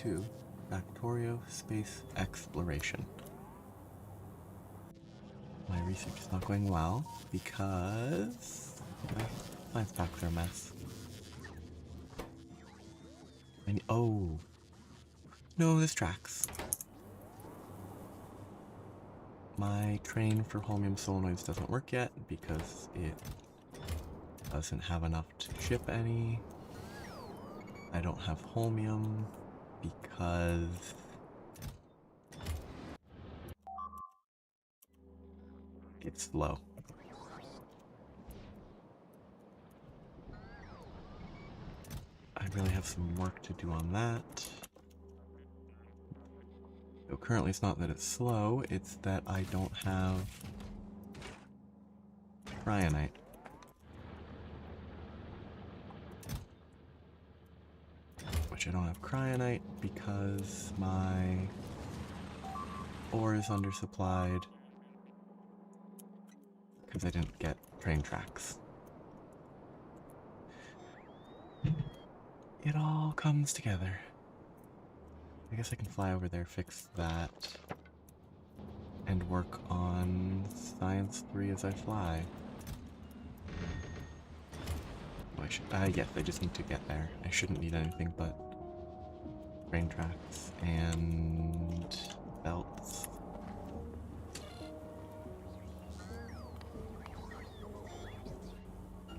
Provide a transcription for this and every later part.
to Factorio Space Exploration. My research is not going well because my science packs are a mess. Oh no, this tracks. My train for holmium solenoids doesn't work yet because it doesn't have enough to ship any. I don't have holmium because it's low. I really have some work to do on that. So currently it's not that it's slow, it's that I don't have cryonite. Which I don't have cryonite because my ore is undersupplied because I didn't get train tracks. It all comes together. I guess I can fly over there, fix that, and work on Science 3 as I fly. Oh, yes, I just need to get there. I shouldn't need anything but train tracks and belts.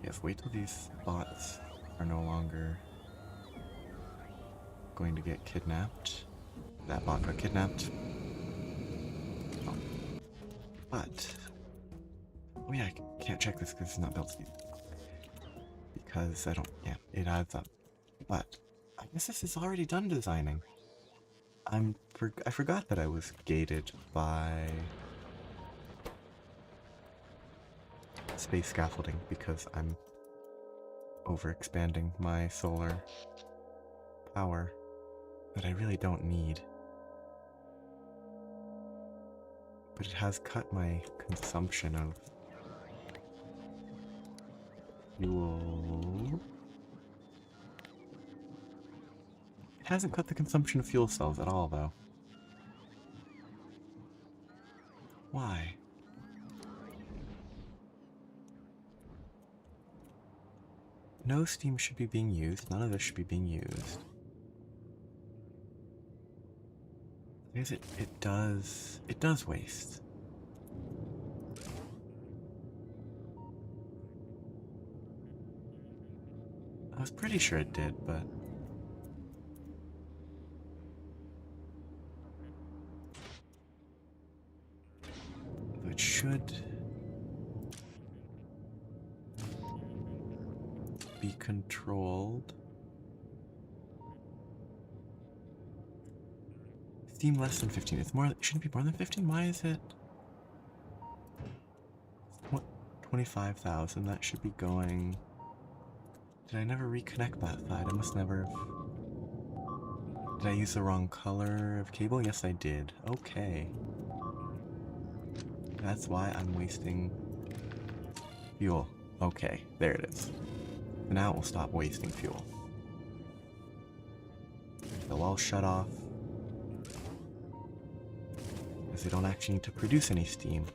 Yes, wait till these bots are no longer going to get kidnapped. That bot got kidnapped. Oh. But, oh yeah, I can't check this because it's not built speed. Because I don't, yeah, it adds up. But, I guess this is already done designing. I forgot that I was gated by space scaffolding because I'm overexpanding my solar power that I really don't need. But it has cut my consumption of fuel. It hasn't cut the consumption of fuel cells at all, though. Why? No steam should be being used. None of this should be being used. I guess it does waste. I was pretty sure it did, but it should be controlled. Steam less than 15. It's more. It shouldn't be more than 15. Why is it? What? 25,000. That should be going. Did I never reconnect that side? I must never have. Did I use the wrong color of cable? Yes, I did. Okay. That's why I'm wasting fuel. Okay, there it is. Now it will stop wasting fuel. They'll all shut off. Because they don't actually need to produce any steam.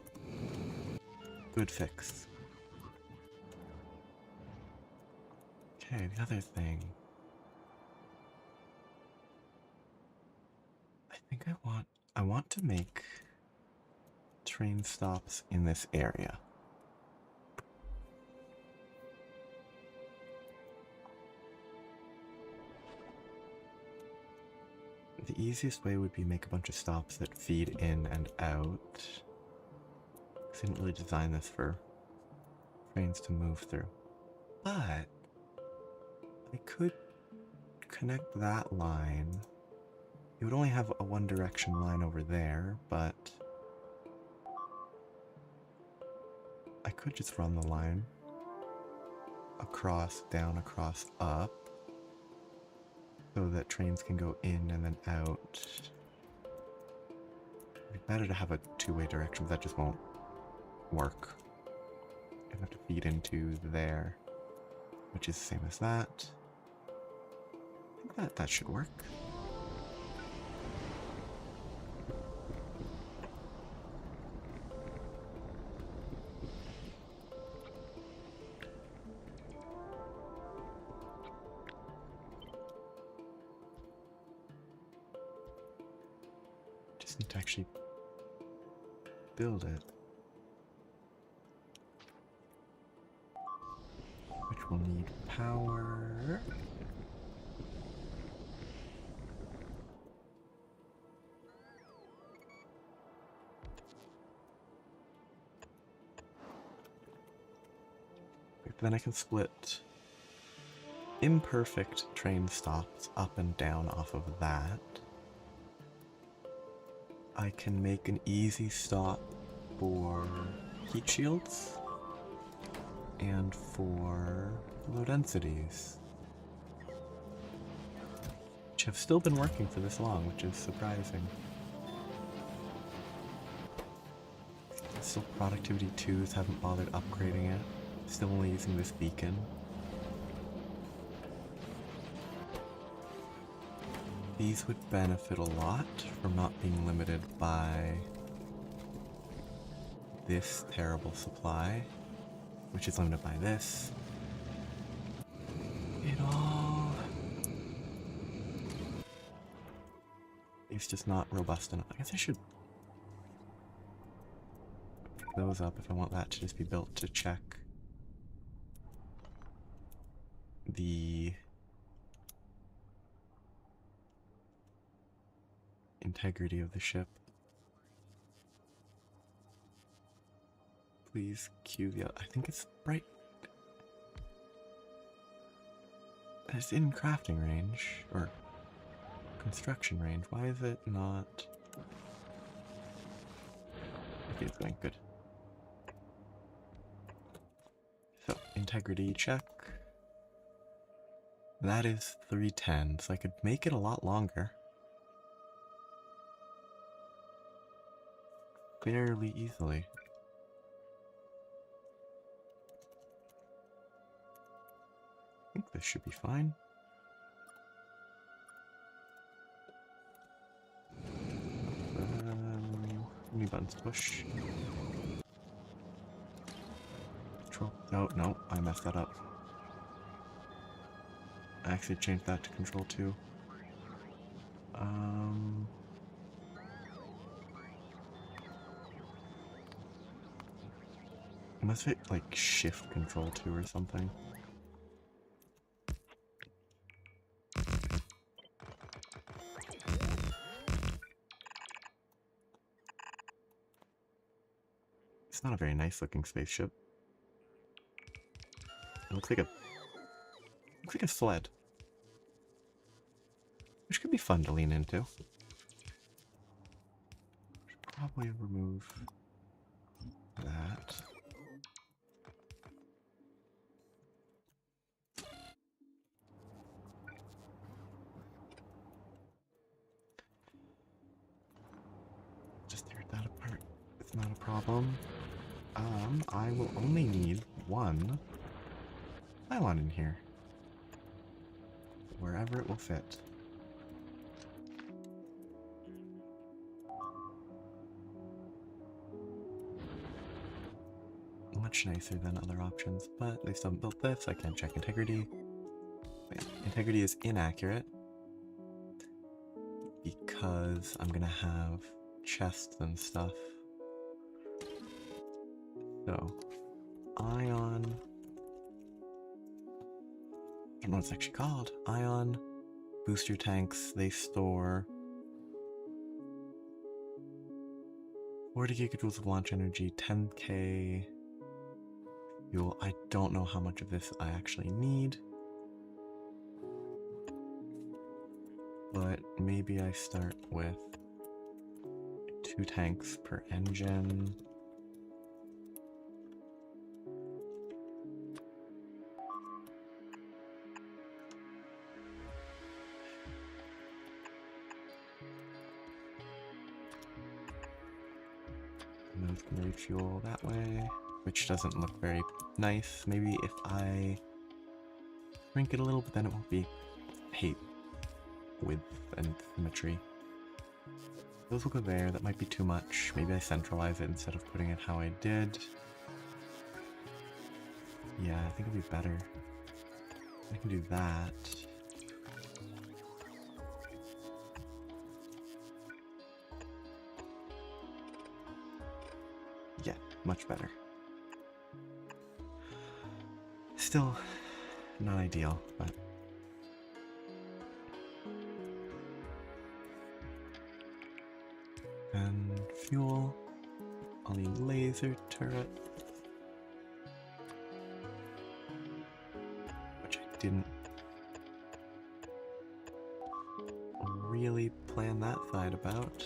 Good fix. Okay, the other thing. I want to make train stops in this area. The easiest way would be make a bunch of stops that feed in and out. I didn't really design this for trains to move through. But I could connect that line. It would only have a one direction line over there, but I could just run the line across, down, across, up, so that trains can go in and then out. It'd be better to have a two-way direction, but that just won't work. I have to feed into there, which is the same as that. I think that should work. just need to actually build it. Which will need power. Then I can split imperfect train stops up and down off of that. I can make an easy stop for heat shields and for low densities, which have still been working for this long, which is surprising. Still productivity 2s, haven't bothered upgrading it. Still only using this beacon. These would benefit a lot from not being limited by this terrible supply, which is limited by this. It all is just not robust enough. I guess I should pick those up if I want that to just be built to check the integrity of the ship. Please cue the... I think it's right... It's in crafting range, or construction range. Why is it not... Okay, it's going good. So, integrity check. That is 310, so I could make it a lot longer. Fairly easily. I think this should be fine. How many buttons to push? Control. Oh, no, I messed that up. I actually changed that to control 2. Must hit like shift control 2 or something. It's not a very nice looking spaceship. It looks like a sled. Which could be fun to lean into. Should probably remove that. Just tear that apart. It's not a problem. I will only need one pylon in here. Wherever it will fit. Much nicer than other options, but they still haven't built this. I can't check integrity. Wait, integrity is inaccurate because I'm gonna have chests and stuff. So, ion. I don't know what it's actually called. Ion booster tanks. They store 40 gigajoules of launch energy, 10k fuel. I don't know how much of this I actually need, but maybe I start with 2 tanks per engine. And those can refuel that way, which doesn't look very nice. Maybe if I shrink it a little, but then it won't be hate width and symmetry. Those will go there. That might be too much. Maybe I centralize it instead of putting it how I did. Yeah, I think it'll be better. I can do that. Yeah, much better. Still not ideal, but... And fuel on the laser turret. Which I didn't really plan that side about.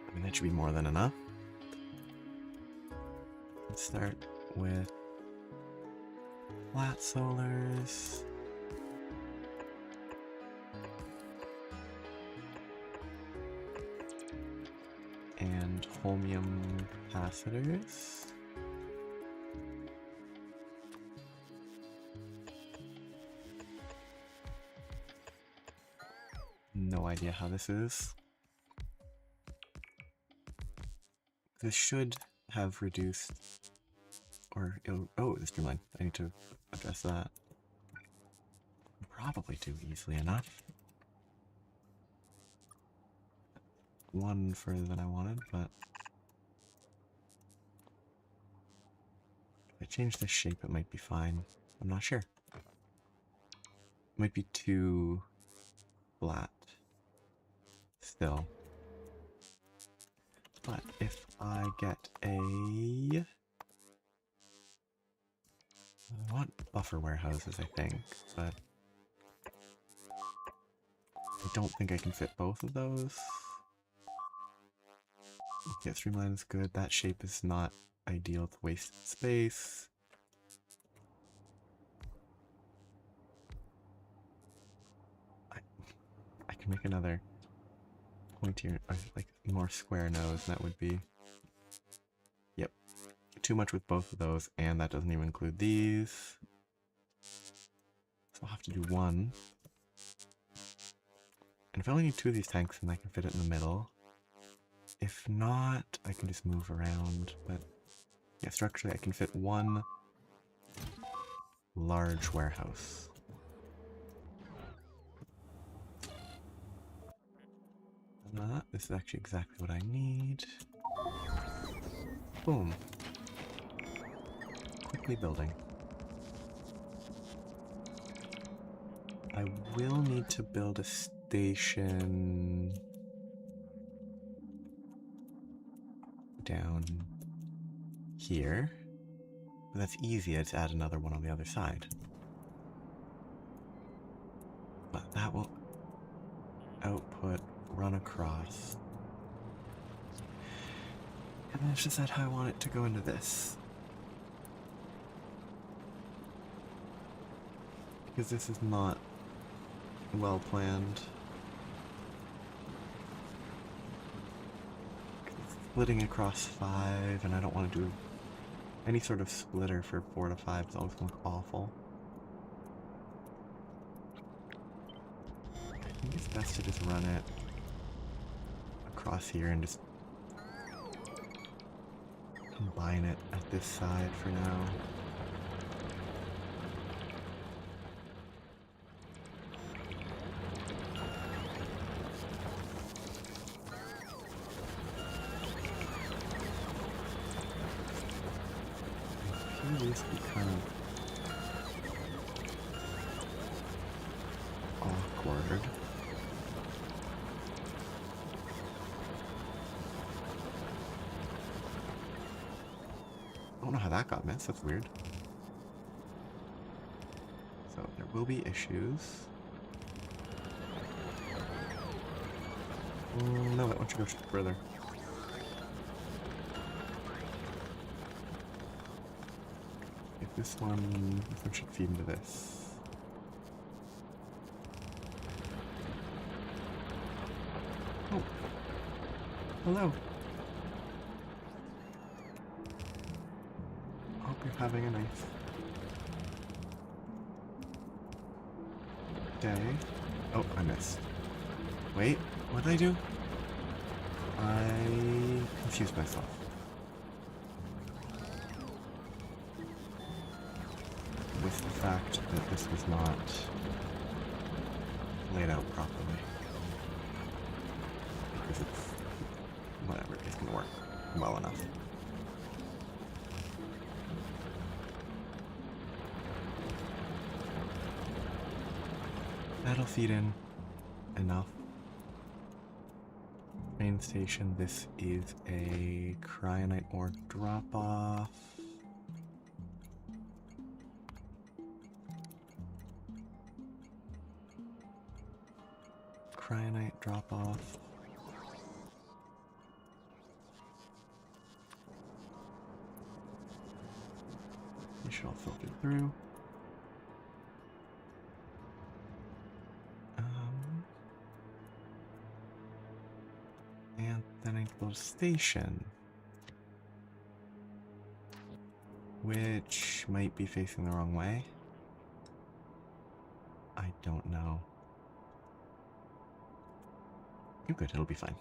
I mean, that should be more than enough. Let's start with flat solars. And holmium capacitors. No idea how this is. This should have reduced, or oh, the streamline. I need to address that. Probably do easily enough. One further than I wanted, but if I change the shape, it might be fine. I'm not sure. It might be too flat still. But if I get a... I want buffer warehouses, I think, but I don't think I can fit both of those. Yeah, streamline is good. That shape is not ideal to waste space. I can make another pointier, or like more square nose, and that would be... Yep. Too much with both of those, and that doesn't even include these. So I'll have to do one. And if I only need two of these tanks, then I can fit it in the middle. If not, I can just move around, but yeah, structurally I can fit one large warehouse. This is actually exactly what I need. Boom. Quickly building. I will need to build a station down here. But that's easy, I just add another one on the other side. But that will output, run across. And then it's just that how I want it to go into this. Because this is not well planned. It's splitting across 5, and I don't want to do any sort of splitter for 4 to 5. It's always going to look awful. I think it's best to just run it across here and just combine it at this side for now. This be kind of awkward. I don't know how that got missed, that's weird. So there will be issues. No, wait, why don't you go further? This one should feed into this. Oh. Hello. Hope you're having a nice day. Oh, I missed. Wait, what did I do? I confused myself. with the fact that this was not laid out properly. Because it's, whatever, it's gonna work well enough. That'll feed in enough. Train station, this is a cryonite ore drop-off. Cryonite drop-off. You should all filter through. And then I go to station, which might be facing the wrong way. I don't know. You're good, it'll be fine.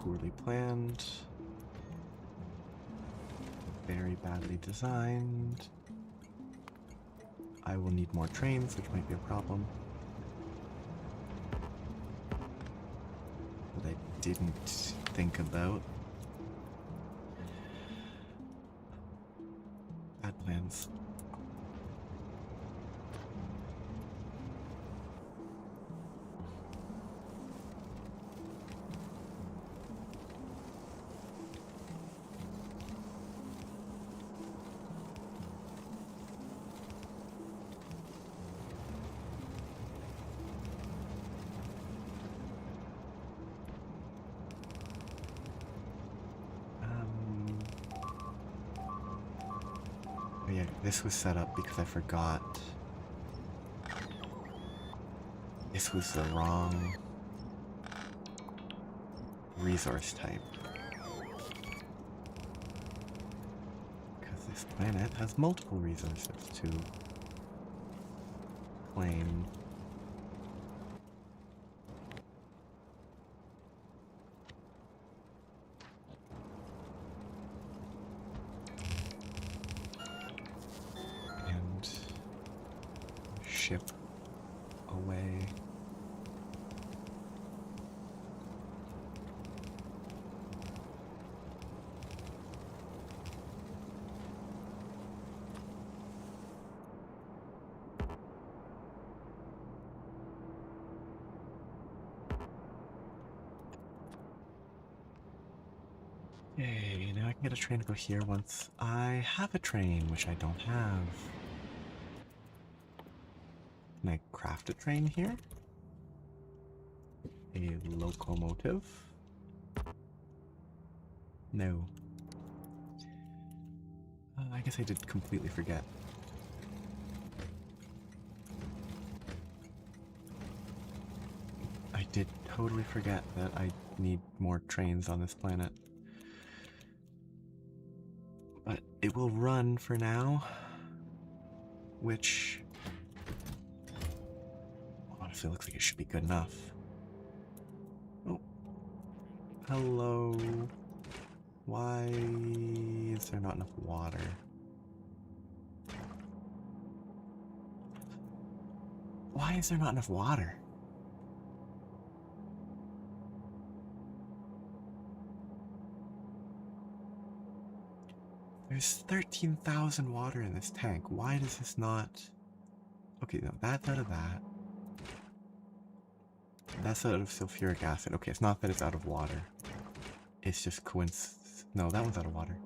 Poorly planned, very badly designed. I will need more trains, which might be a problem. That I didn't think about. Bad plans. Yeah, this was set up because I forgot. This was the wrong resource type. Because this planet has multiple resources to claim. Ship away. Okay, now I can get a train to go here once I have a train, which I don't have. Can I craft a train here? A locomotive? No. I guess I did completely forget. I did totally forget that I need more trains on this planet. But it will run for now, which honestly looks like it should be good enough. Oh. Hello. Why is there not enough water? Why is there not enough water? There's 13,000 water in this tank. Why does this not... Okay, no, that's out of that. That's out of sulfuric acid. Okay, it's not that it's out of water. It's just coincidence. No, that one's out of water.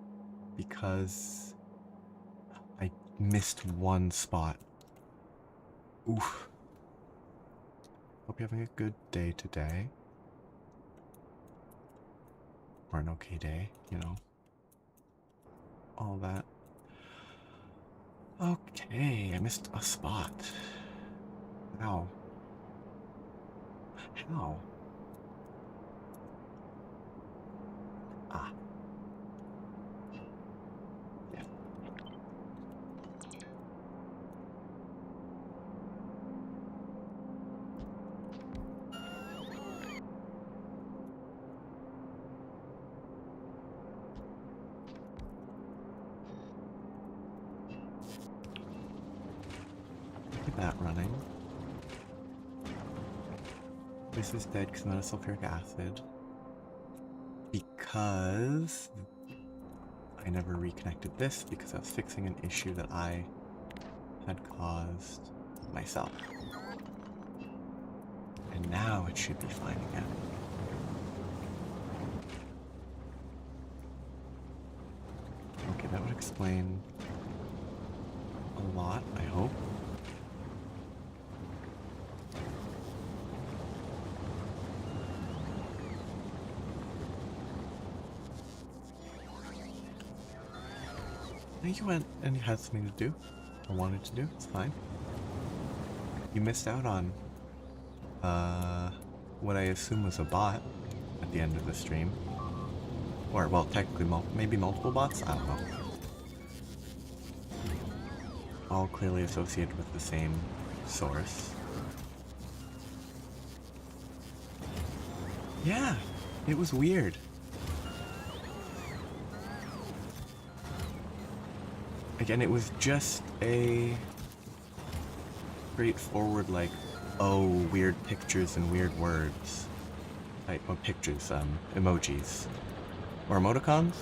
Because I missed one spot. Oof. Hope you're having a good day today. Or an okay day, you know. All that. Okay, I missed a spot. How? How? Ah. Yeah. Get that running. This is dead because I'm out of sulfuric acid. Because I never reconnected this because I was fixing an issue that I had caused myself. And now it should be fine again. Okay, that would explain a lot, I hope. I think you went and you had something to do, or wanted to do, it's fine. You missed out on, what I assume was a bot at the end of the stream. Or, well, technically, maybe multiple bots? I don't know. All clearly associated with the same source. Yeah, it was weird. Again, it was just a straightforward, like, oh, weird pictures and weird words. Like, well, pictures, emojis. Or emoticons?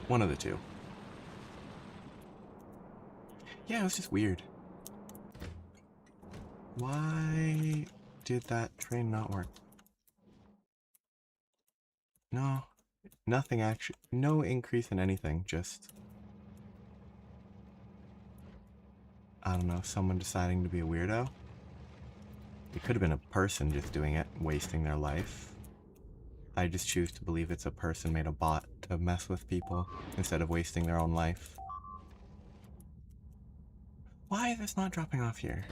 One of the two. Yeah, it was just weird. Why did that train not work? No, nothing actually. No increase in anything, just... I don't know, someone deciding to be a weirdo? It could have been a person just doing it, wasting their life. I just choose to believe it's a person made a bot to mess with people instead of wasting their own life. Why is this not dropping off here?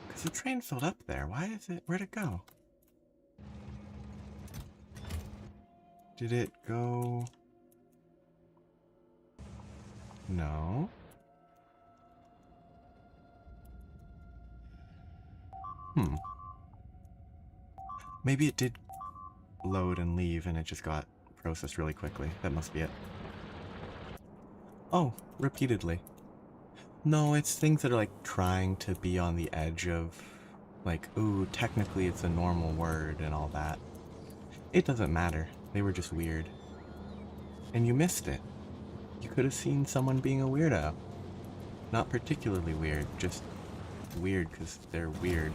Because the train filled up there. Why is it? Where'd it go? Did it go? No. Maybe it did load and leave and it just got processed really quickly. That must be it. Oh, repeatedly. No, it's things that are like trying to be on the edge of like, ooh, technically it's a normal word and all that. It doesn't matter. They were just weird. And you missed it. You could have seen someone being a weirdo. Not particularly weird, just weird because they're weird.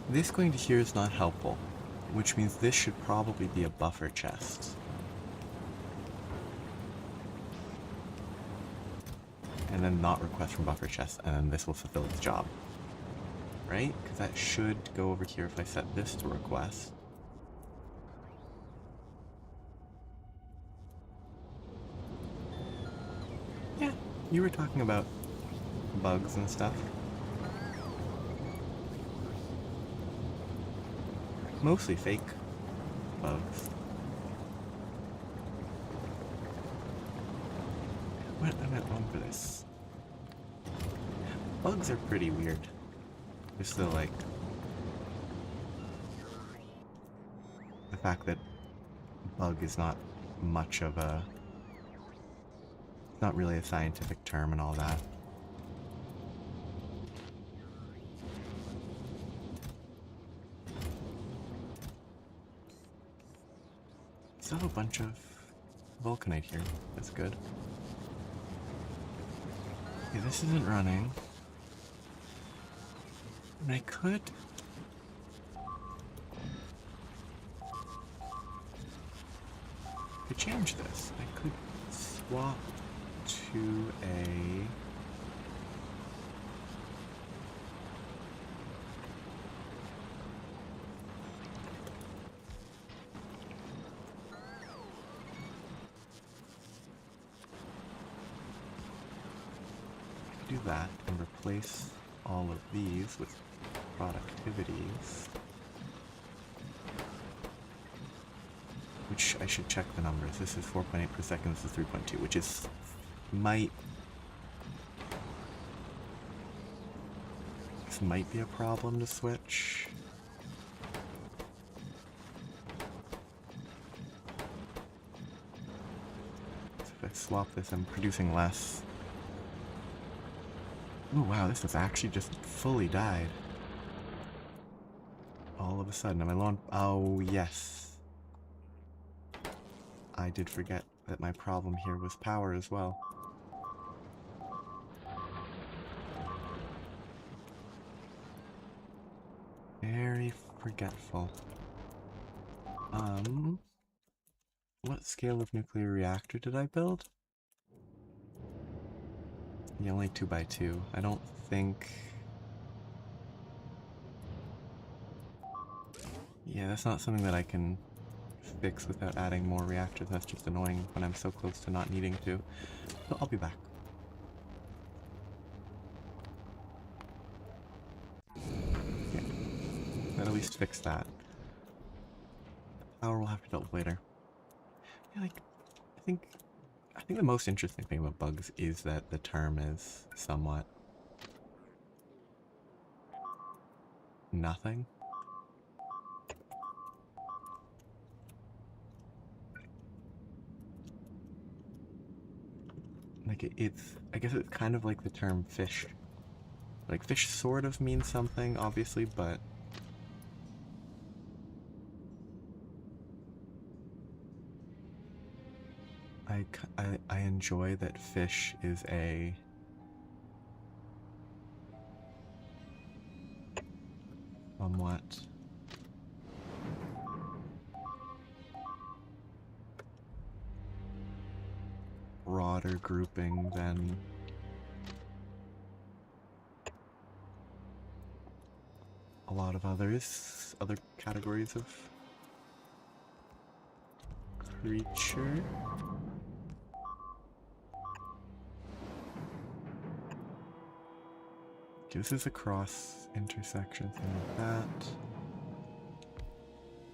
This going to here is not helpful, which means this should probably be a buffer chest. And then not request from buffer chest, and then this will fulfill its job. Right? Because that should go over here if I set this to request. Yeah, you were talking about bugs and stuff. Mostly fake bugs. What am I on for this? Bugs are pretty weird. They're still like... the fact that bug is not much of a... not really a scientific term and all that. Still have a bunch of vulcanite here. That's good. Okay, this isn't running. And I could... change this. I could swap to a... do that and replace all of these with productivities. Which I should check the numbers. This is 4.8 per second, this is 3.2, which is might be a problem to switch. So if I swap this, I'm producing less. Oh wow, this has actually just fully died. All of a sudden, am I low on... Oh yes. I did forget that my problem here was power as well. Very forgetful. What scale of nuclear reactor did I build? Yeah, only 2x2. I don't think... Yeah, that's not something that I can fix without adding more reactors. That's just annoying when I'm so close to not needing to. So I'll be back. Yeah, that at least fix that. Power we'll have to deal with later. Yeah, like, I think the most interesting thing about bugs is that the term is somewhat nothing. Like, I guess it's kind of like the term fish. Like, fish sort of means something, obviously, but... I enjoy that fish is a... somewhat... broader grouping than a lot of other categories of creature. Okay, this is a cross intersection thing like that.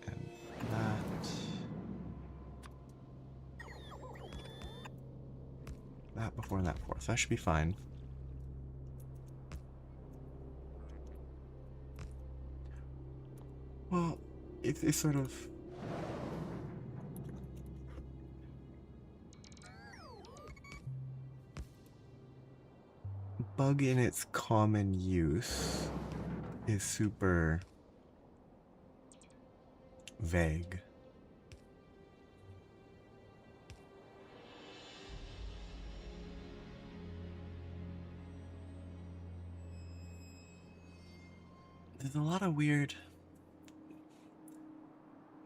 And that. That before and that before, so that should be fine. Well, it's sort of... Bug in its common use is super vague. There's a lot of weird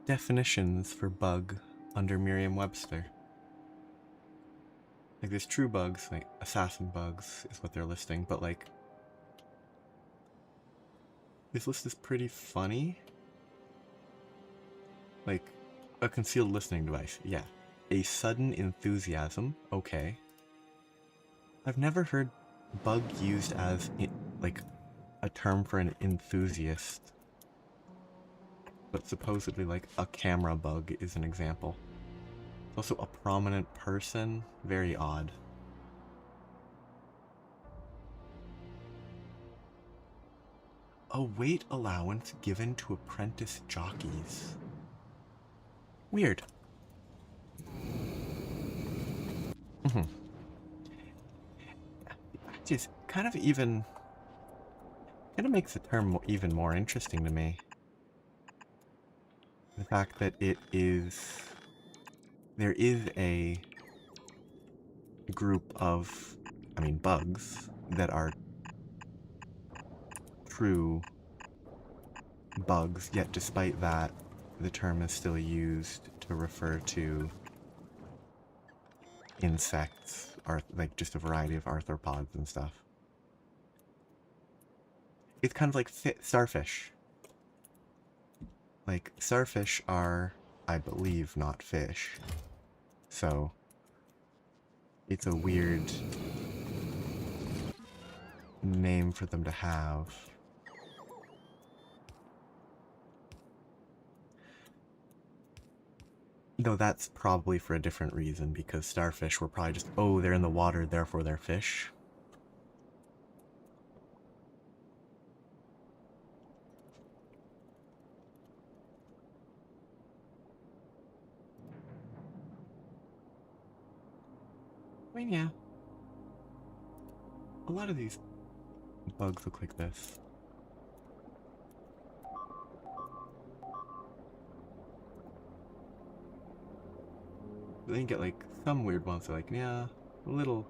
definitions for bug under Merriam-Webster. Like, there's true bugs, like assassin bugs is what they're listing, but like, this list is pretty funny. Like, a concealed listening device, yeah. A sudden enthusiasm, okay. I've never heard bug used as, like, a term for an enthusiast. But supposedly, like, a camera bug is an example. Also, a prominent person, very odd. A weight allowance given to apprentice jockeys. Weird. Just kind of makes the term even more interesting to me. The fact that there is a group of, bugs that are true bugs, yet despite that, the term is still used to refer to insects, or like just a variety of arthropods and stuff. It's kind of like starfish. Like, starfish are, I believe, not fish. So, it's a weird name for them to have. Though that's probably for a different reason, because starfish were probably just, oh, they're in the water, therefore they're fish. I mean, yeah. A lot of these bugs look like this. Then you get like some weird ones that are like, yeah, little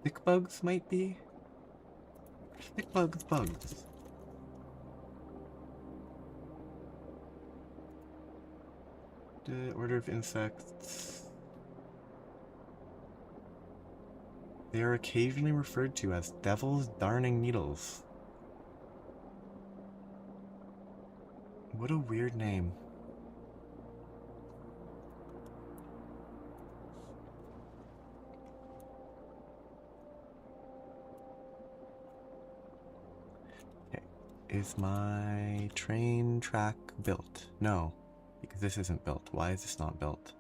thick bugs might be. Thick bugs. The order of insects. They are occasionally referred to as devil's darning needles. What a weird name. Okay. Is my train track built? No, because this isn't built. Why is this not built?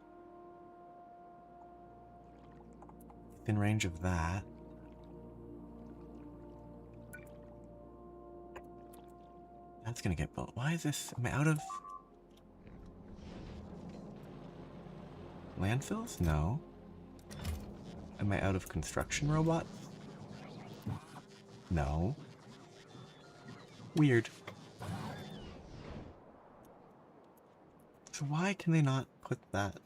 In range of that. That's gonna get built. Why is this? Am I out of landfills? No. Am I out of construction robots? No. Weird. So why can they not put that?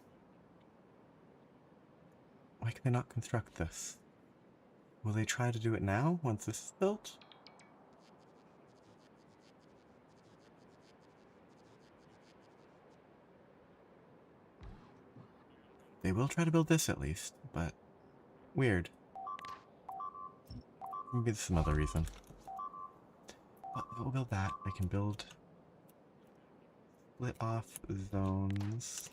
Why can they not construct this? Will they try to do it now, once this is built? They will try to build this at least, but weird. Maybe there's some other reason. I'll build that. I can build split off zones.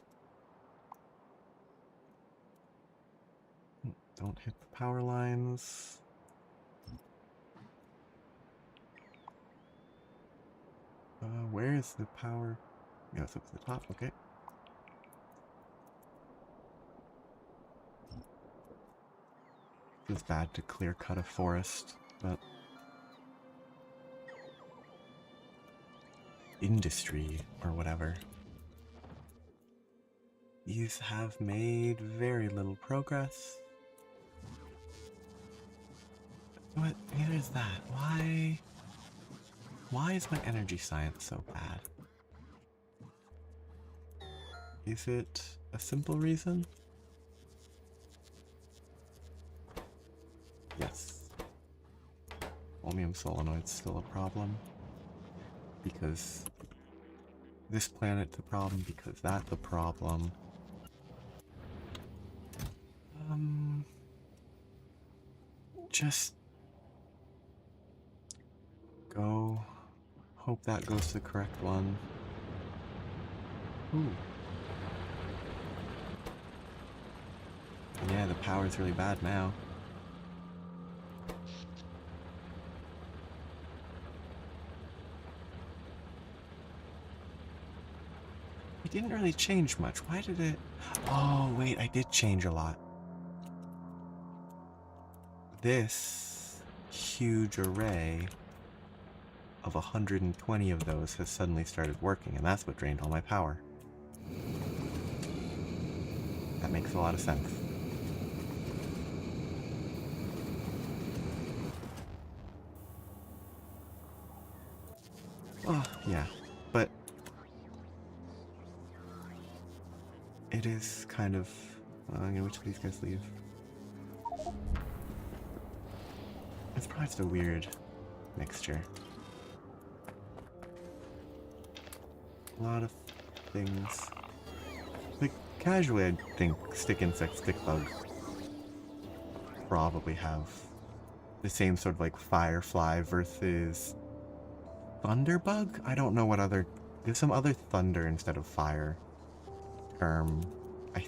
Don't hit the power lines. Where is the power? Yeah, it's up to the top, okay. Feels bad to clear cut a forest, but industry or whatever. These have made very little progress. What? Neither is that. Why? Why is my energy science so bad? Is it a simple reason? Yes. Chromium solenoid's still a problem. Because this planet's a problem, because that's a problem. Just go. Hope that goes to the correct one. Ooh. Yeah, the power's really bad now. It didn't really change much. Why did it... Oh, wait, I did change a lot. This huge array of 120 of those has suddenly started working, and that's what drained all my power. That makes a lot of sense. Oh, yeah, but it is kind of... I'm gonna wait till these guys leave. It's probably just a weird mixture. A lot of things. Like, casually, I think stick insect, stick bug probably have the same sort of like firefly versus thunderbug? I don't know what other... There's some other thunder instead of fire term.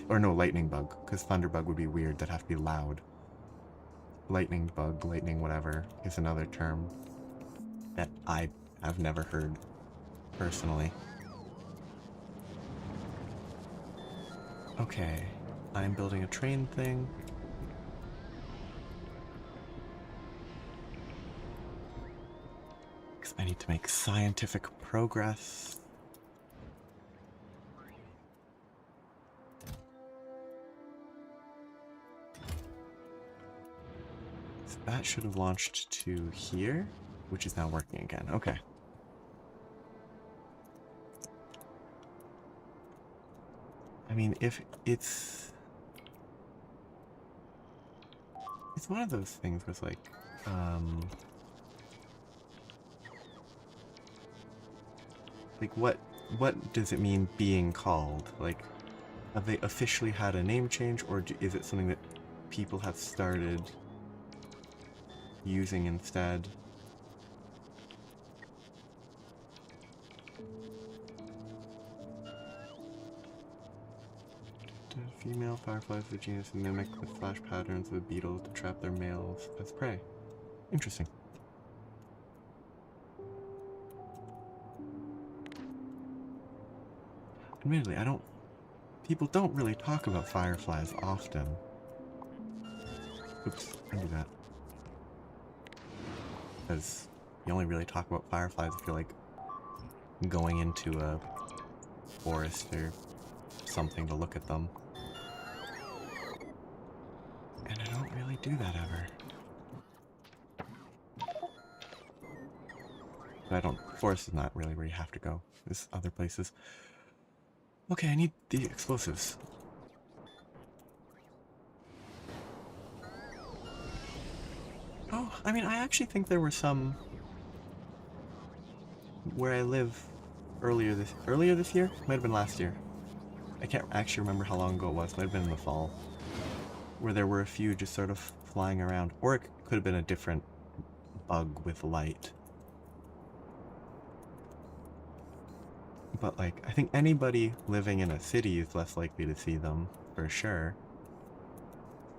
Or no, lightning bug, because thunderbug would be weird. That'd have to be loud. lightning bug, lightning whatever, is another term that I have never heard personally. Okay, I'm building a train thing. Because I need to make scientific progress. So that should have launched to here, which is now working again. Okay. I mean, if it's one of those things with like, like what does it mean being called? Like, have they officially had a name change, or is it something that people have started using instead? The female fireflies of the genus mimic the flash patterns of the beetles to trap their males as prey. Interesting. Admittedly, people don't really talk about fireflies often. Oops, I do that. Because you only really talk about fireflies if you're like going into a forest or something to look at them. And I don't really do that ever. Forest is not really where you have to go. There's other places. Okay, I need the explosives. Oh, I mean, I actually think there were some where I live earlier this year? Might have been last year. I can't actually remember how long ago it was. Might have been in the fall. Where there were a few just sort of flying around. Or it could have been a different bug with light. But like, I think anybody living in a city is less likely to see them, for sure.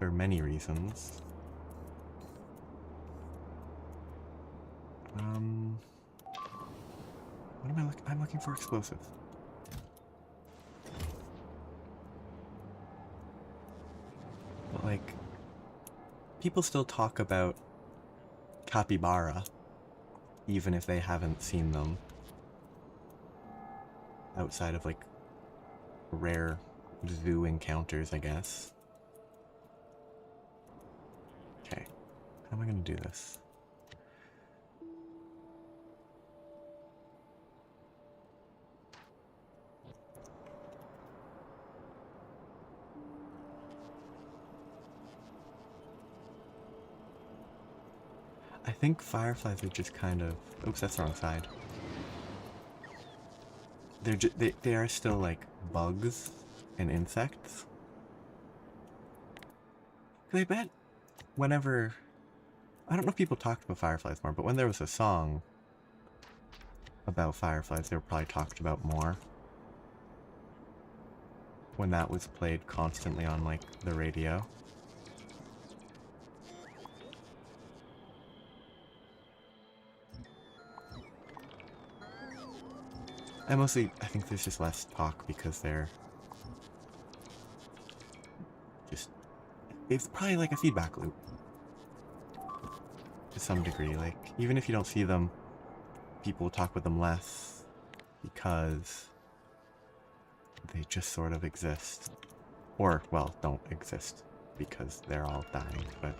For many reasons. What am I looking? I'm looking for explosives. But like, people still talk about capybara, even if they haven't seen them. Outside of like rare zoo encounters, I guess. Okay, how am I gonna do this? I think fireflies are just kind of... Oops, that's the wrong side. They are still like bugs and insects. I bet whenever... I don't know if people talked about fireflies more, but when there was a song about fireflies, they were probably talked about more. When that was played constantly on like the radio. And mostly, I think there's just less talk because they're just... It's probably like a feedback loop. To some degree, like, even if you don't see them, people talk about them less because they just sort of exist. Or, well, don't exist because they're all dying, but...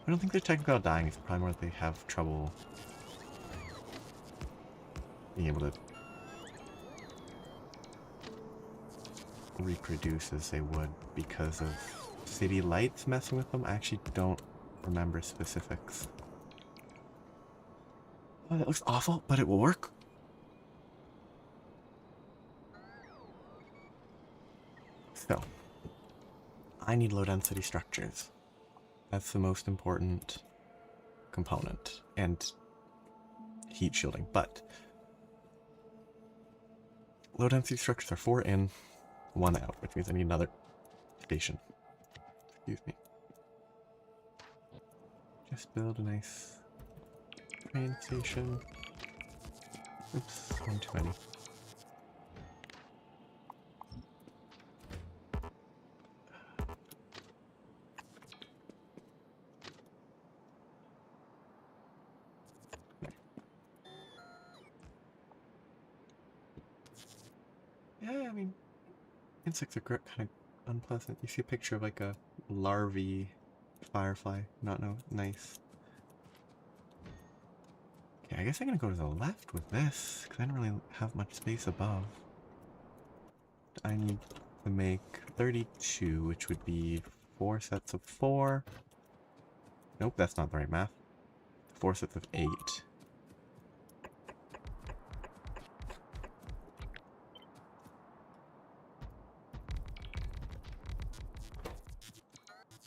I don't think they're technically all dying, it's probably more that they have trouble being able to reproduce as they would because of city lights messing with them. I actually don't remember specifics. Oh, that looks awful, but it will work. So, I need low density structures. That's the most important component. And heat shielding, but Low density structures are 4 in, 1 out, which means I need another station. Excuse me. Just build a nice train station. Oops, one too many. Yeah, I mean, insects are kind of unpleasant. You see a picture of like a larvae firefly. Not no nice. Okay, I guess I'm gonna go to the left with this, because I don't really have much space above. I need to make 32, which would be 4 sets of 4. Nope, that's not the right math. 4 sets of 8.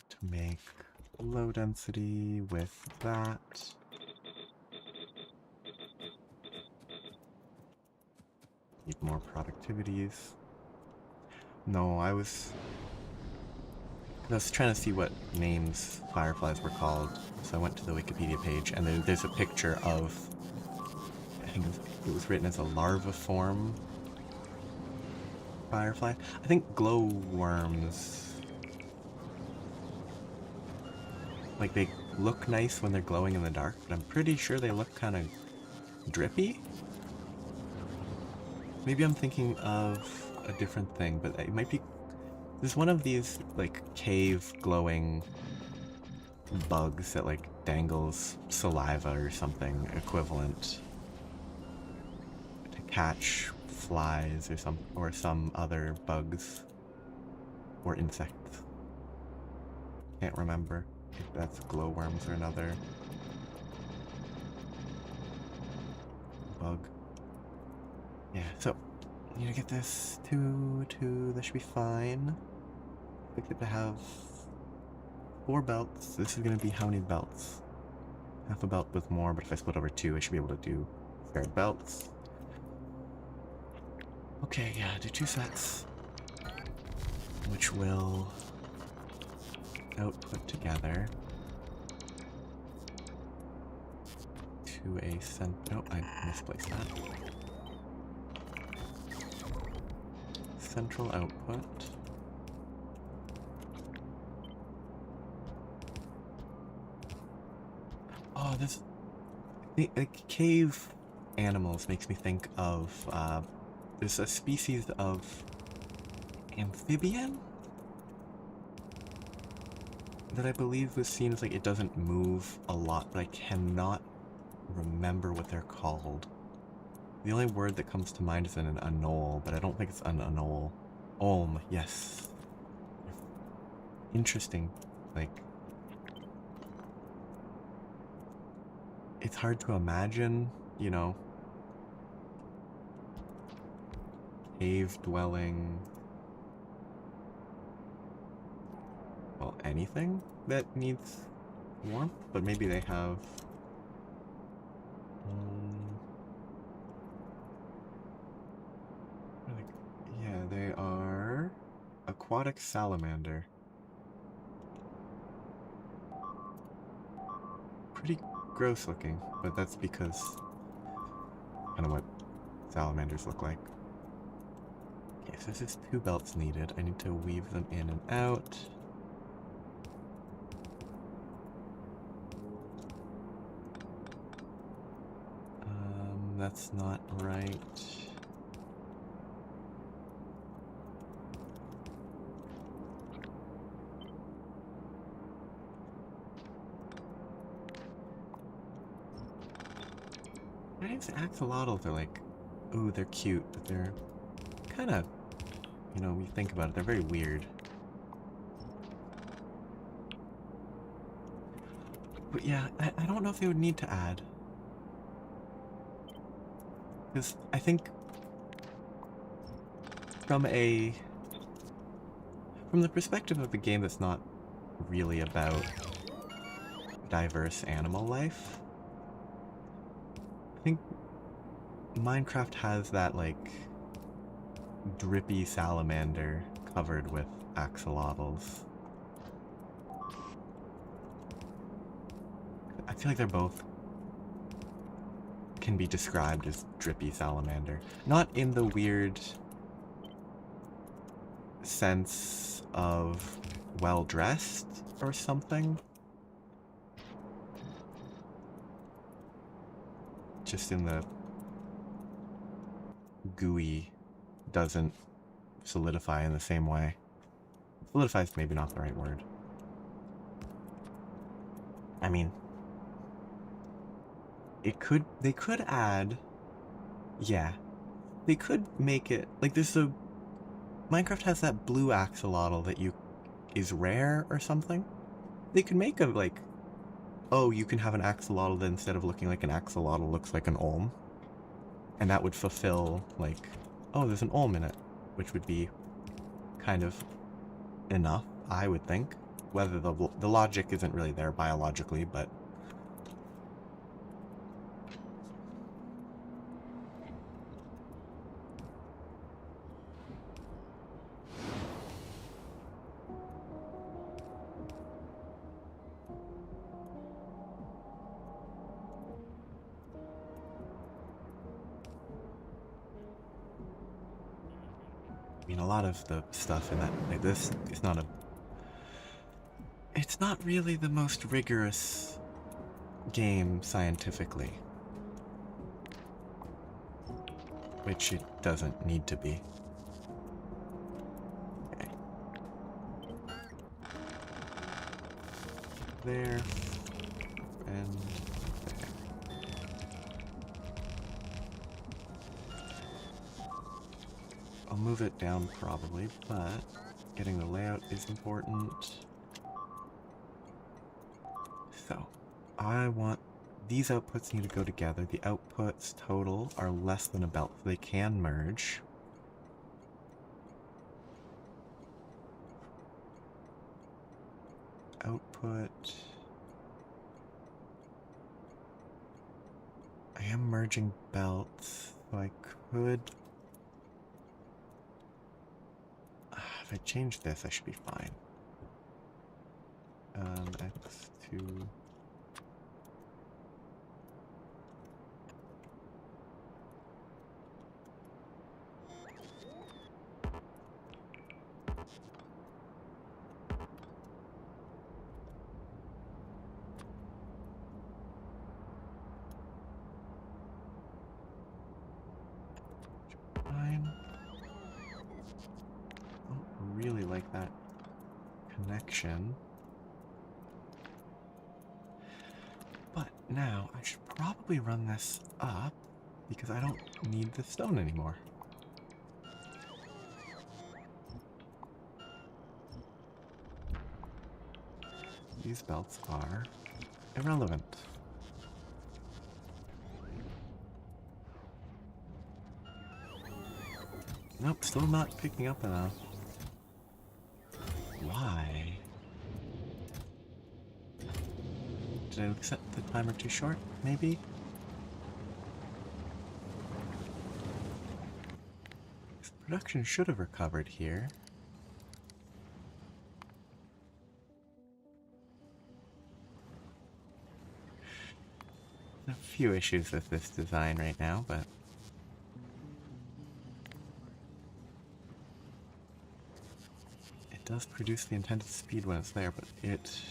To make low density with that. Need more productivities. No, I was trying to see what names fireflies were called, so I went to the Wikipedia page, and there's a picture of, I think it was written as a larviform firefly. I think glowworms, like, they look nice when they're glowing in the dark, but I'm pretty sure they look kind of drippy. Maybe I'm thinking of a different thing, but it might be... There's one of these, like, cave glowing bugs that, like, dangles saliva or something equivalent to catch flies or some other bugs or insects. Can't remember if that's glowworms or another bug. Yeah, so I need to get this to that should be fine. I get to have 4 belts. This is gonna be how many belts? Half a belt with more, but if I split over 2, I should be able to do fair belts. Okay, yeah, do 2 sets, which will output together to a oh, I misplaced that. Central output. Oh, this... like, cave animals makes me think of, there's a species of amphibian that I believe was seen as, like, it doesn't move a lot, but I cannot remember what they're called. The only word that comes to mind is an anole, but I don't think it's an anole. Olm, yes. Interesting. Like, it's hard to imagine, you know, cave dwelling, well, anything that needs warmth, but maybe they have yeah, they are aquatic salamander. Pretty gross looking, but that's because kind of what salamanders look like. Okay, so there's just 2 belts needed. I need to weave them in and out. That's not right. These axolotls are like, ooh, they're cute, but they're kind of, you know, when you think about it, they're very weird. But yeah, I don't know if they would need to add. Because I think from the perspective of a game that's not really about diverse animal life, I think Minecraft has that, like, drippy salamander covered with axolotls. I feel like they're both can be described as drippy salamander. Not in the weird sense of well-dressed or something. Just in the gooey doesn't solidify in the same way. Solidify is maybe not the right word. I mean, they could add, yeah, they could make it, like Minecraft has that blue axolotl that is rare or something. They could make a, like, oh, you can have an axolotl that instead of looking like an axolotl looks like an olm. And that would fulfill, like, oh, there's an olm in it, which would be kind of enough, I would think. Whether the logic isn't really there biologically, but I mean, a lot of the stuff in that, like this, is not it's not really the most rigorous game scientifically. Which it doesn't need to be. Okay. There. And there. I'll move it down probably, but getting the layout is important. So, I want these outputs need to go together. The outputs total are less than a belt, so they can merge. Output. I am merging belts, so I could. If I change this, I should be fine. X2. Fine. Don't really like that connection. But now I should probably run this up because I don't need the stone anymore. These belts are irrelevant. Nope, still not picking up enough. Why? Did I set the timer too short, maybe? Production should have recovered here. A few issues with this design right now, but it does produce the intended speed when it's there, but it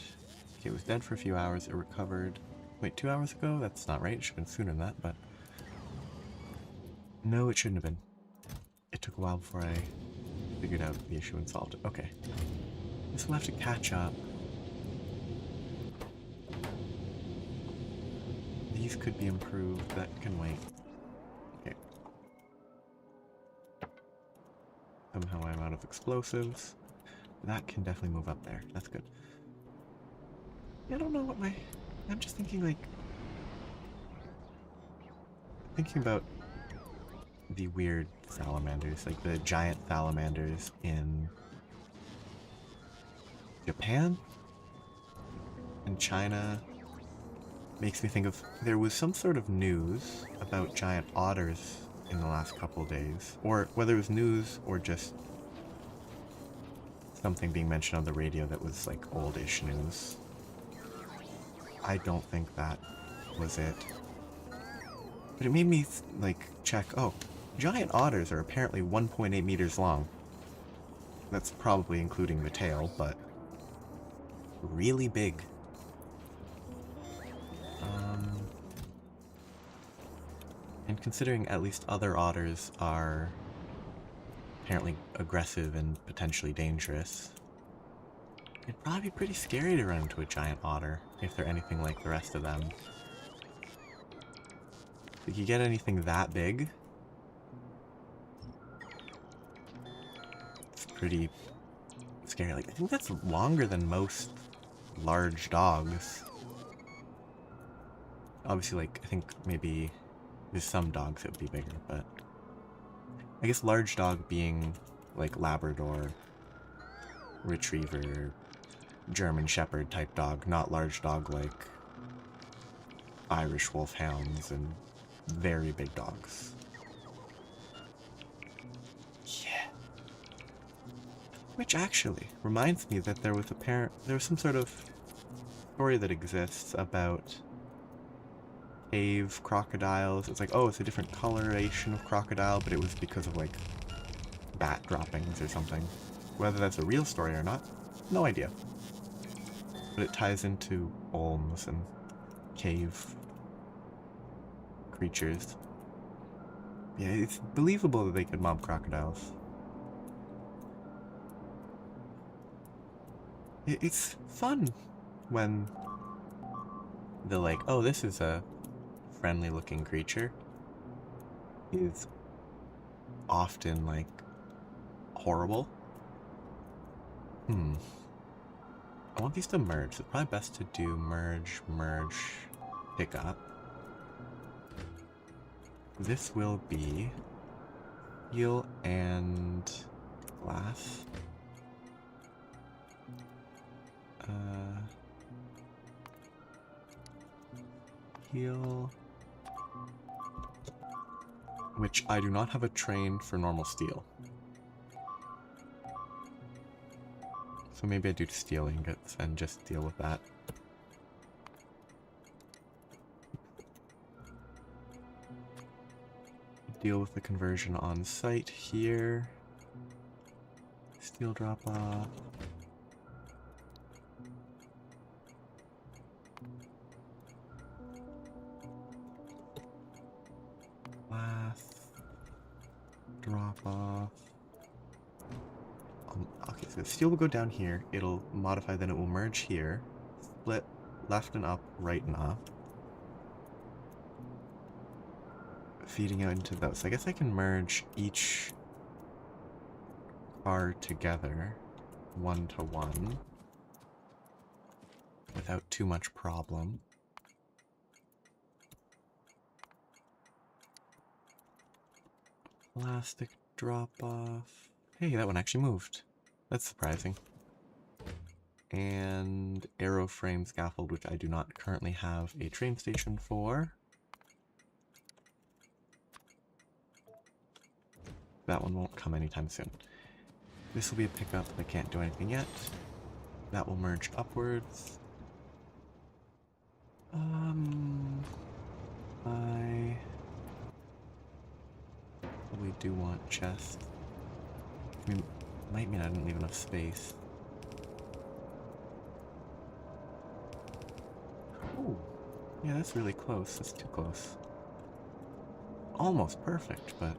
was dead for a few hours, it recovered. Wait, 2 hours ago? That's not right, it should have been sooner than that, but no, it shouldn't have been. It took a while before I figured out the issue and solved it. Okay. This will have to catch up. These could be improved. That can wait. Okay. Somehow I'm out of explosives. That can definitely move up there. That's good. I don't know what I'm just thinking, like... Thinking about the weird salamanders, like the giant salamanders in Japan and China. Makes me think of, there was some sort of news about giant otters in the last couple of days, or whether it was news or just something being mentioned on the radio that was like oldish news. I don't think that was it. But it made me like check, oh, giant otters are apparently 1.8 meters long. That's probably including the tail, but really big. And considering at least other otters are apparently aggressive and potentially dangerous, it'd probably be pretty scary to run into a giant otter if they're anything like the rest of them. If you get anything that big, it's pretty scary. Like, I think that's longer than most large dogs. Obviously, like, I think maybe there's some dogs that would be bigger, but I guess large dog being like Labrador, Retriever, German Shepherd type dog, not large dog like Irish Wolfhounds and very big dogs. Yeah. Which actually reminds me that there was some sort of story that exists about cave crocodiles. It's like, oh, it's a different coloration of crocodile, but it was because of like bat droppings or something. Whether that's a real story or not, no idea. But it ties into olms and cave creatures. Yeah, it's believable that they could mob crocodiles. It's fun when they're like, oh, this is a friendly looking creature. Is often like horrible. I want these to merge. It's probably best to do merge, pick up. This will be steel and glass. Steel. Which I do not have a train for normal steel. So maybe I do steel ingots and just deal with that. Deal with the conversion on site here. Steel drop off. Glass. Drop off. Okay, so steel will go down here. It'll modify, then it will merge here. Split left and up, right and up. Feeding out into those. So I guess I can merge each car together, 1 to 1, without too much problem. Plastic drop off. Hey, that one actually moved. That's surprising. And aeroframe scaffold, which I do not currently have a train station for. That one won't come anytime soon. This will be a pickup. I can't do anything yet. That will merge upwards. I probably do want chest. I mean, might mean I didn't leave enough space. Oh, yeah, that's really close. That's too close. Almost perfect, but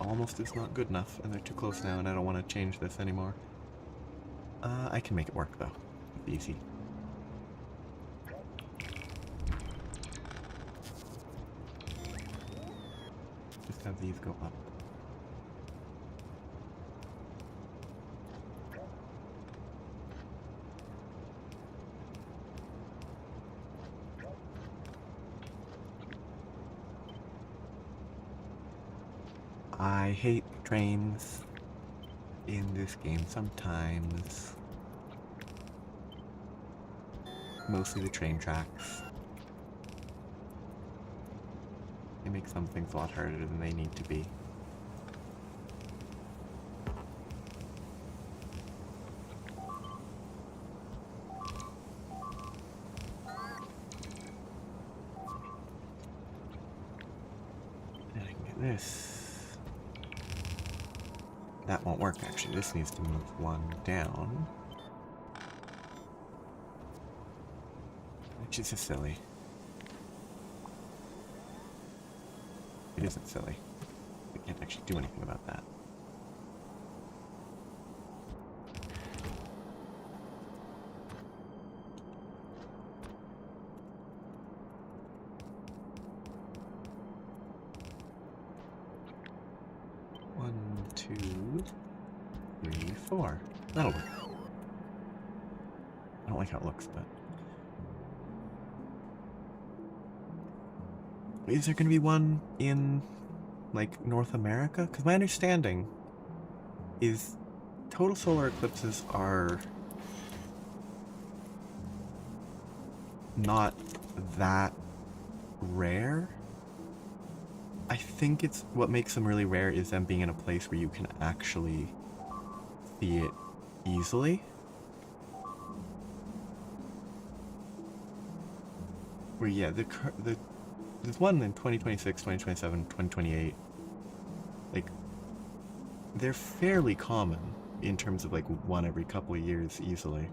almost is not good enough, and they're too close now, and I don't want to change this anymore. I can make it work, though. Easy. Just have these go up. I hate trains in this game sometimes. Mostly the train tracks. They make some things a lot harder than they need to be. And I can get this. That won't work, actually. This needs to move one down. Which is silly. It isn't silly. We can't actually do anything about that. One, two, three, four. That'll work. I don't like how it looks, but... Is there going to be one in, like, North America? Because my understanding is total solar eclipses are not that rare. I think it's what makes them really rare is them being in a place where you can actually see it easily. Where, yeah, there's one in 2026, 2027, 2028. Like, they're fairly common in terms of, like, one every couple of years easily.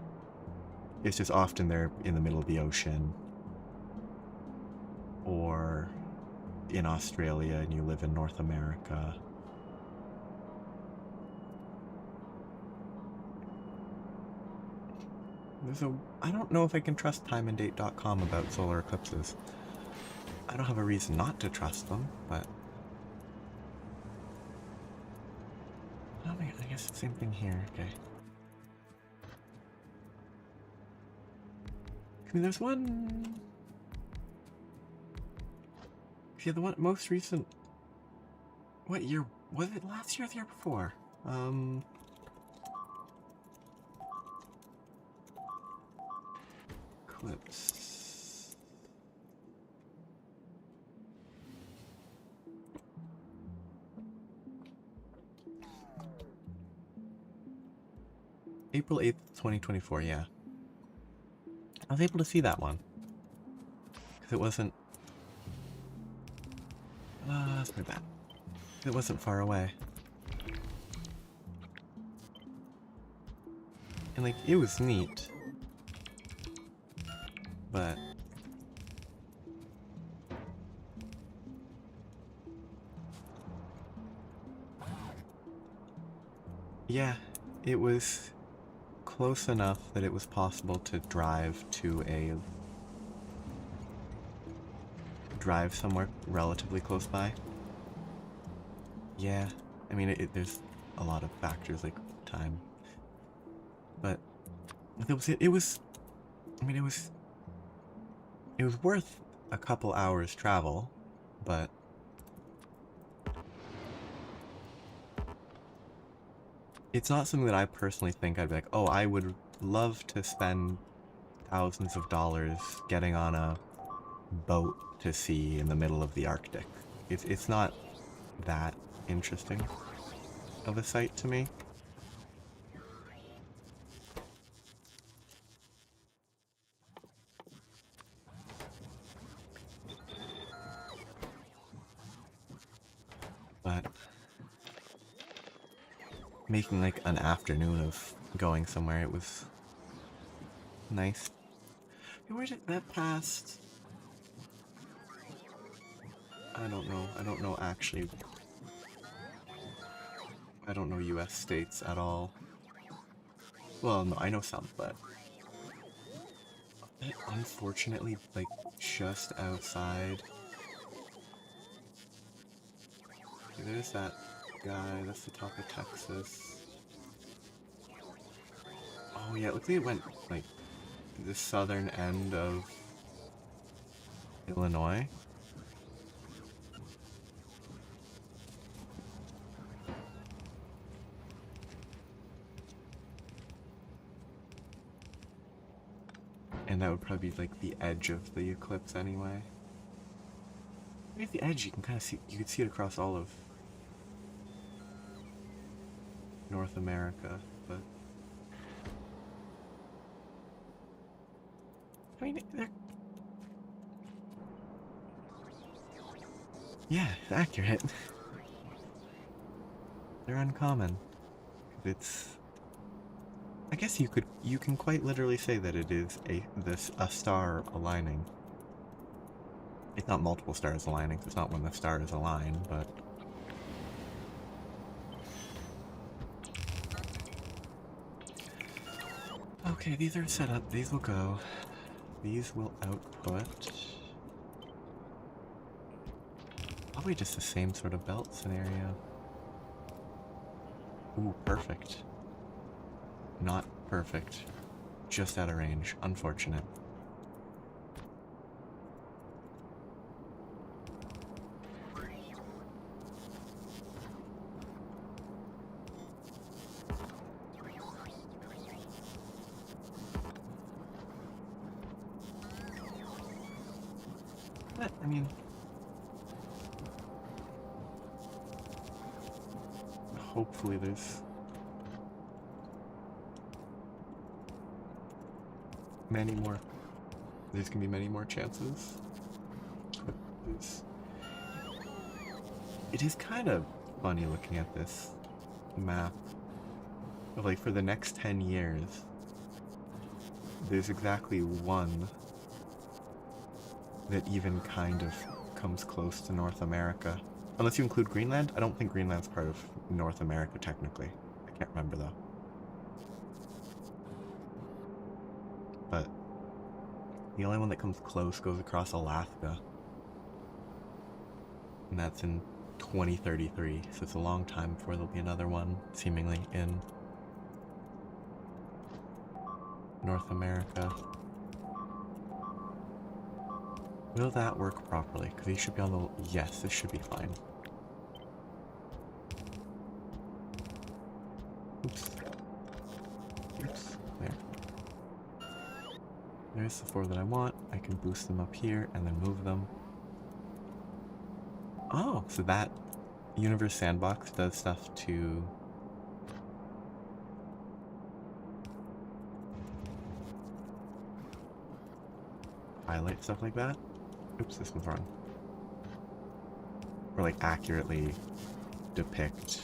It's just often they're in the middle of the ocean. Or in Australia and you live in North America. I don't know if I can trust timeanddate.com about solar eclipses. I don't have a reason not to trust them, but... Oh my god, I guess the same thing here, okay. I mean, there's one... Yeah, the one most recent... What year? Was it last year or the year before? Eclipse... April 8th, 2024, yeah. I was able to see that one. Because it wasn't... let's move that. It wasn't far away. And, like, it was neat. But... yeah, it was close enough that it was possible to drive somewhere relatively close by. Yeah, I mean, there's a lot of factors like time, but it was worth a couple hours travel, but it's not something that I personally think I'd be like, oh, I would love to spend thousands of dollars getting on a boat to sea in the middle of the Arctic. It's not that interesting of a sight to me. But making like an afternoon of going somewhere, it was nice. Where did that past? I don't know actually. I don't know US states at all. Well, no, I know some, but unfortunately, like, just outside. There's that guy, that's the top of Texas. Oh yeah, it looks like it went, like, the southern end of Illinois. And that would probably be like the edge of the eclipse anyway. At the edge, you can kind of see, you can see it across all of North America, but I mean, they're, yeah, accurate. They're uncommon. It's, I guess you can quite literally say that it is a star aligning. It's not multiple stars aligning, it's not when the stars align, but okay, these are set up, these will go. These will output probably just the same sort of belt scenario. Ooh, perfect. Not perfect. Just out of range. Unfortunate. But, I mean, hopefully there's many more. There's gonna be many more chances. But it is kind of funny looking at this map. Like, for the next 10 years, there's exactly one that even kind of comes close to North America. Unless you include Greenland? I don't think Greenland's part of North America, technically. I can't remember, though. But the only one that comes close goes across Alaska. And that's in 2033, so it's a long time before there'll be another one, seemingly, in North America. Will that work properly? Because these should be on the... Yes, this should be fine. Oops. Oops. There. There's the 4 that I want. I can boost them up here and then move them. Oh, so that Universe Sandbox does stuff to... highlight stuff like that. Oops, this one's wrong. Or like accurately depict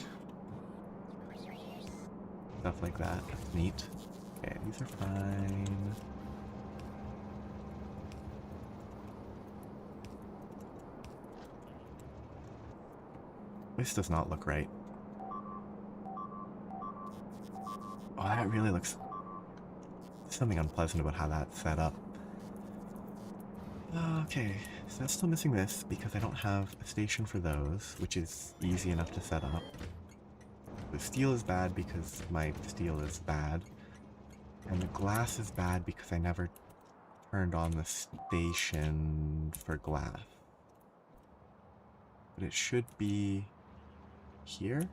stuff like that. That's neat. Okay, these are fine. This does not look right. Oh, that really looks... There's something unpleasant about how that's set up. Okay, so that's still missing this because I don't have a station for those, which is easy enough to set up. The steel is bad because my steel is bad. And the glass is bad because I never turned on the station for glass. But it should be here?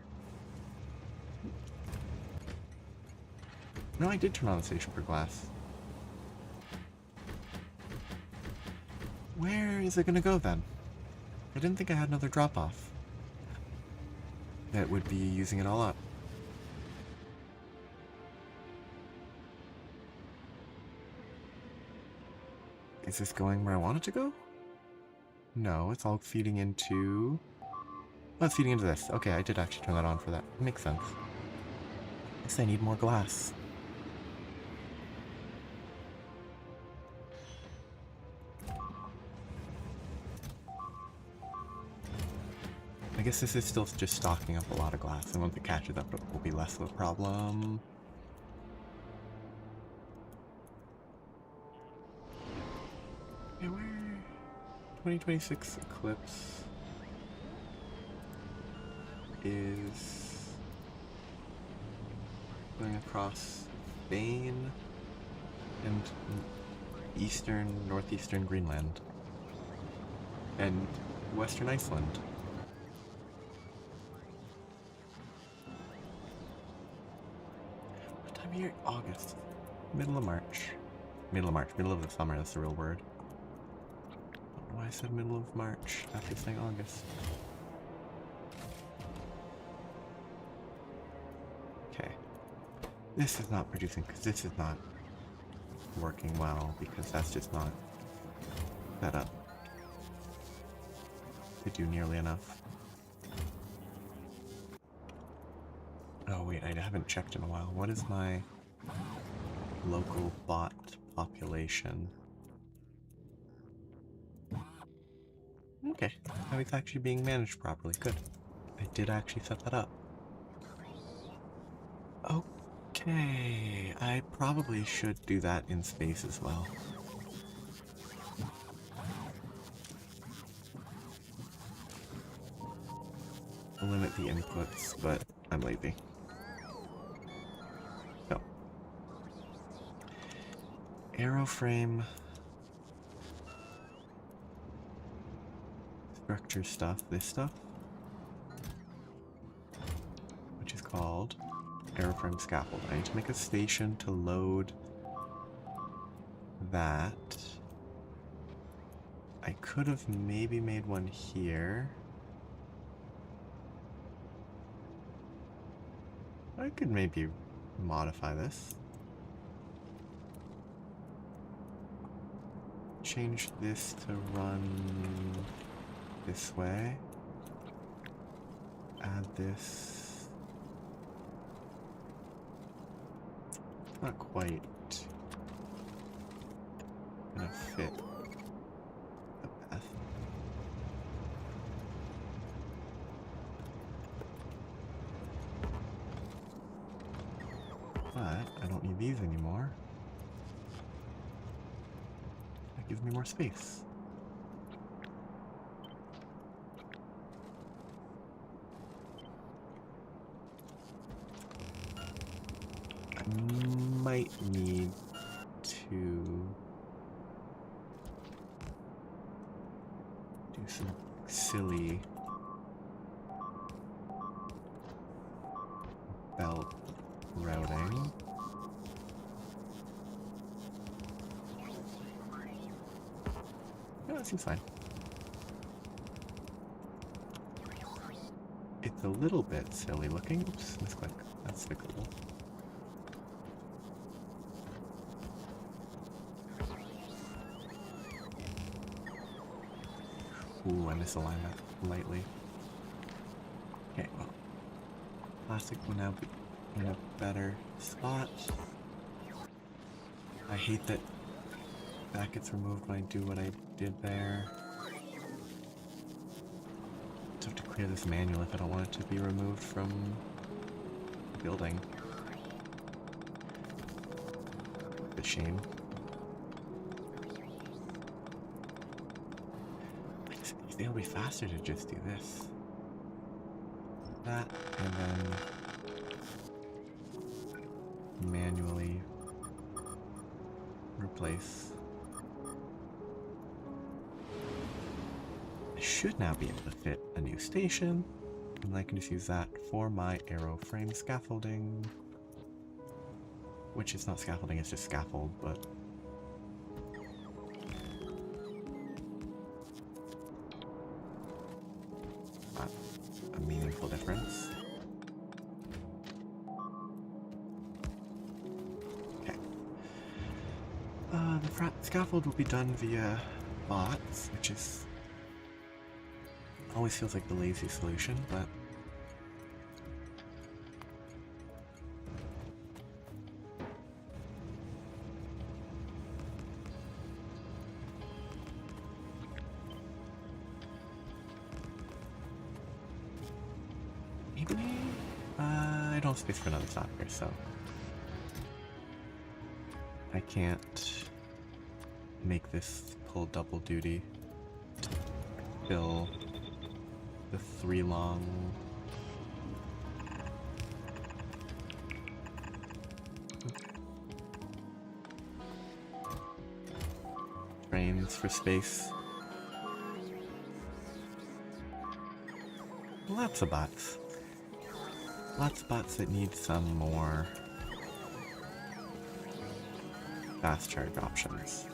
No, I did turn on the station for glass. Where is it gonna go then? I didn't think I had another drop-off that would be using it all up. Is this going where I want it to go? No, it's all feeding into... Oh, it's feeding into this. Okay, I did actually turn that on for that. It makes sense. Guess I need more glass. I guess this is still just stocking up a lot of glass, and once it catches up, it will be less of a problem. Yeah, where... 2026 Eclipse is going across Spain and northeastern Greenland and western Iceland. What time of year? August. Middle of March. Middle of the summer, that's the real word. I said middle of March after saying August. Okay. This is not producing because this is not working well because that's just not set up to do nearly enough. Oh wait, I haven't checked in a while. What is my local bot population? Okay, now it's actually being managed properly. Good. I did actually set that up. Okay, I probably should do that in space as well. I'll limit the inputs, but I'm lazy. So, aeroframe structure stuff, this stuff, which is called aeroframe scaffold. I need to make a station to load that. I could have maybe made one here. I could maybe modify this. Change this to run this way. Add this. Not quite gonna fit the path. But I don't need these anymore. That gives me more space. I might need to do some silly belt routing. No, that seems fine. It's a little bit silly looking. Oops, misclick. That's fixable. Ooh, I misaligned that lightly. Okay, well. Plastic will now be in a better spot. I hate that that gets removed when I do what I did there. Just have to clear this manual if I don't want it to be removed from the building. A shame. It'll be faster to just do this. That, and then manually replace. I should now be able to fit a new station, and I can just use that for my aeroframe scaffolding. Which is not scaffolding, it's just scaffold, but not a meaningful difference. Okay. The scaffold will be done via bots, which is always feels like the lazy solution, but maybe I don't have space for another stop here, so I can't make this pull double duty to fill the 3 long trains for space. Lots of bots. Lots of bots that need some more fast charge options.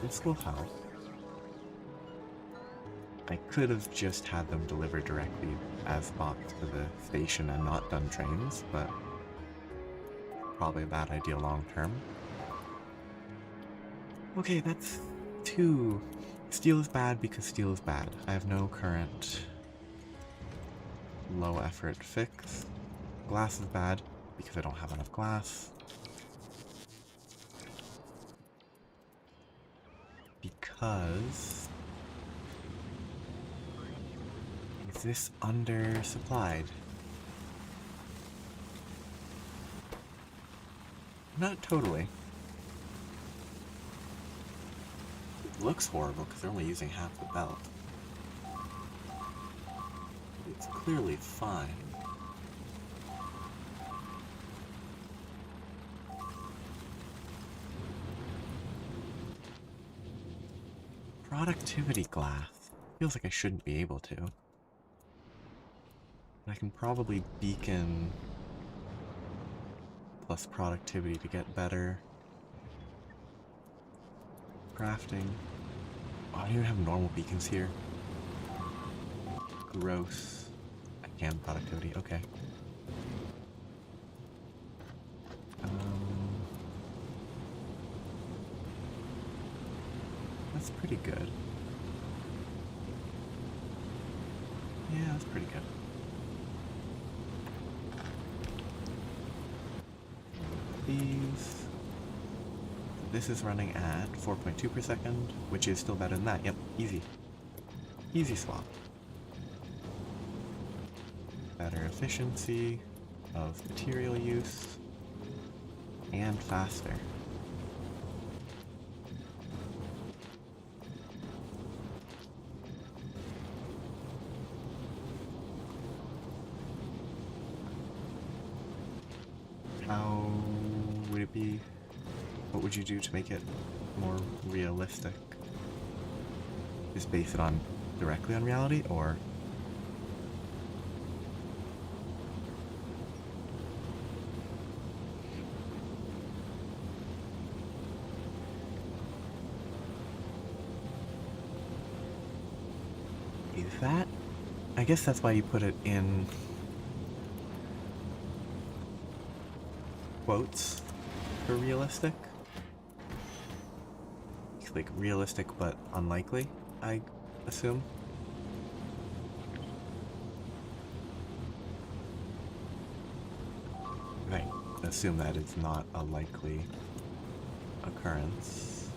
This will help. I could have just had them deliver directly as box to the station and not done trains, but probably a bad idea long term. Okay, that's 2. Steel is bad because steel is bad. I have no current low effort fix. Glass is bad because I don't have enough glass. Because... is this undersupplied? Not totally. It looks horrible because they're only using half the belt. It's clearly fine. Productivity glass. Feels like I shouldn't be able to. I can probably beacon plus productivity to get better. Crafting. Oh, I don't even have normal beacons here. Gross. I can productivity, okay. That's pretty good. Yeah, that's pretty good. These. This is running at 4.2 per second, which is still better than that. Yep, easy. Easy swap. Better efficiency of material use, and faster. How would it be? What would you do to make it more realistic? Just base it on directly on reality, or? Is that? I guess that's why you put it in quotes for realistic. It's like realistic but unlikely, I assume. Right. Assume that it's not a likely occurrence.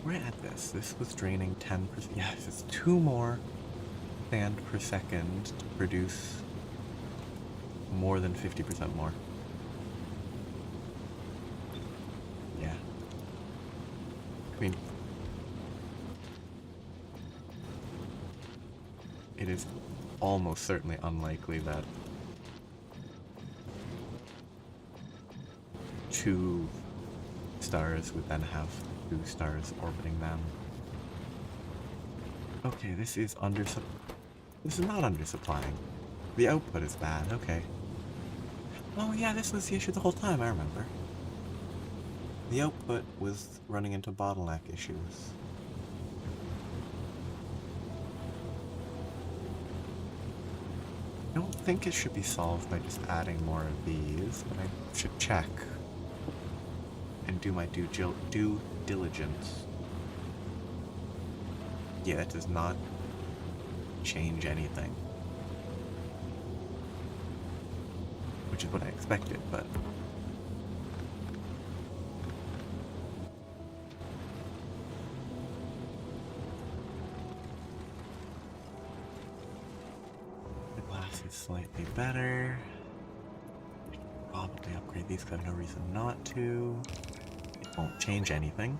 We're at this. This was draining 10%. Yes, it's 2 more sand per second to produce more than 50% more. Yeah. I mean, it is almost certainly unlikely that 2 stars would then have 2 stars orbiting them. Okay, this is this is not undersupplying. The output is bad, okay. Oh yeah, this was the issue the whole time, I remember. The output was running into bottleneck issues. I don't think it should be solved by just adding more of these, but I should check and do my due diligence. Yeah, that does not change anything. Which is what I expected, but... the glass is slightly better. I can probably upgrade these because I have no reason not to. It won't change anything.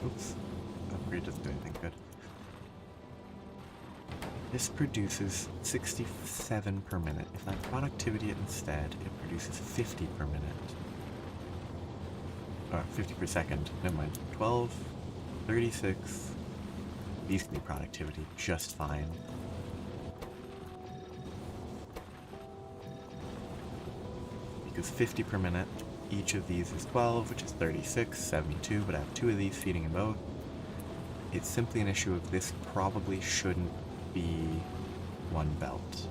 Oops, upgrade doesn't do anything good. This produces 67 per minute. If I productivity it instead, it produces 50 per minute. Or 50 per second. Never mind. 12, 36, These can be productivity just fine. Because 50 per minute, each of these is 12, which is 36, 72, but I have 2 of these feeding in both. It's simply an issue of this probably shouldn't be 1 belt.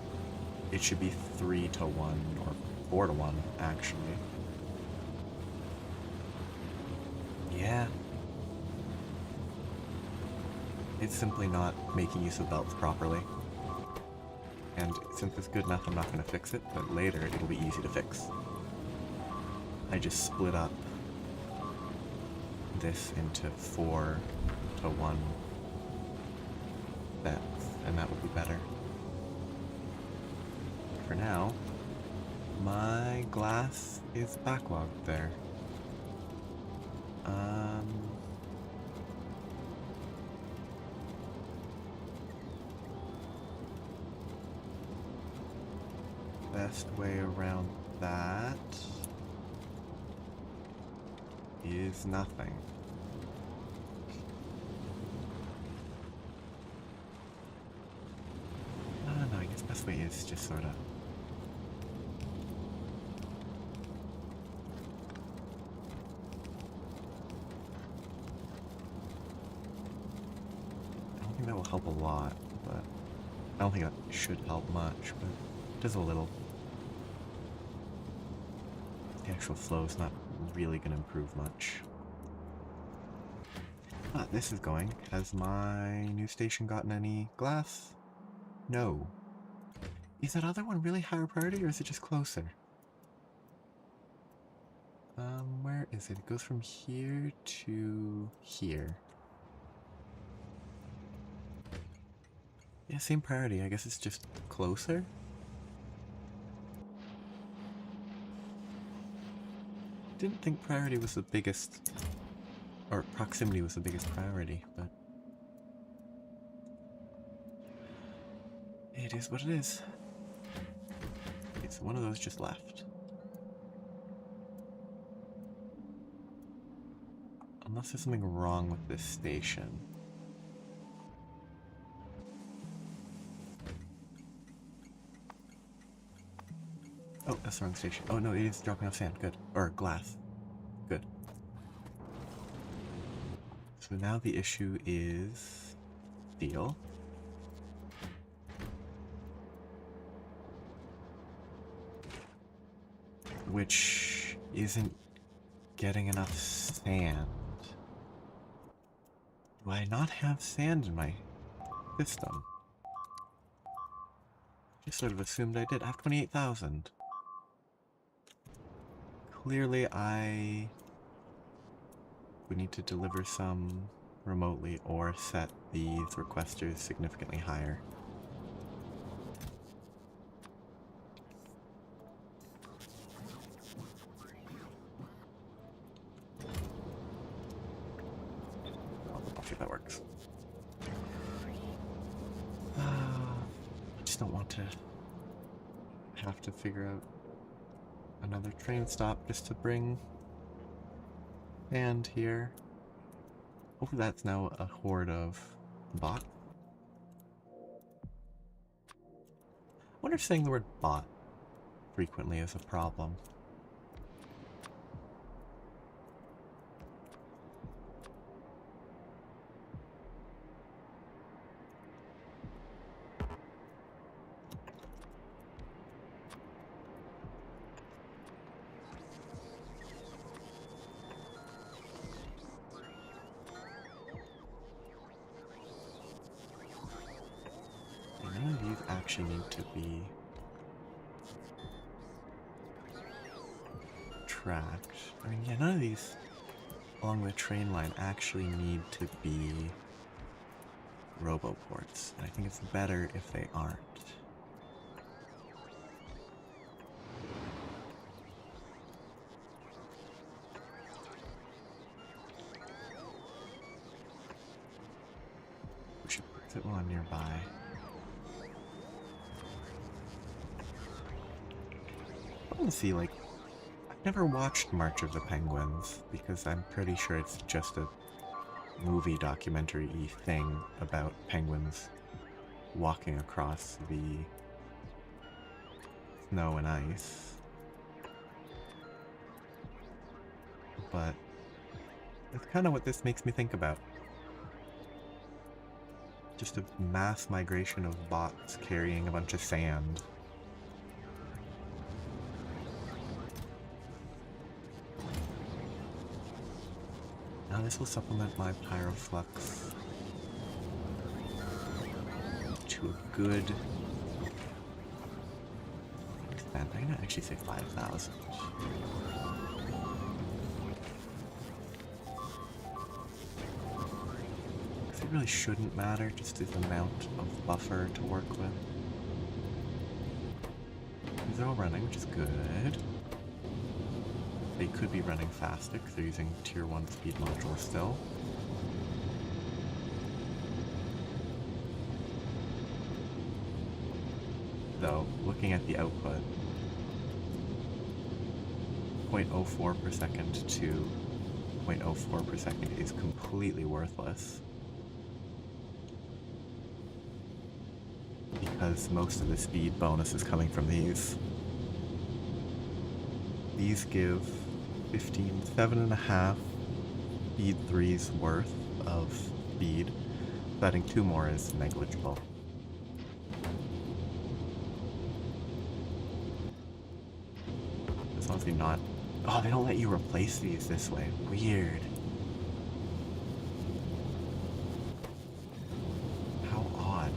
It should be 3 to 1, or 4 to 1, actually. Yeah. It's simply not making use of belts properly. And since it's good enough, I'm not going to fix it, but later it'll be easy to fix. I just split up this into 4 to 1 bets, and that would be better. For now, my glass is backlogged there. Best way around that is nothing. No, I guess best way is just sort of I don't think that will help a lot, but I don't think that should help much, but it does a little. The actual flow is not really going to improve much. But this is going. Has my new station gotten any glass? No. Is that other one really higher priority, or is it just closer? Where is it? It goes from here to here. Yeah, same priority. I guess it's just closer? Didn't think priority was the biggest, or proximity was the biggest priority, but it is what it is. Okay, so one of those just left. Unless there's something wrong with this station. Oh, that's the wrong station. Oh no, it is dropping off sand. Good. Or glass. Good. So now the issue is steel. Which isn't getting enough sand. Do I not have sand in my system? Just sort of assumed I did. I have 28,000. Clearly I would need to deliver some remotely or set these requesters significantly higher. I'll see if that works. I just don't want to have to figure out another train stop just to bring sand here. Hopefully that's now a horde of bot. I wonder if saying the word bot frequently is a problem. None of these actually need to be tracked. I mean, yeah, none of these along the train line actually need to be roboports. And I think it's better if they aren't. We should put one nearby. I want to see, like, I've never watched March of the Penguins because I'm pretty sure it's just a movie documentary-y thing about penguins walking across the snow and ice. But that's kind of what this makes me think about. Just a mass migration of bots carrying a bunch of sand. Now this will supplement my pyroflux to a good extent. I'm gonna actually say 5,000. It really shouldn't matter, just the amount of buffer to work with. These are all running, which is good. They could be running faster because they're using tier 1 speed modules still. Though, looking at the output, 0.04 per second to 0.04 per second is completely worthless. Because most of the speed bonus is coming from these. These give 7.5 speed 3's worth of speed. Adding 2 more is negligible. As long as you're not... Oh, they don't let you replace these this way. Weird. How odd.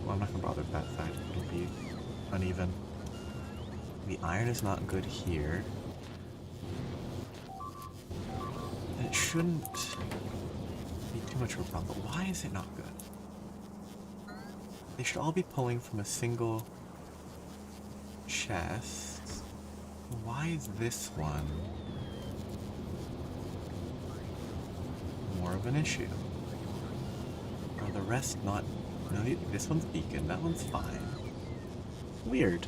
Well, I'm not gonna bother with that side. It'll be uneven. The iron is not good here. And it shouldn't be too much of a problem, but why is it not good? They should all be pulling from a single chest. Why is this one more of an issue? Are the rest not... No, this one's beacon, that one's fine. Weird.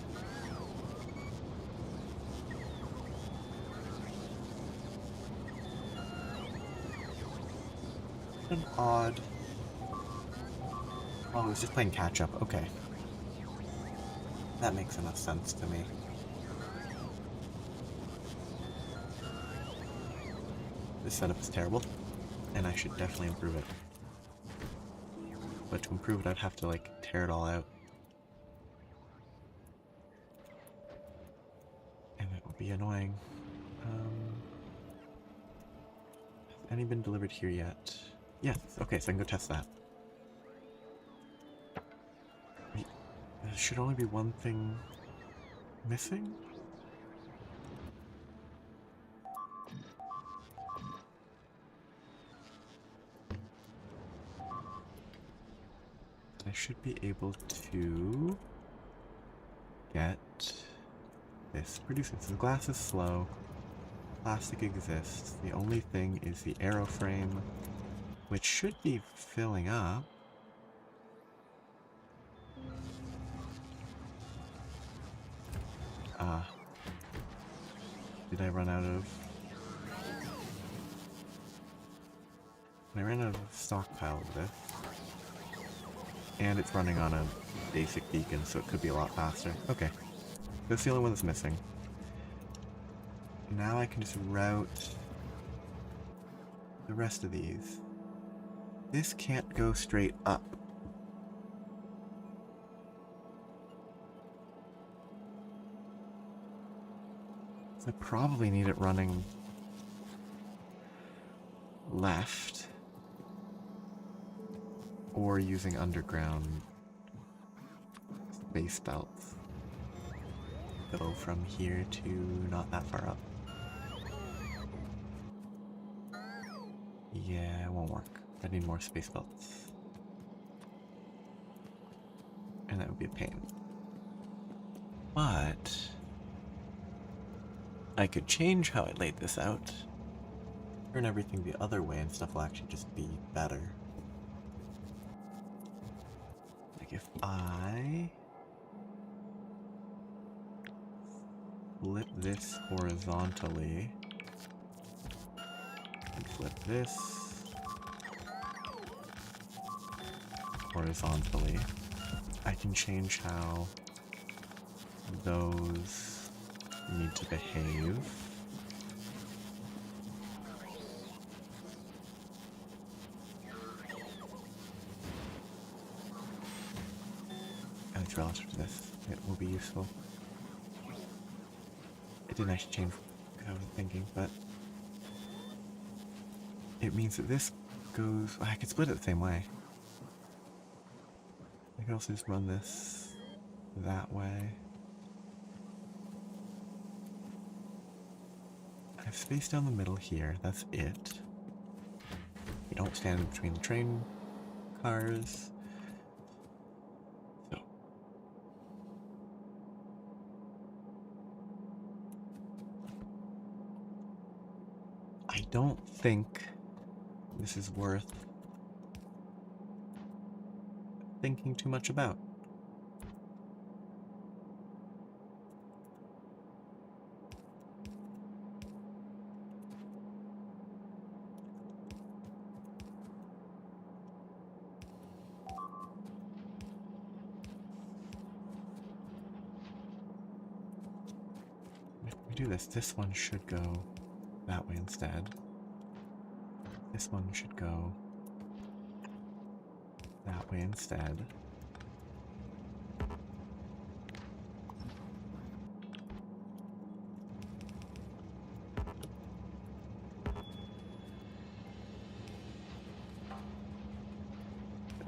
An odd... Oh, it was just playing catch up. Okay. That makes enough sense to me. This setup is terrible, and I should definitely improve it. But to improve it, I'd have to, like, tear it all out. And it would be annoying. Has any been delivered here yet? Yes, okay, so I can go test that. Wait, there should only be one thing missing? I should be able to get this producing. So the glass is slow, plastic exists. The only thing is the aeroframe, which should be filling up. Did I run out of... I ran out of stockpile of this. And it's running on a basic beacon, so it could be a lot faster. Okay. That's the only one that's missing. Now I can just route the rest of these. This can't go straight up. So I probably need it running left. Or using underground space belts. Go from here to not that far up. Yeah, it won't work. I need more space belts. And that would be a pain. But I could change how I laid this out. Turn everything the other way and stuff will actually just be better. Like if I flip this horizontally and flip this horizontally, I can change how those need to behave. And it's relative to this. It will be useful. It didn't actually change what I was thinking, but it means that this goes... I could split it the same way. I could also just run this that way. I have space down the middle here, that's it. You don't stand in between the train cars. So. I don't think this is worth thinking too much about. If we do this, this one should go that way instead. This one should go that way instead.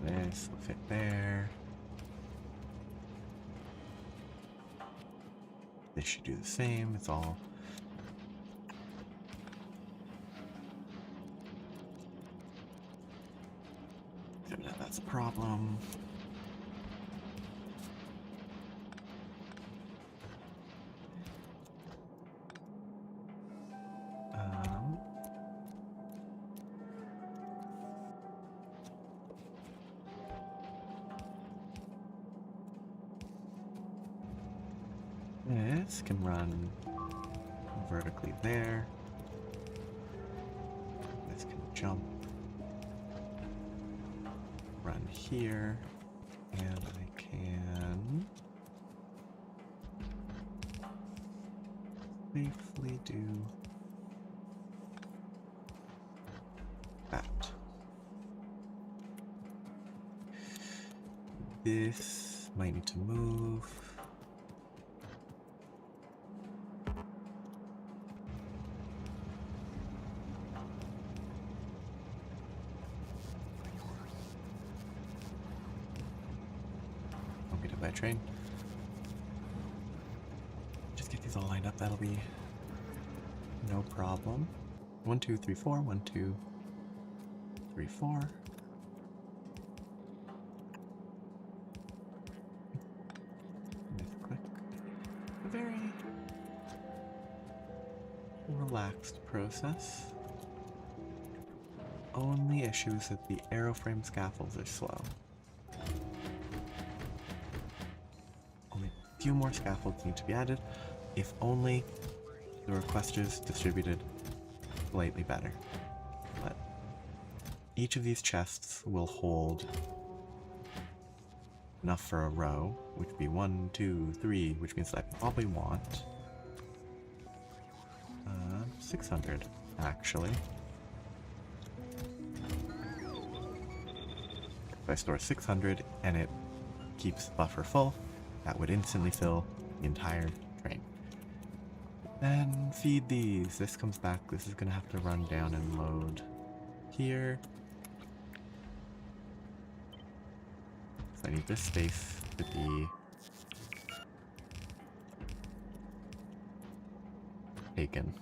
This will fit there. This should do the same. It's all... That's a problem. This can run vertically there. This can jump, run here, and I can safely do that. This might need to move. By train. Just get these all lined up, that'll be no problem. 1, 2, 3, 4, 1, 2, 3, 4. Click. A very relaxed process. Only issue is that the aeroframe scaffolds are slow. Few more scaffolds need to be added, if only the request is distributed slightly better. But each of these chests will hold enough for a row, which would be 1, 2, 3, which means that I probably want 600 actually. If I store 600 and it keeps the buffer full, that would instantly fill the entire train. Then feed these. This comes back. This is going to have to run down and load here. So I need this space to be taken.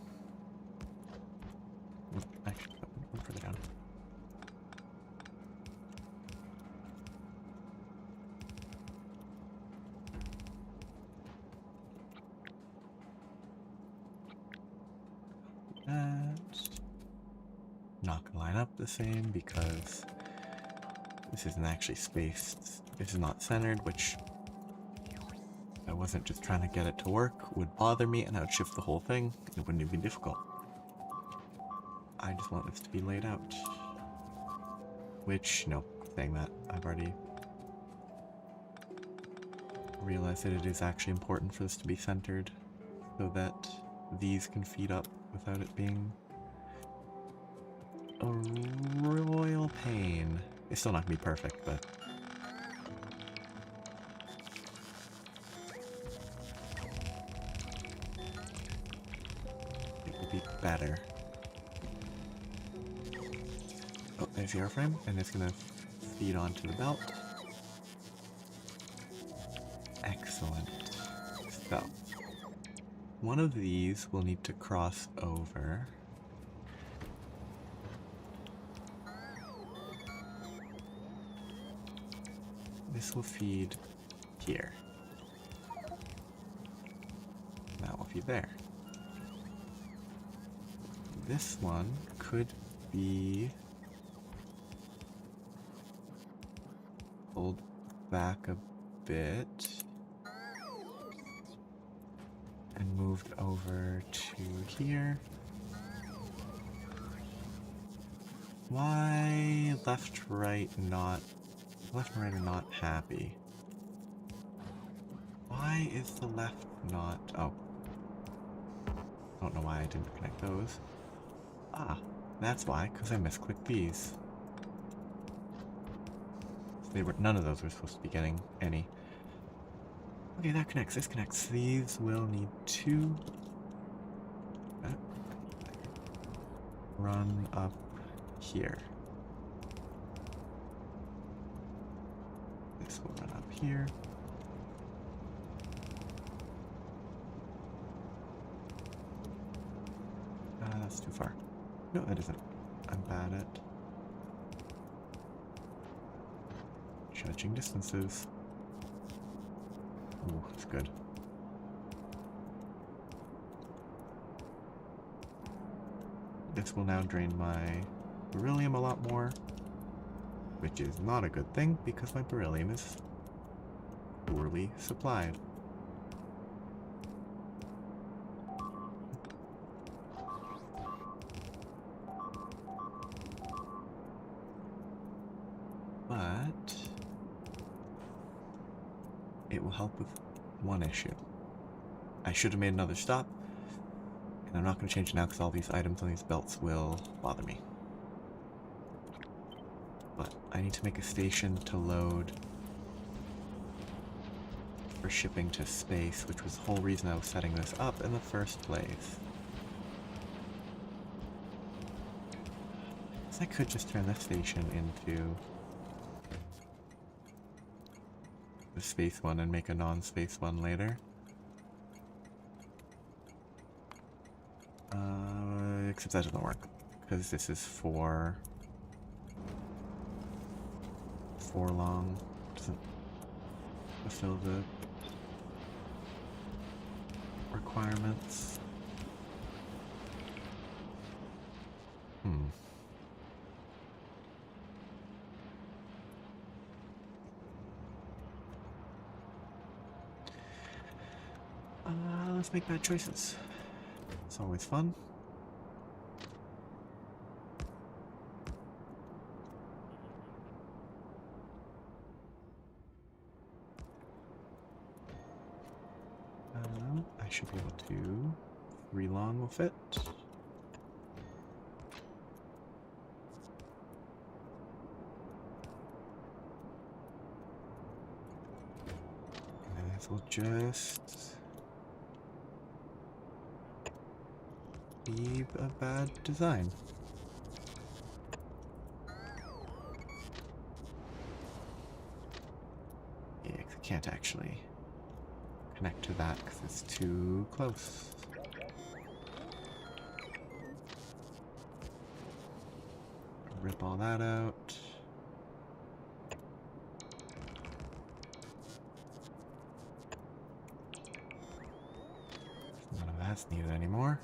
Actually, one further down. That's not gonna line up the same because this isn't actually spaced. This is not centered, which I wasn't just trying to get it to work, would bother me, and I would shift the whole thing. It wouldn't even be difficult. I just want this to be laid out. Which, no, saying that, I've already realized that it is actually important for this to be centered so that these can feed up without it being a royal pain. It's still not gonna be perfect, but it will be better. Oh, there's the airframe, and it's gonna feed onto the belt. Excellent. So, one of these will need to cross over. This will feed here. That will feed there. This one could be pulled back a bit and moved over to here. Why left, right, not... Left and right are not happy. Why is the left not... Oh. I don't know why I didn't connect those. Ah, that's why, because I misclicked these. They were, none of those were supposed to be getting any. Okay, that connects. This connects. These will need to run up here. This will run up here. That's too far. No, that isn't. I'm bad at judging distances. Ooh, that's good. This will now drain my beryllium a lot more, which is not a good thing because my beryllium is poorly supplied. But it will help with one issue. I should have made another stop, and I'm not going to change it now because all these items on these belts will bother me. But I need to make a station to load for shipping to space, which was the whole reason I was setting this up in the first place. So I could just turn this station into the space one and make a non-space one later. Except that doesn't work, because this is four long. Doesn't fulfill the requirements. Let's make bad choices. It's always fun. I should be able to. 3 long will fit. And this will just be a bad design. Yeah, 'cause I can't actually connect to that because it's too close. Rip all that out. None of that's needed anymore.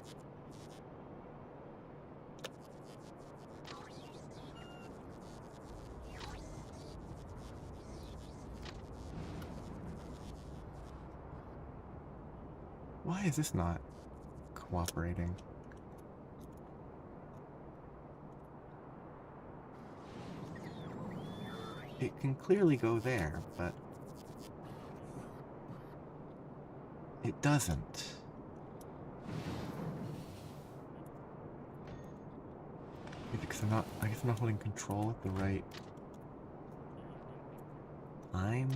Why is this not cooperating? It can clearly go there, but it doesn't. Maybe because I guess I'm not holding control at the right time.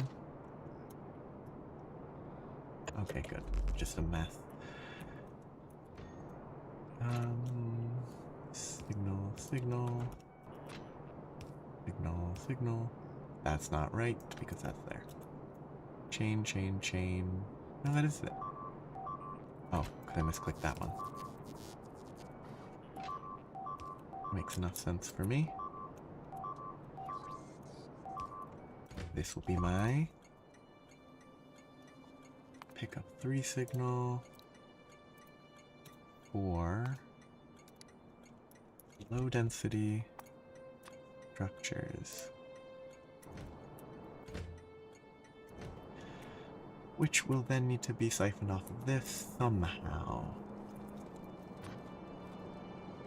Okay, good. Just a mess. Signal, signal. Signal, signal. That's not right, because that's there. Chain, chain, chain. No, that is it. Oh, could I misclick that one? Makes enough sense for me. This will be my pick up 3 signal for low density structures, which will then need to be siphoned off of this somehow.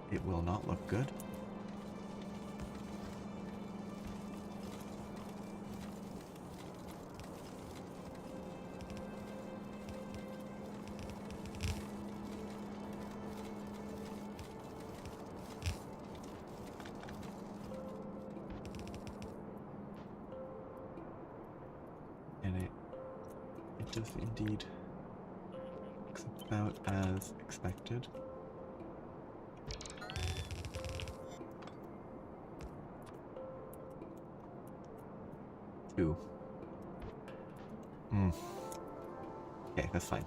It will not look good. And it does indeed looks about as expected. Two. Okay, that's fine.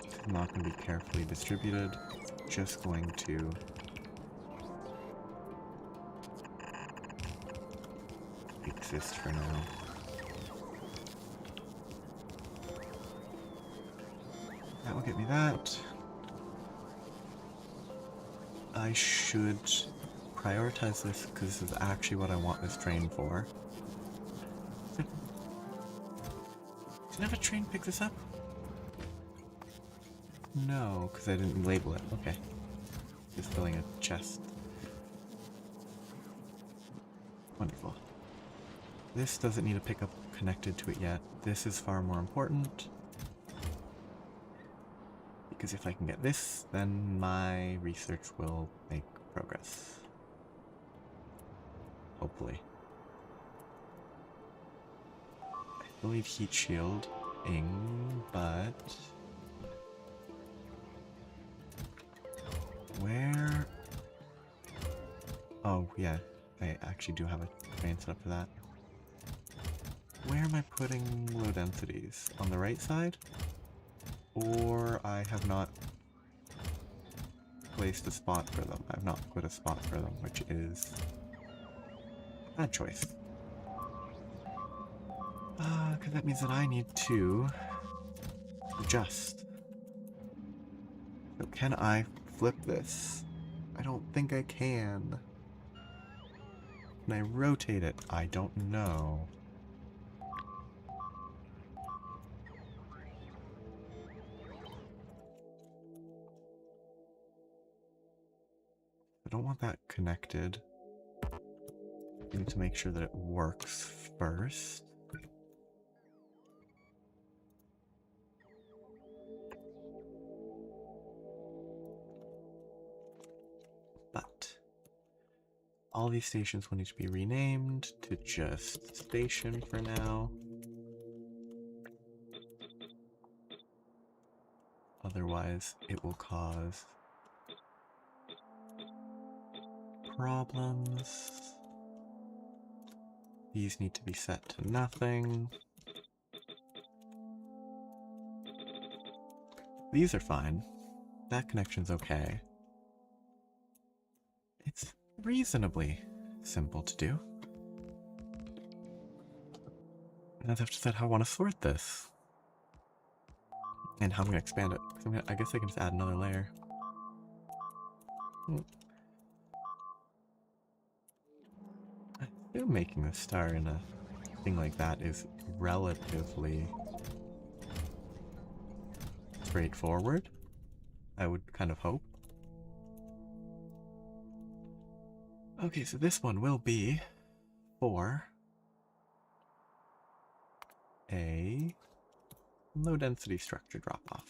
It's not going to be carefully distributed. Just going to exist for now. That will get me that. I should prioritize this because this is actually what I want this train for. Did another train pick this up? No, because I didn't label it. Okay. Just filling a chest. Wonderful. This doesn't need a pickup connected to it yet. This is far more important. Because if I can get this, then my research will make progress. Hopefully. I believe heat shielding, but where? Oh yeah, I actually do have a train set up for that. Where am I putting low densities? On the right side? Or I have not placed a spot for them. I've not put a spot for them, which is a bad choice. Because that means that I need to adjust. So can I flip this? I don't think I can. Can I rotate it? I don't know. I don't want that connected. I need to make sure that it works first. But all these stations will need to be renamed to just station for now. Otherwise, it will cause problems. These need to be set to nothing. These are fine. That connection's okay. It's reasonably simple to do. And I have to decide how I want to sort this. And how I'm going to expand it. I guess I can just add another layer. I assume making a star in a thing like that is relatively straightforward, I would kind of hope. Okay, so this one will be for a low density structure drop off.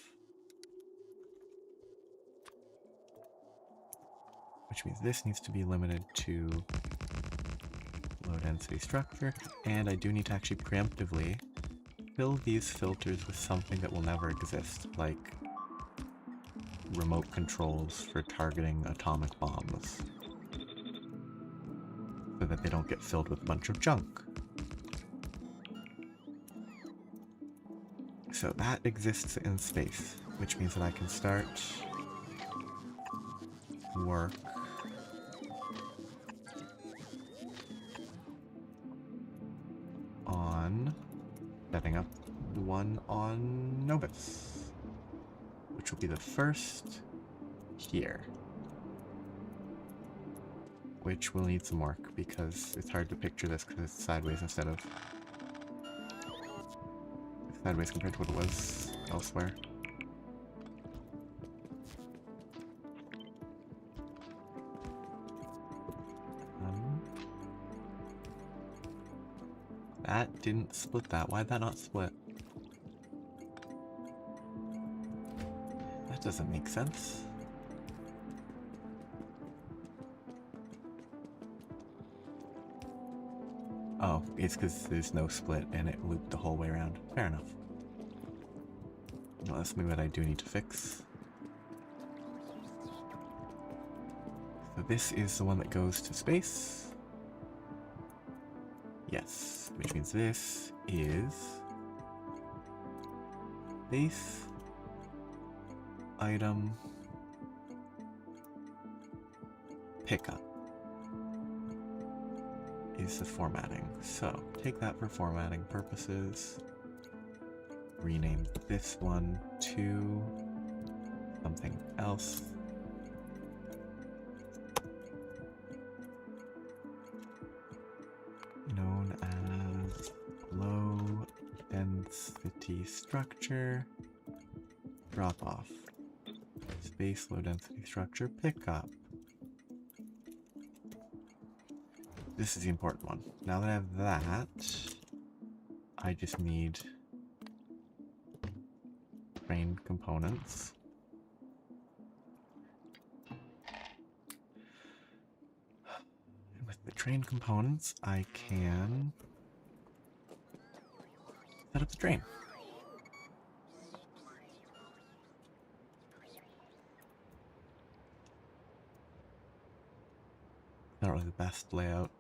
Which means this needs to be limited to low density structure, and I do need to actually preemptively fill these filters with something that will never exist, like remote controls for targeting atomic bombs, so that they don't get filled with a bunch of junk. So that exists in space, which means that I can start work on setting up the one on Novus, which will be the first here. Which will need some work because it's hard to picture this because it's sideways instead of sideways compared to what it was elsewhere. That didn't split that. Why'd that not split? That doesn't make sense. Oh, it's because there's no split and it looped the whole way around. Fair enough. Well, that's maybe what I do need to fix. So this is the one that goes to space. Yes, which means this is base item pickup is the formatting. So take that for formatting purposes. Rename this one to something else. Known as low density structure drop off. Space low density structure pickup. This is the important one. Now that I have that, I just need train components. And with the train components, I can set up the train. Not really the best layout.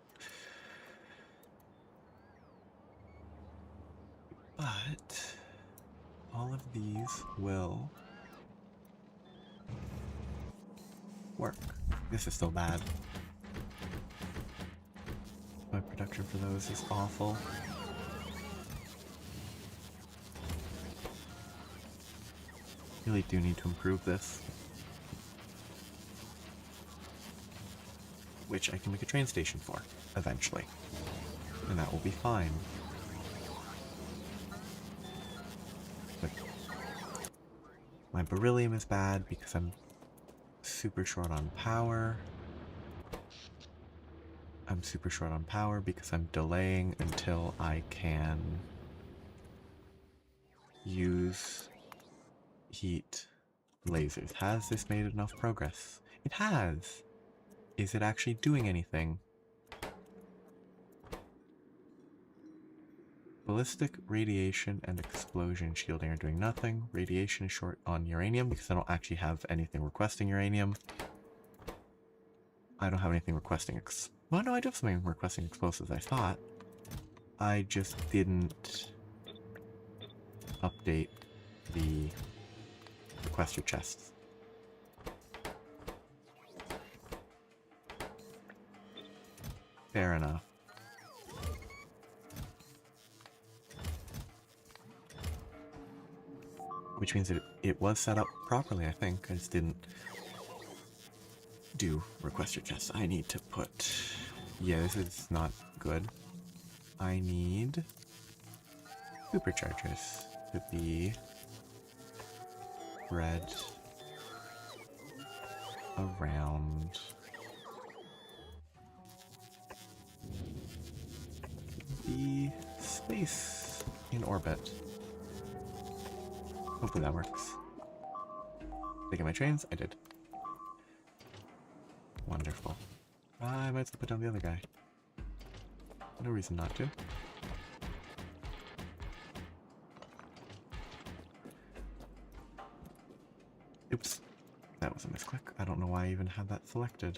But all of these will work. This is still bad. My production for those is awful. Really do need to improve this. Which I can make a train station for, eventually. And that will be fine. But my beryllium is bad because I'm super short on power. I'm super short on power because I'm delaying until I can use heat lasers. Has this made enough progress? It has! Is it actually doing anything? Ballistic, radiation, and explosion shielding are doing nothing. Radiation is short on uranium because I don't actually have anything requesting uranium. I don't have anything requesting well, no, I do have something requesting explosives, I thought. I just didn't update the requester chests. Fair enough. Which means that it was set up properly, I think. I just didn't do requester chests. I need to put... Yeah, this is not good. I need superchargers to be spread around the space in orbit. Hopefully that works. Did I get my trains? I did. Wonderful. I might as well put down the other guy. No reason not to. Oops. That was a misclick. I don't know why I even had that selected.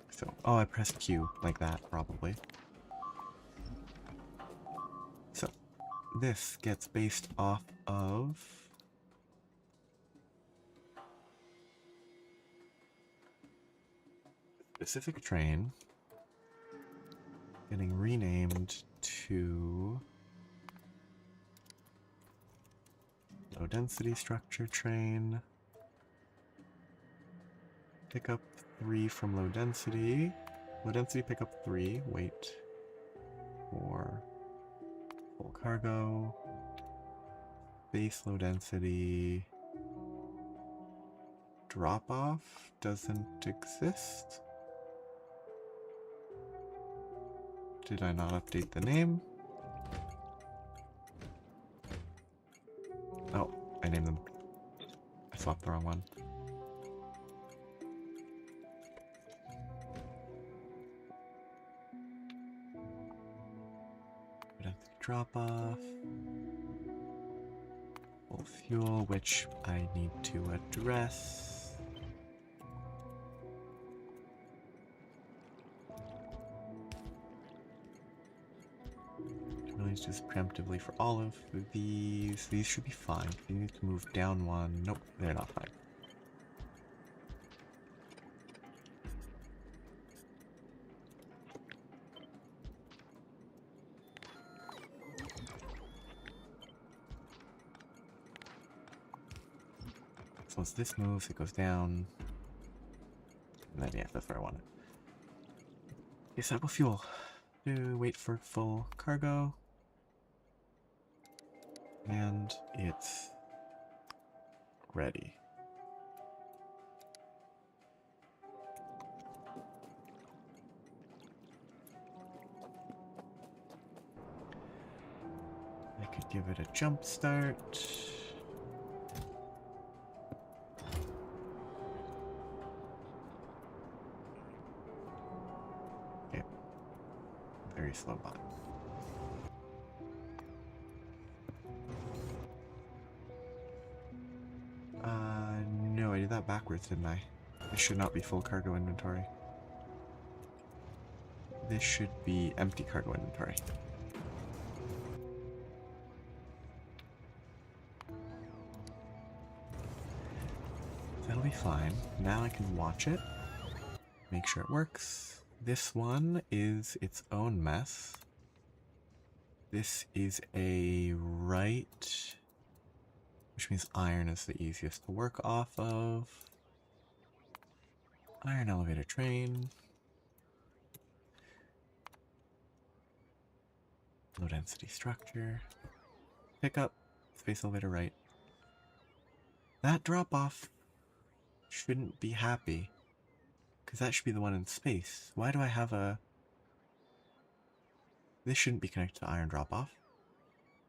So, oh, I pressed Q like that, probably. So, this gets based off of specific train getting renamed to low density structure train. Pick up 3 from low density. Low density pick up 3. Wait for full cargo. Base low density. Drop off doesn't exist. Did I not update the name? Oh, I named them. I swapped the wrong one. Drop off. Full fuel, which I need to address. Can use this preemptively for all of these. These should be fine. You need to move down one. Nope, they're not fine. So once this moves, it goes down. And then, yeah, that's where I want it. Disable fuel. Wait for full cargo. And it's ready. I could give it a jump start. Okay. Very slow bot. No, I did that backwards, didn't I? This should not be full cargo inventory. This should be empty cargo inventory. That'll be fine. Now I can watch it. Make sure it works. This one is its own mess. This is a right, which means iron is the easiest to work off of. Iron elevator train. Low density structure. Pickup. Space elevator right. That drop off shouldn't be happy. Because that should be the one in space. Why do I have a... This shouldn't be connected to iron drop off.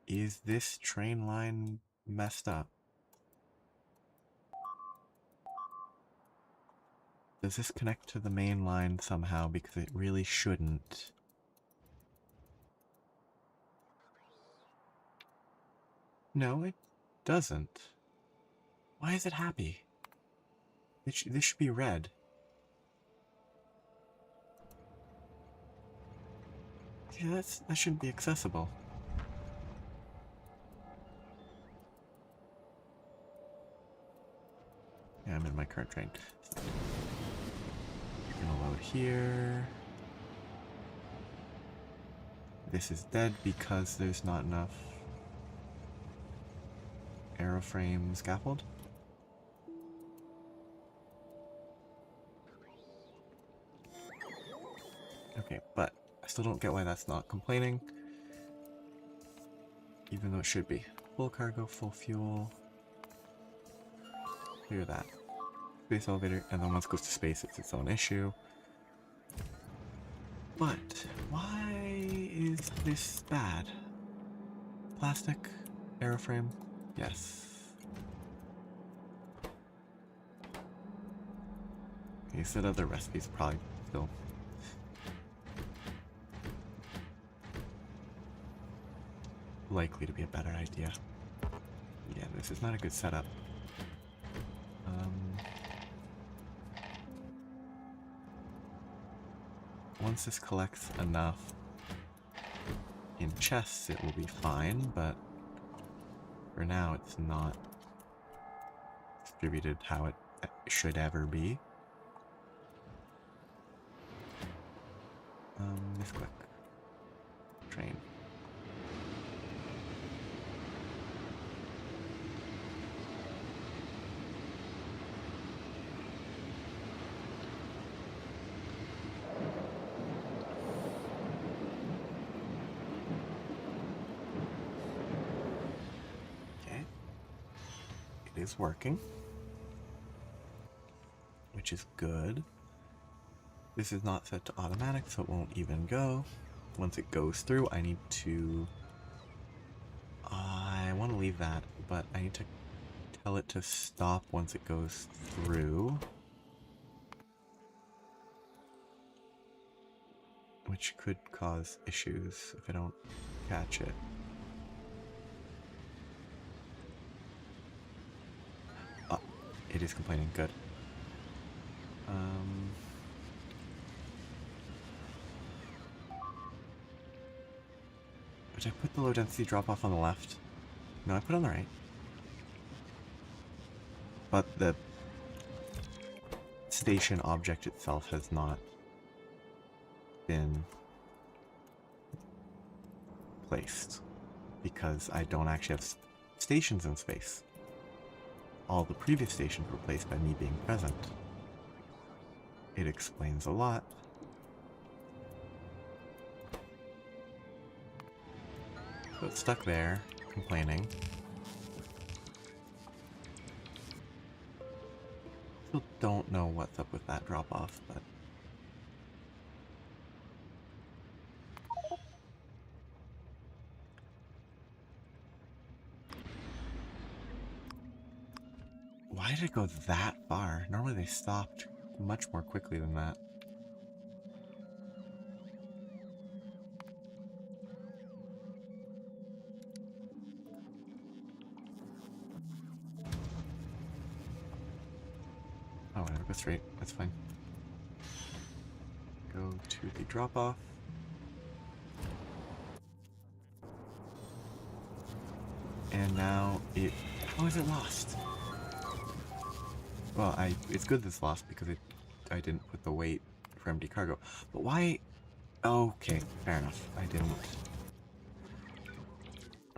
Is this train line messed up? Does this connect to the main line somehow? Because it really shouldn't. No, it doesn't. Why is it happy? This should be red. Yeah, that shouldn't be accessible. Yeah, I'm in my current train. You're gonna load here. This is dead because there's not enough aeroframe scaffold. Okay, but I still don't get why that's not complaining. Even though it should be. Full cargo, full fuel. Clear that. Space elevator, and then once it goes to space, it's its own issue. But why is this bad? Plastic? Aeroframe? Yes. You said other recipes probably still. Likely to be a better idea. Yeah, this is not a good setup. Once this collects enough in chests, it will be fine, but for now it's not distributed how it should ever be. Misclick. Train. Okay. It is working, which is good. This is not set to automatic, so it won't even go. Once it goes through, I need to... I want to leave that, but I need to tell it to stop once it goes through. Which could cause issues if I don't catch it. Oh, it is complaining. Good. Did I put the low density drop off on the left? No, I put it on the right. But the station object itself has not been placed because I don't actually have stations in space. All the previous stations were placed by me being present. It explains a lot. So it's stuck there, complaining. Still don't know what's up with that drop-off, but... Why did it go that far? Normally they stopped much more quickly than that. Oh, whatever, go straight. That's fine. Go to the drop-off. And now it... How is it lost? Well, it's good that it's lost because I didn't put the weight for empty cargo. But why... Okay, fair enough. I didn't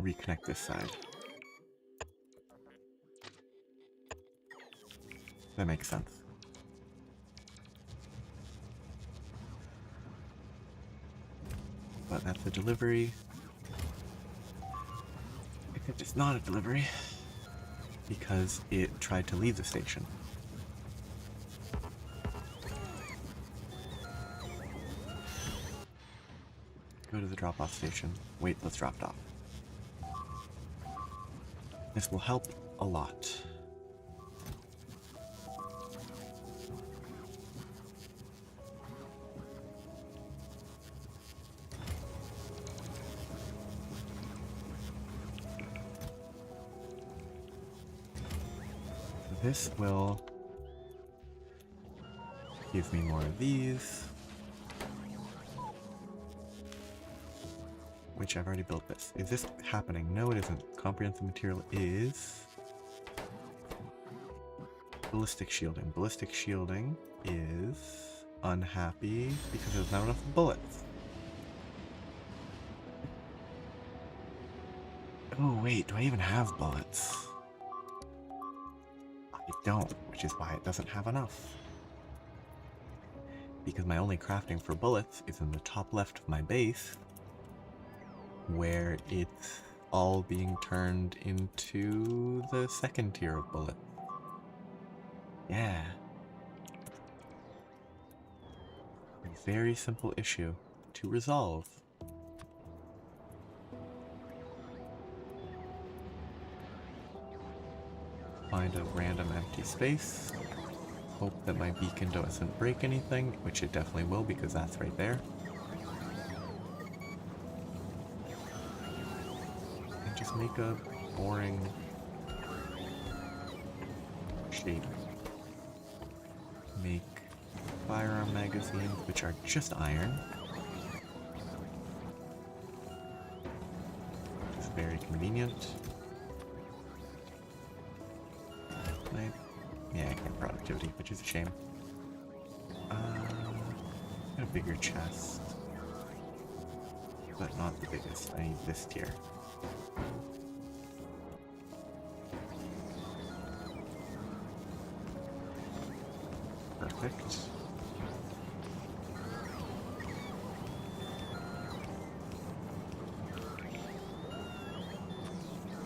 reconnect this side. That makes sense. But that's a delivery. Except it's not a delivery because it tried to leave the station. Go to the drop-off station. Wait, let's drop it off. This will help a lot. This will give me more of these. Which I've already built this. Is this happening? No, it isn't. Comprehensive material is... ballistic shielding. Ballistic shielding is unhappy because there's not enough bullets. Oh wait, do I even have bullets? I don't, which is why it doesn't have enough. Because my only crafting for bullets is in the top left of my base, where it's all being turned into the second tier of bullets. Yeah. A very simple issue to resolve. Find a random empty space. Hope that my beacon doesn't break anything, which it definitely will because that's right there. And just make a boring shape. Make firearm magazines, which are just iron. It's very convenient. Yeah, I can't productivity, which is a shame. Get a bigger chest. But not the biggest. I need this tier. Perfect.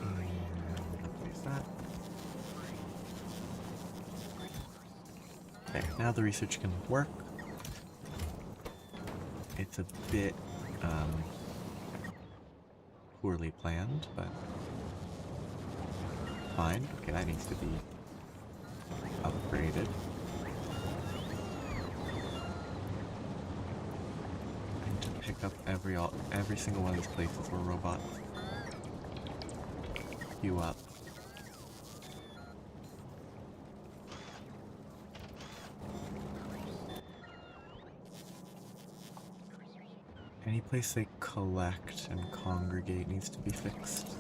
And replace that. There, now the research can work. It's a bit poorly planned, but fine. Okay, that needs to be upgraded. And to pick up every single one of these places where robots queue up. Any place they collect and congregate needs to be fixed.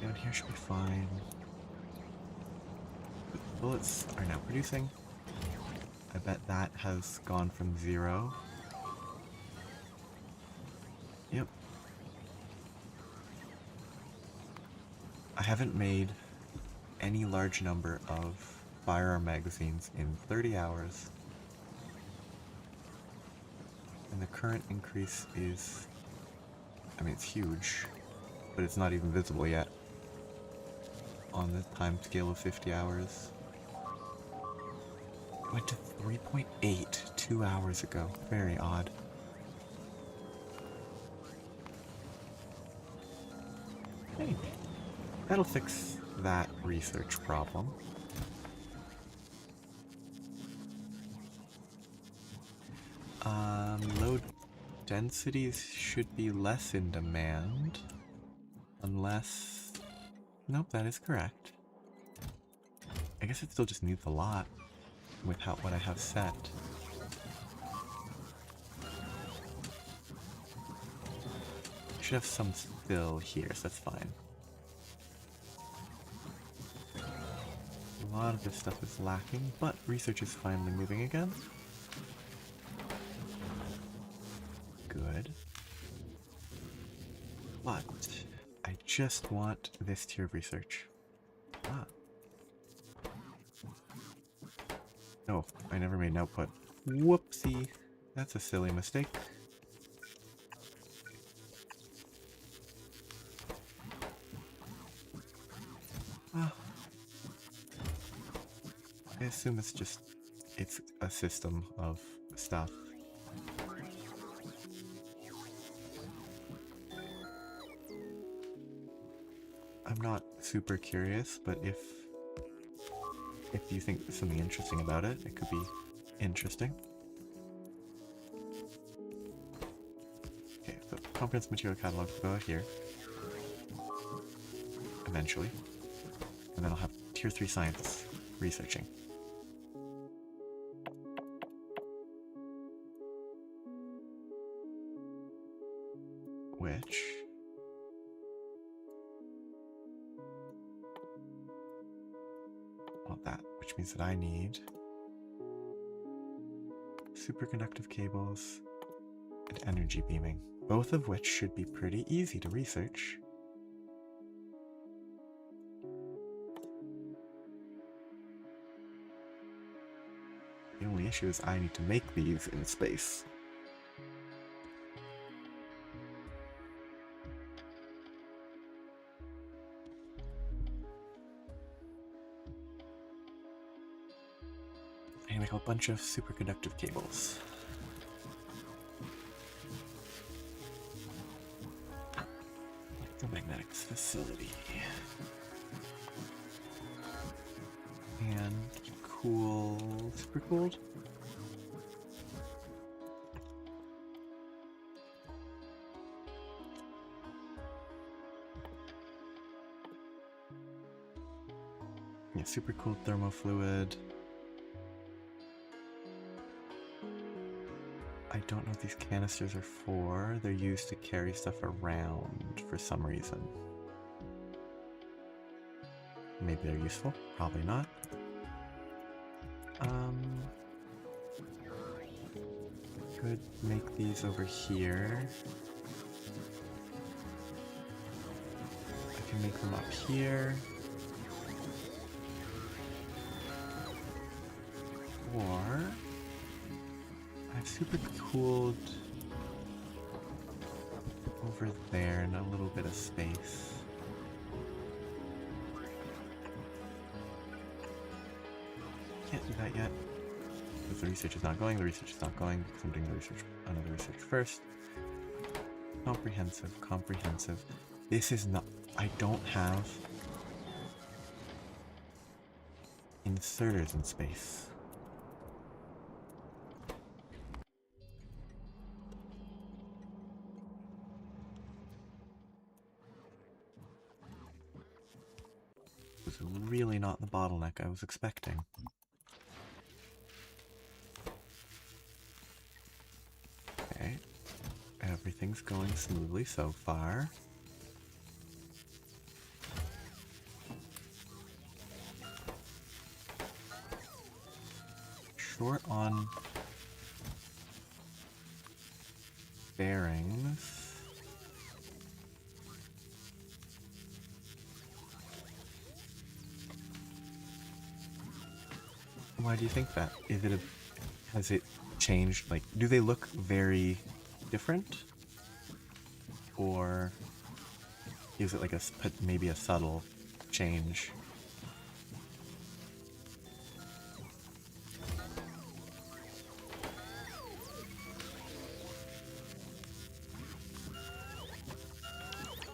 Down here should be fine. The bullets are now producing. I bet that has gone from 0. Yep. I haven't made any large number of firearm magazines in 30 hours. And the current increase is, I mean, it's huge, but it's not even visible yet on the time scale of 50 hours. It went to 3.8 2 hours ago. Very odd. Hey, that'll fix that research problem. Low densities should be less in demand. Unless... Nope, that is correct. I guess it still just needs a lot with what I have set. Should have some fill here, so that's fine. A lot of this stuff is lacking, but research is finally moving again. Good. But I just want this tier of research. Ah. No, I never made an output. Whoopsie. That's a silly mistake. Ah. I assume it's a system of stuff. I'm not super curious, but if you think there's something interesting about it, it could be interesting. Okay, so comprehensive material catalog will go here. Eventually. And then I'll have tier 3 science researching. Which... want that, which means that I need superconductive cables and energy beaming, both of which should be pretty easy to research. The only only issue is I need to make these in space. I make a bunch of superconductive cables. Electromagnetics facility. And cool, super cooled. Yeah, super cooled thermofluid. I don't know what these canisters are for. They're used to carry stuff around for some reason. Maybe they're useful, probably not. Could make these over here. I can make them up here. Or I have super cooled over there and a little bit of space. Can't do that yet. Because the research is not going, the research is not going, because I'm doing the research, another research first. Comprehensive, comprehensive. This is not, I don't have inserters in space. This is really not the bottleneck I was expecting. Okay, everything's going smoothly so far. Short on bearings. Why do you think that? Is it has it changed? Like, do they look very different? Or is it like maybe a subtle change?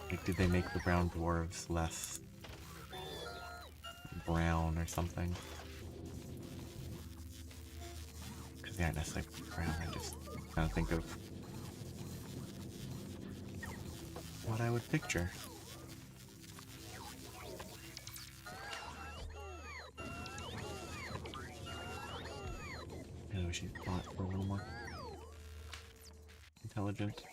Like, did they make the brown dwarves less brown or something? Because they aren't necessarily brown, I just kind of think of what I would picture. I wish you'd thought for a little more intelligent.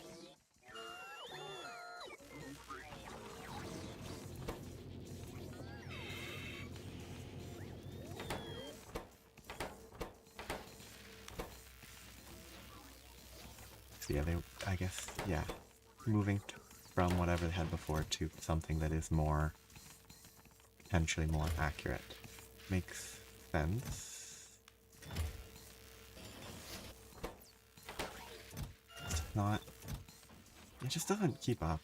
So yeah, I guess, yeah, moving from whatever they had before to something that is more, potentially more accurate. Makes sense. It's not, it just doesn't keep up.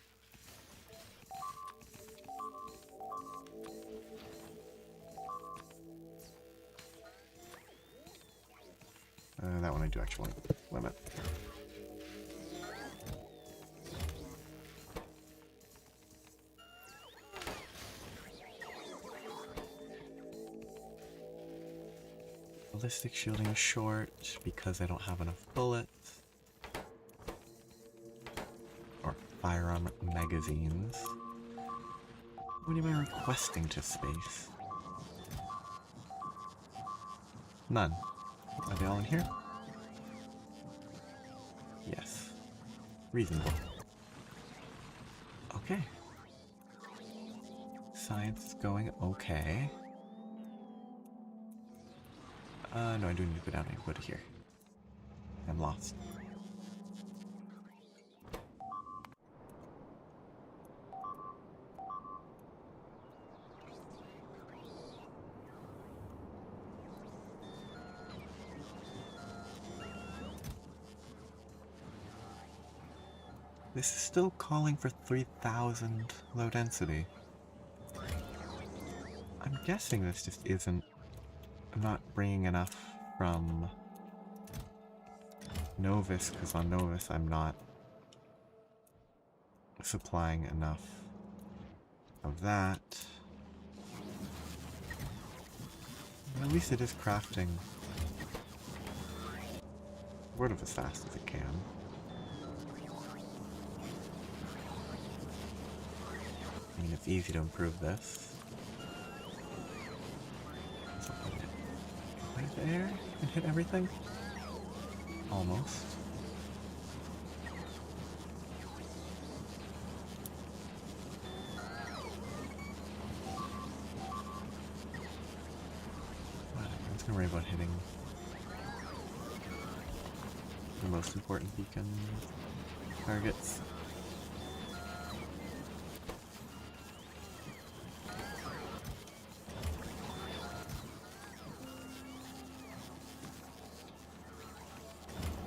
That one I do actually want to limit. Ballistic shielding is short because I don't have enough bullets. Or firearm magazines. What am I requesting to space? None. Are they all in here? Yes. Reasonable. Okay. Science is going okay. No, I do need to go down and go to here. I'm lost. This is still calling for 3,000 low density. I'm guessing this just isn't... I'm not bringing enough from Novus, because on Novus I'm not supplying enough of that. At least it is crafting sort of as fast as it can. I mean, it's easy to improve this. So right there, and hit everything? Almost. I'm just gonna worry about hitting the most important beacon targets.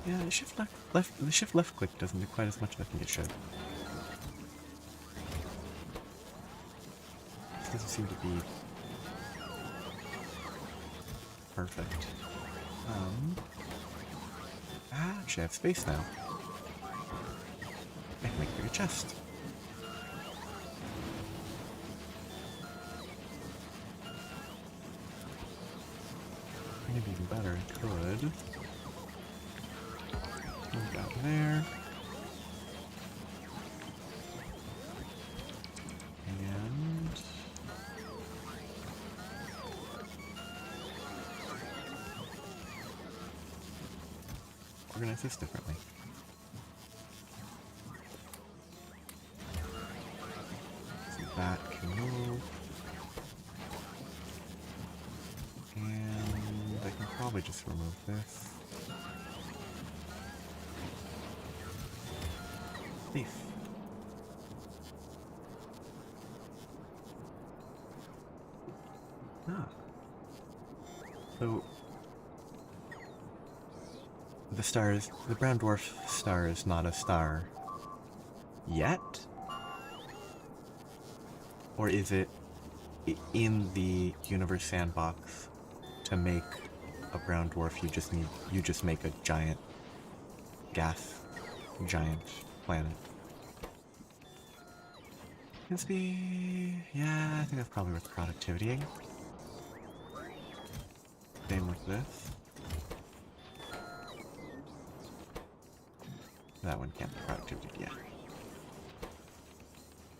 Yeah, the shift left click doesn't do quite as much as I think it should. This doesn't seem to be perfect. Actually I have space now. I can make a bigger chest. Maybe even better, I could move down there. And organize this differently. So that can move. And I can probably just remove this. Thief. Ah. So the brown dwarf star is not a star yet? Or is it in the universe sandbox to make a brown dwarf you just make a giant gas giant planet? Must be... yeah, I think that's probably worth productivitying. Same with this. That one can't be productivity yet.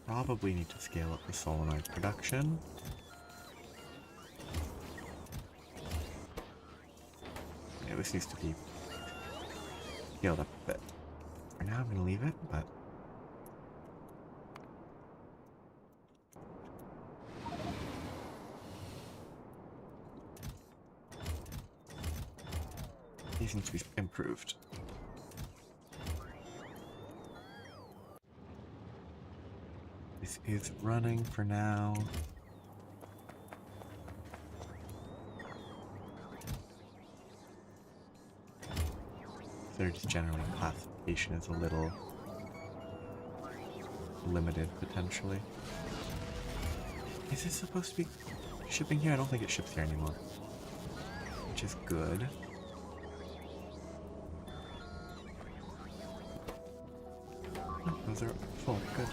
Probably need to scale up the solenoid production. Yeah, this needs to be scaled up a bit. For now I'm going to leave it, but... these need to be improved. This is running for now. They're just generally classification is a little limited potentially. Is this supposed to be shipping here? I don't think it ships here anymore. Which is good. Oh, those are full. Good.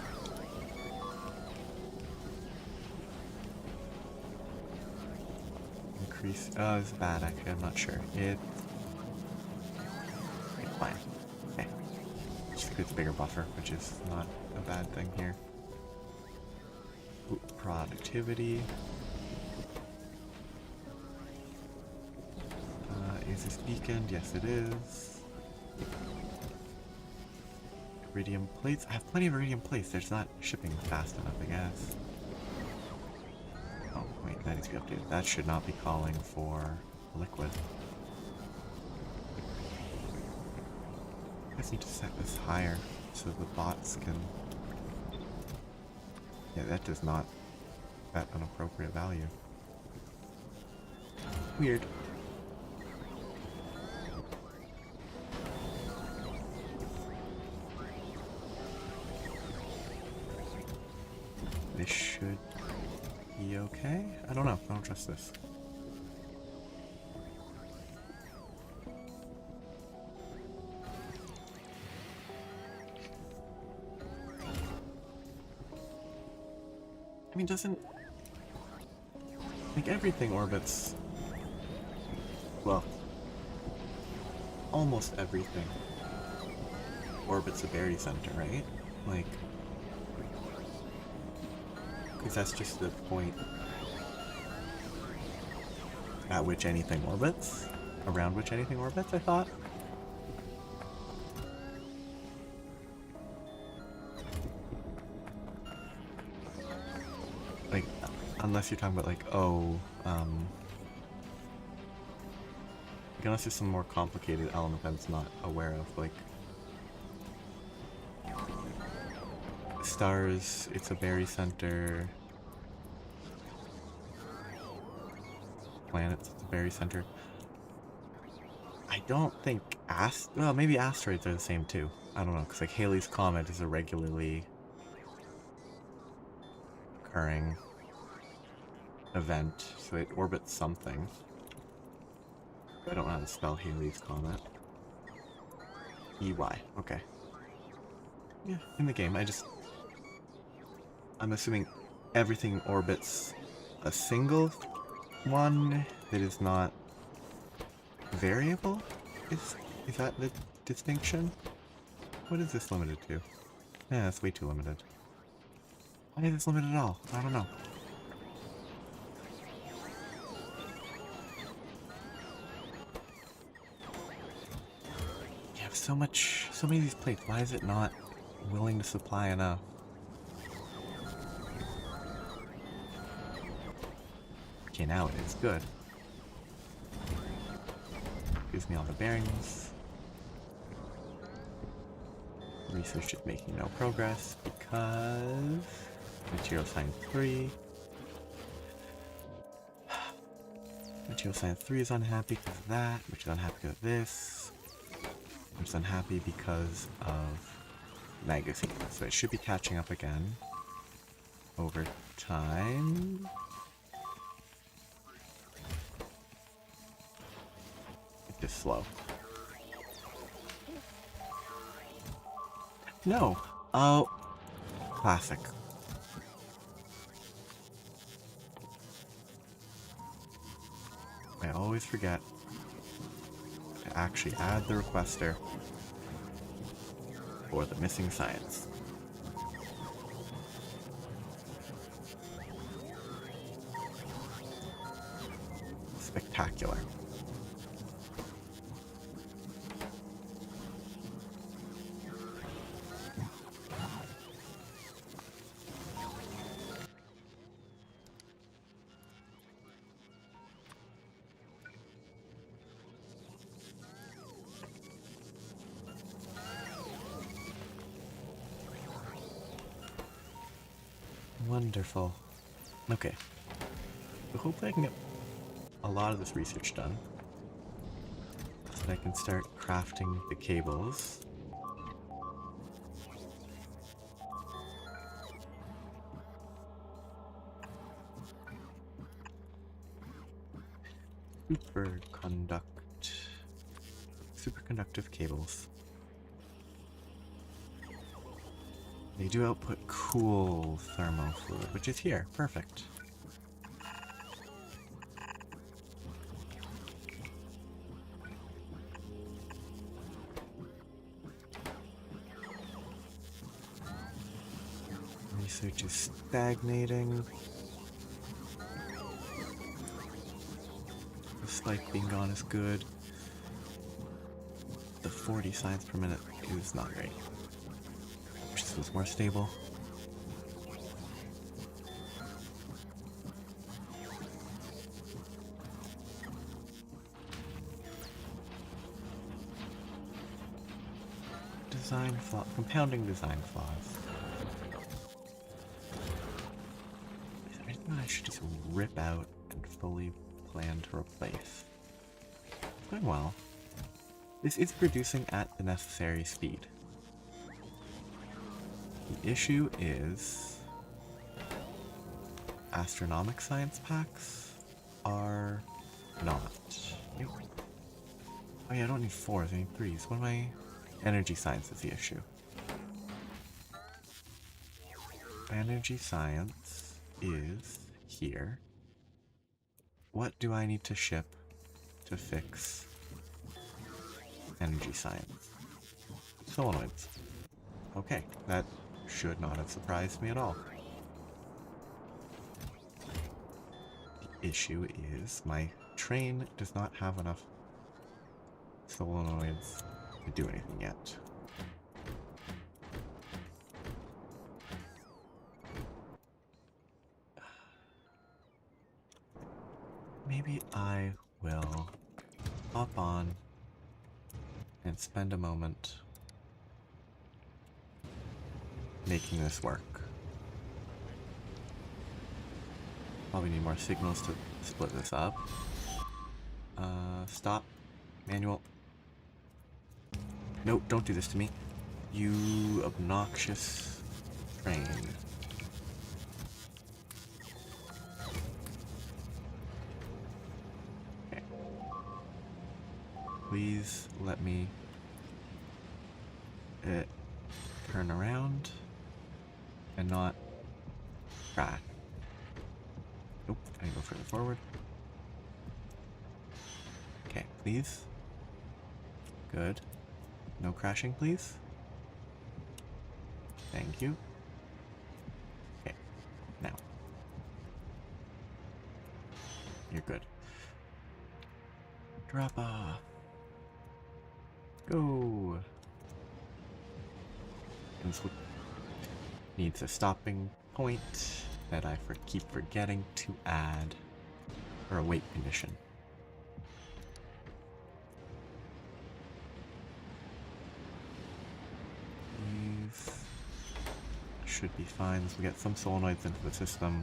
Increase. Oh, it's bad actually. I'm not sure. It's fine. Okay. Just includes a bigger buffer, which is not a bad thing here. Ooh, productivity. Is this beaconed? Yes, it is. Iridium plates. I have plenty of iridium plates. There's not shipping fast enough, I guess. Oh, wait, that needs to be updated. That should not be calling for liquid. I just need to set this higher so the bots can... yeah, that does not set an appropriate value. Weird. This should be okay? I don't know. I don't trust this. I mean, doesn't... Like, everything orbits... Well, almost everything orbits a barycenter, right? Like... Because that's just the point at which anything orbits? Around which anything orbits, I thought? Like, unless you're talking about, like, oh, like, unless there's some more complicated element that it's not aware of, like, stars, it's a barycenter, planets, it's a barycenter. I don't think well, maybe asteroids are the same too. I don't know, because, like, Halley's Comet is a regularly occurring event, so it orbits something. I don't know how to spell Halley's Comet. E-Y, okay. Yeah, in the game, I'm assuming everything orbits a single one that is not variable? Is that the distinction? What is this limited to? Yeah, that's way too limited. Why is this limited at all? I don't know. You have so many of these plates. Why is it not willing to supply enough? Okay, now it is. Good. Gives me all the bearings. Research is making no progress because material science 3. Material science 3 is unhappy because of that, which is unhappy because of this. I'm just unhappy because of magazines. So it should be catching up again over time. It's just slow. No. Oh. Classic. I always forget to actually add the requester for the missing science. Spectacular. Wonderful. Okay. So hopefully I can get a lot of this research done. So that I can start crafting the cables. Superconductive cables. They do output cool thermo fluid, which is here. Perfect. Research is stagnating. The spike being gone is good. The 40 science per minute is not great. Wish this was more stable. Design flaw, compounding design flaws. Is there anything I should just rip out and fully plan to replace? It's going well. This is producing at the necessary speed. The issue is astronomic science packs are not. Wait. Oh yeah, I don't need 4s, I need 3s. What am I? Energy science is the issue. Energy science is here. What do I need to ship to fix energy science? Solenoids. Okay, that should not have surprised me at all. The issue is my train does not have enough solenoids to do anything yet. Maybe I will hop on and spend a moment making this work. Probably need more signals to split this up. Stop. Manual. Nope, don't do this to me. You obnoxious train. Okay. Please let me turn around and not crash. Nope, I go further forward. Okay, please. Good. No crashing, please. Thank you. Okay, now. You're good. Drop off. Go. And this needs a stopping point that I keep forgetting to add, or a wait condition. These should be fine as we get some solenoids into the system,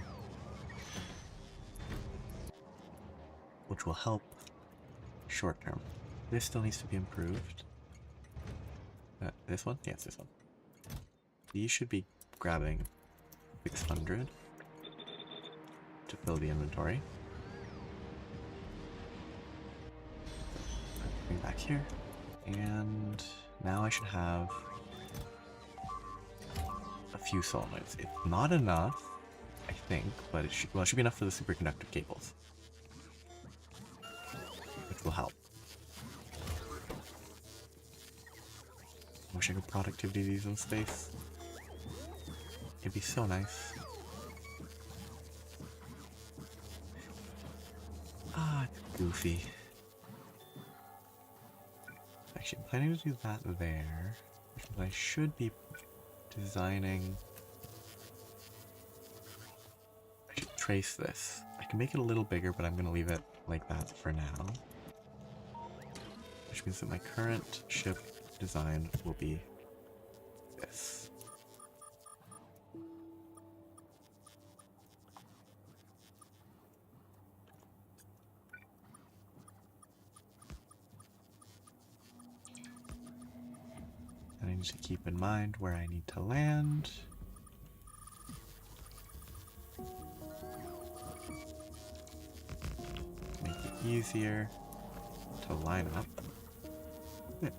which will help short term. This still needs to be improved. This one? Yes, this one. These should be grabbing 600 to fill the inventory. Bring back here. And now I should have a few solenoids. It's not enough, I think, but it should be enough for the superconductive cables, which will help. I wish I could productivity these in space. It'd be so nice. Ah, it's goofy. Actually, I'm planning to do that there, which means I should be designing. I should trace this. I can make it a little bigger, but I'm going to leave it like that for now. Which means that my current ship design will be this. And I need to keep in mind where I need to land. Make it easier to line up. Yeah.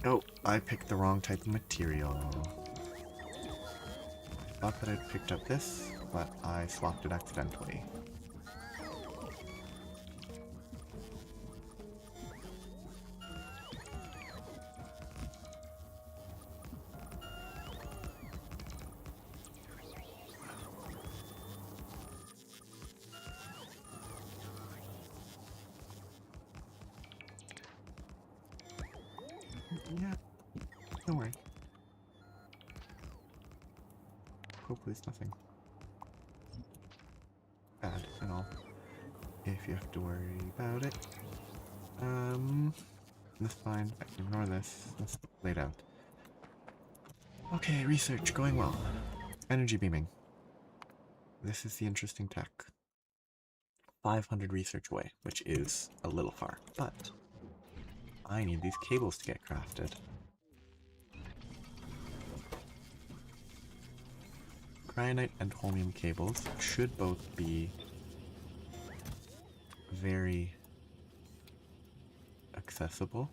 Oh, I picked the wrong type of material. I thought that I'd picked up this, but I swapped it accidentally. Yeah, don't worry. Hopefully it's nothing bad at all, if you have to worry about it. That's fine. I can ignore this. That's laid out. Okay, research going well. Energy beaming. This is the interesting tech. 500 research away, which is a little far, but I need these cables to get crafted. Cryonite and holmium cables should both be very accessible.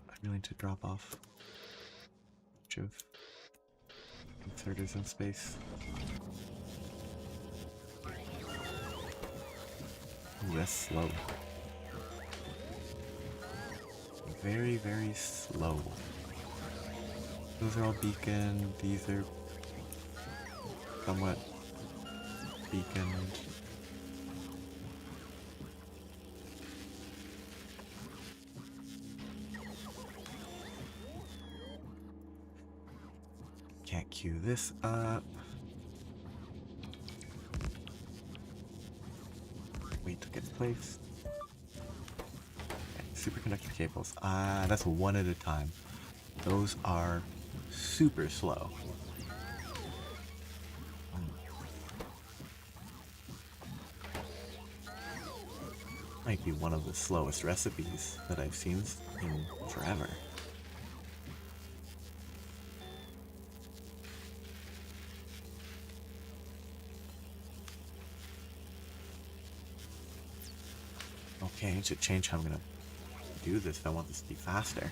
I'm willing to drop off a bunch of inserters in space. Ooh, that's slow. Very, very slow. Those are all beaconed. These are somewhat beaconed. Can't queue this up. Wait till it gets placed. Okay, superconductor cables. That's one at a time. Those are super slow. Might be one of the slowest recipes that I've seen in forever. Okay, I need to change how I'm gonna do this if I want this to be faster.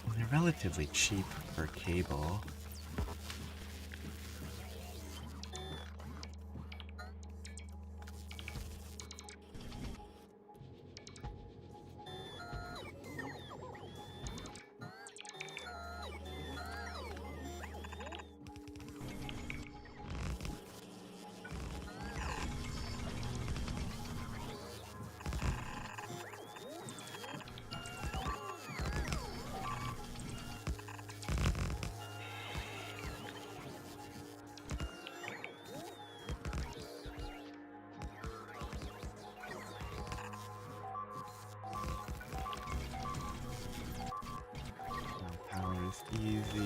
Well, they're relatively cheap per cable. Power is easy.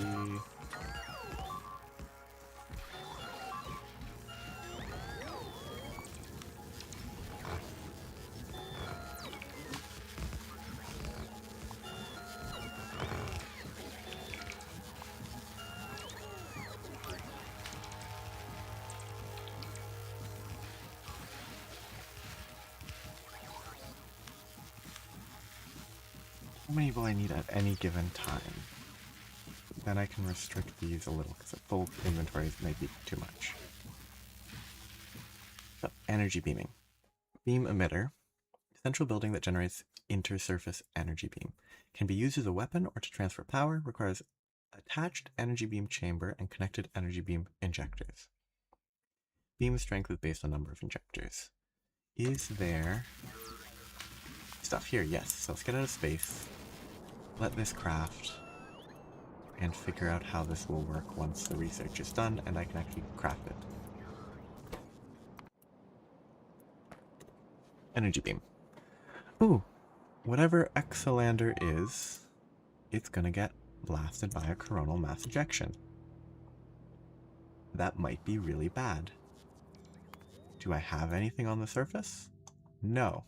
How many will I need at any given time? Then I can restrict these a little, because at full inventories might be too much. So, energy beaming. Beam emitter. Central building that generates intersurface energy beam. Can be used as a weapon or to transfer power. Requires attached energy beam chamber and connected energy beam injectors. Beam strength is based on number of injectors. Is there stuff here? Yes. So let's get out of space. Let this craft. And figure out how this will work once the research is done and I can actually craft it. Energy beam. Ooh, whatever Exolander is, it's gonna get blasted by a coronal mass ejection. That might be really bad. Do I have anything on the surface? No.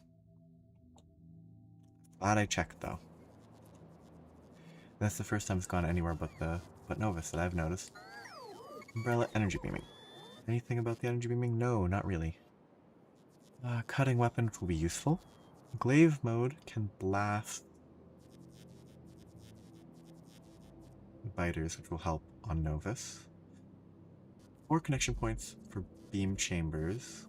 Glad I checked though. That's the first time it's gone anywhere but Novus that I've noticed. Umbrella energy beaming. Anything about the energy beaming? No, not really. Cutting weapons will be useful. Glaive mode can blast biters, which will help on Novus. 4 connection points for beam chambers.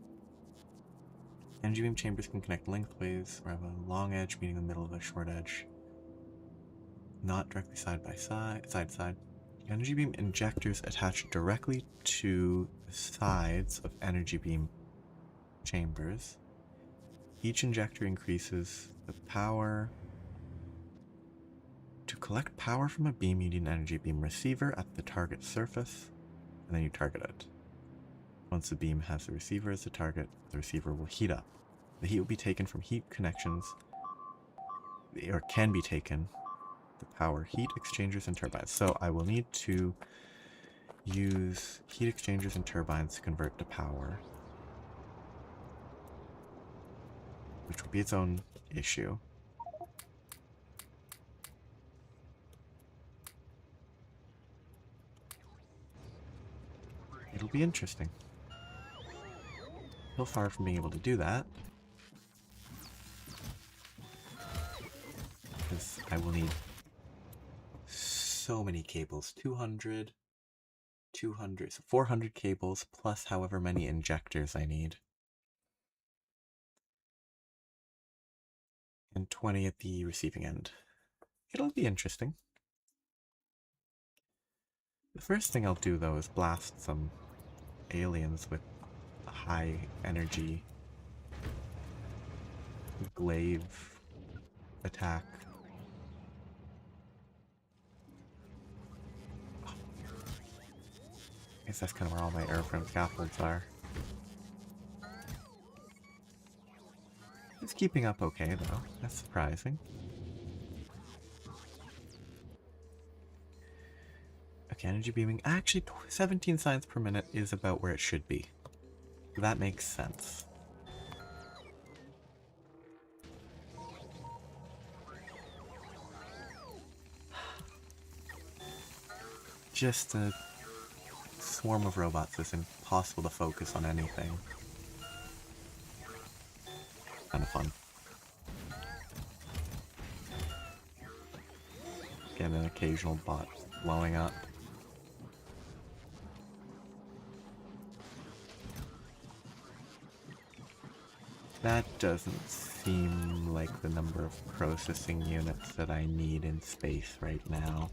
Energy beam chambers can connect lengthways or have a long edge meeting the middle of a short edge. Not directly side by side, side to side. Energy beam injectors attach directly to the sides of energy beam chambers. Each injector increases the power. To collect power from a beam, you need an energy beam receiver at the target surface, and then you target it. Once the beam has the receiver as the target, the receiver will heat up. The heat will be taken from heat connections or can be taken to power heat exchangers and turbines. So I will need to use heat exchangers and turbines to convert to power, which will be its own issue. It'll be interesting. Still far from being able to do that, because I will need so many cables. 200, 200, so 400 cables plus however many injectors I need. And 20 at the receiving end. It'll be interesting. The first thing I'll do, though, is blast some aliens with a high energy glaive attack. I guess that's kind of where all my airframe scaffolds are. It's keeping up okay, though. That's surprising. Okay, energy beaming. Actually, 17 science per minute is about where it should be. That makes sense. Just a swarm of robots is impossible to focus on anything. Kind of fun. Get an occasional bot blowing up. That doesn't seem like the number of processing units that I need in space right now.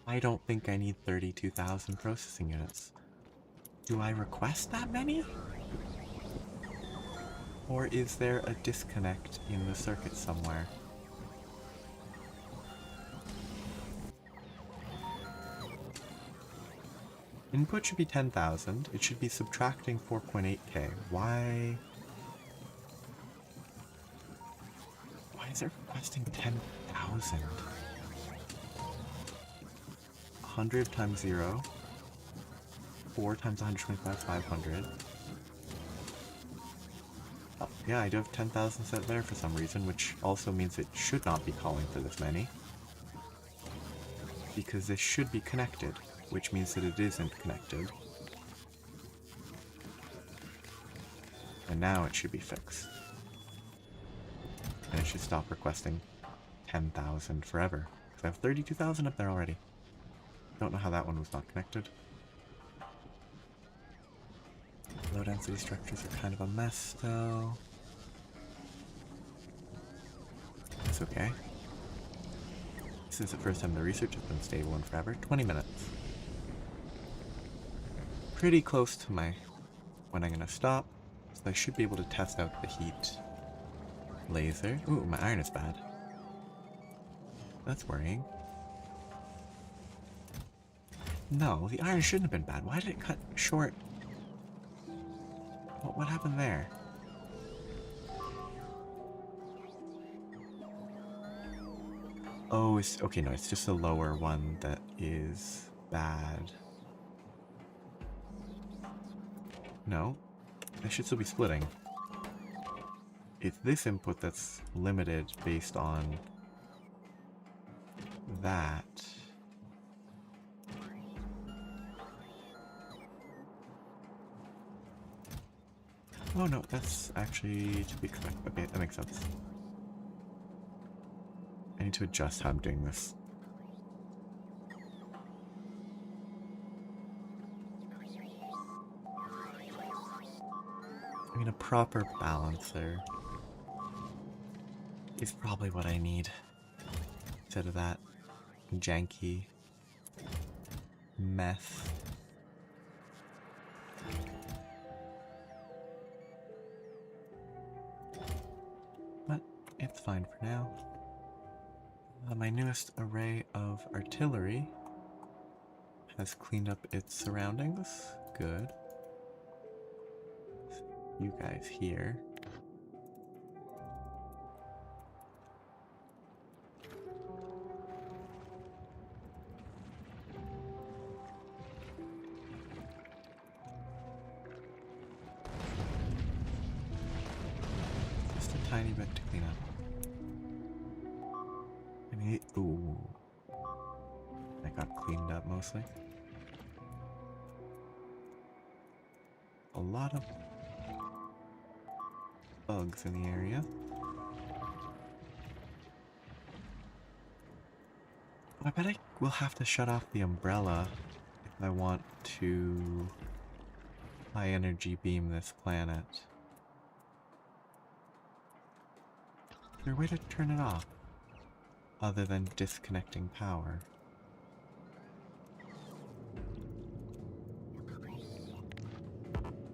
I don't think I need 32,000 processing units. Do I request that many? Or is there a disconnect in the circuit somewhere? Input should be 10,000. It should be subtracting 4.8k. Why is it requesting 10,000? 100 times 0. 4 times 125, 500. Oh, yeah, I do have 10,000 set there for some reason, which also means it should not be calling for this many. Because this should be connected, which means that it isn't connected. And now it should be fixed. And it should stop requesting 10,000 forever. Because I have 32,000 up there already. Don't know how that one was not connected. Low density structures are kind of a mess, though. It's okay. This is the first time the research has been stable in forever. 20 minutes. Pretty close to when I'm gonna stop. So I should be able to test out the heat laser. Ooh, my iron is bad. That's worrying. No, the iron shouldn't have been bad. Why did it cut short? What happened there? Oh, it's okay. No, it's just the lower one that is bad. No, I should still be splitting. It's this input that's limited based on that. Oh no, that's actually to be correct. Okay, that makes sense. I need to adjust how I'm doing this. I mean, a proper balancer is probably what I need. Instead of that janky mess. But it's fine for now. My newest array of artillery has cleaned up its surroundings. Good. You guys here. tiny bit to clean up. I mean, ooh. That got cleaned up mostly. A lot of bugs in the area. I bet I will have to shut off the umbrella if I want to high energy beam this planet. Is there a way to turn it off other than disconnecting power?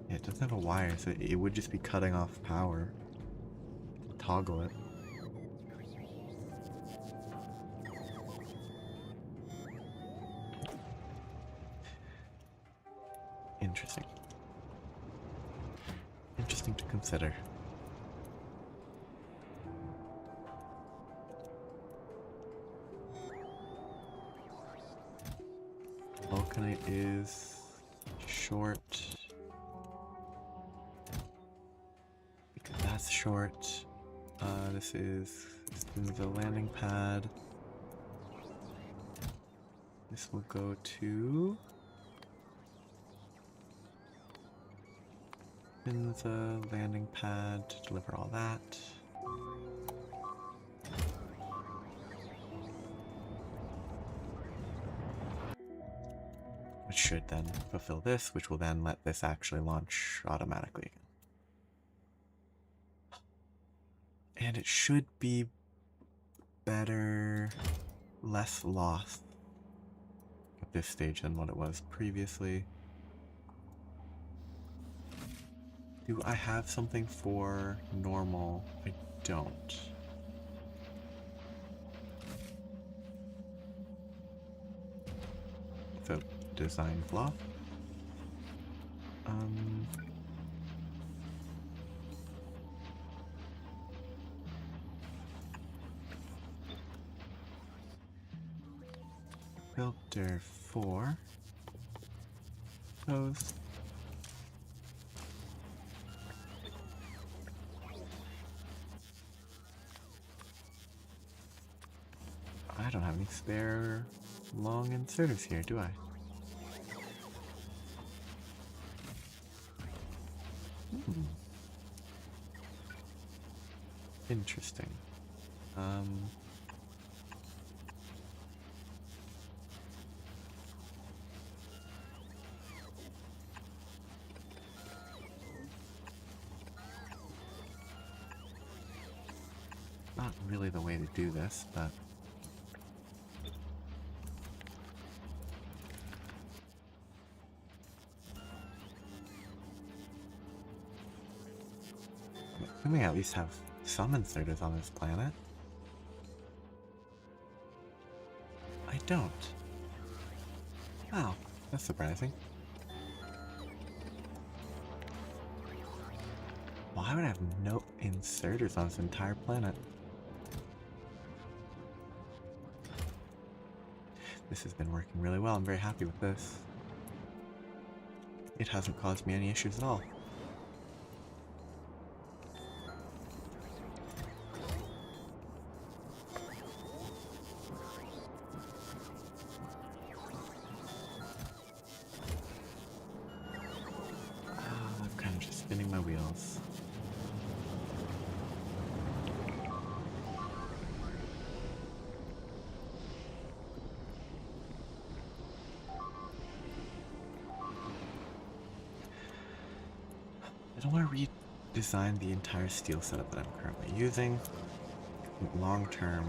Yeah, it doesn't have a wire, so it would just be cutting off power. Toggle it. Interesting. Interesting to consider. Vulcanite is short. Because that's short. This is the landing pad. This will go to the landing pad to deliver all that. Which should then fulfill this, which will then let this actually launch automatically. And it should be better, less loss at this stage than what it was previously. Do I have something for normal? I don't. So, design flaw. Filter 4. Those. I don't have any spare long inserters here, do I? Interesting. Not really the way to do this, but we may at least have some inserters on this planet. I don't. Wow, that's surprising. Why would I have no inserters on this entire planet? This has been working really well. I'm very happy with this. It hasn't caused me any issues at all. I'm kind of just spinning my wheels. I don't want to redesign the entire steel setup that I'm currently using. Long term,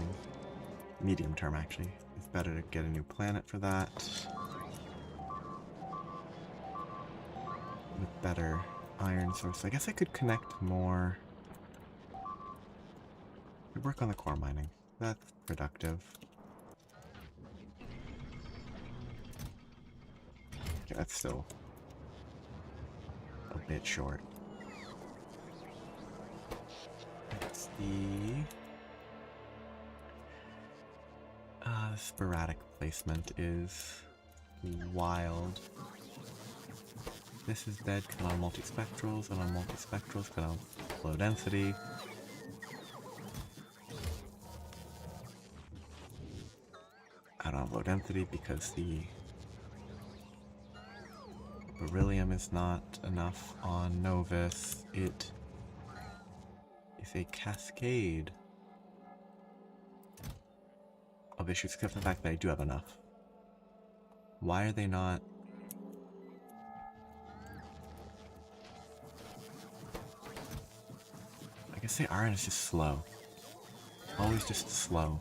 medium term actually, it's better to get a new planet for that. With better iron source. I guess I could connect more. Could work on the core mining. That's productive. Okay, that's still a bit short. Let's see. Sporadic placement is wild. This is dead because on multispectrals, and on multispectrals because on low density. on low density because the beryllium is not enough on Novus. It is a cascade of issues, except for the fact that I do have enough. Why are they not? I guess the iron is just slow. Always just slow.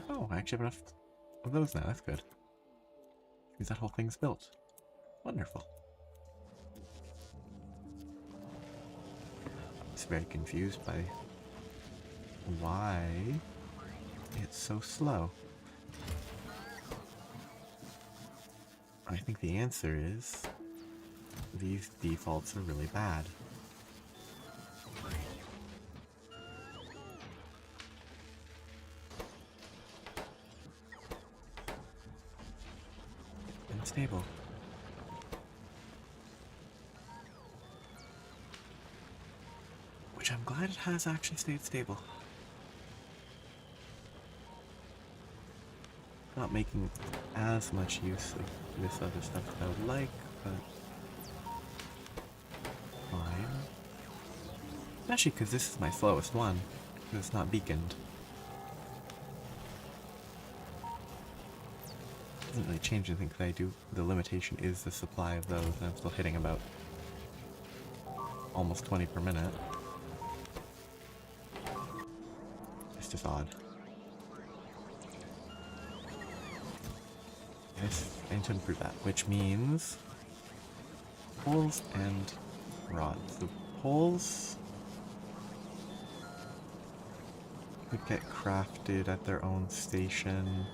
Oh, I actually have enough of those now. That's good. Because that whole thing's built. Wonderful. I'm just very confused by why it's so slow. I think the answer is these defaults are really bad. Unstable. Which I'm glad it has actually stayed stable. Not making as much use of this other stuff as I would like, but fine. Especially because this is my slowest one, because it's not beaconed. Doesn't really change anything because I do. The limitation is the supply of those, and I'm still hitting about almost 20 per minute. It's just odd. Yes, I need to improve that, which means poles and rods. The poles could get crafted at their own station.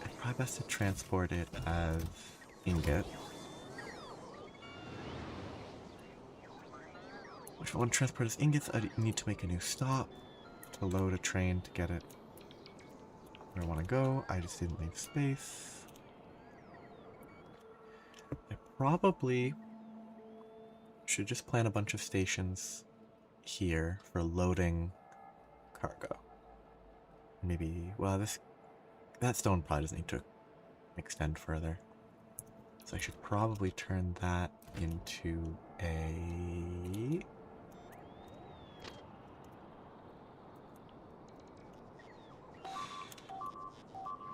It's probably best to transport it as ingot. Which one transport as ingots? I need to make a new stop to load a train to get it where I want to go. I just didn't leave space. I probably should just plan a bunch of stations here for loading cargo. Maybe, well, that stone probably doesn't need to extend further. So I should probably turn that into a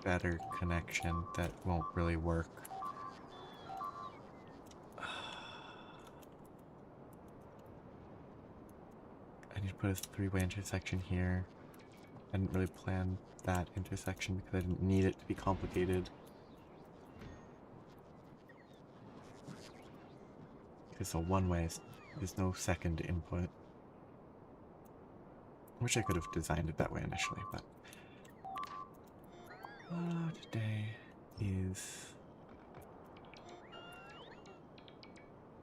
better connection that won't really work. I need to put a three-way intersection here. I didn't really plan that intersection because I didn't need it to be complicated. Because a one-way there's no second input. I wish I could have designed it that way initially, but today is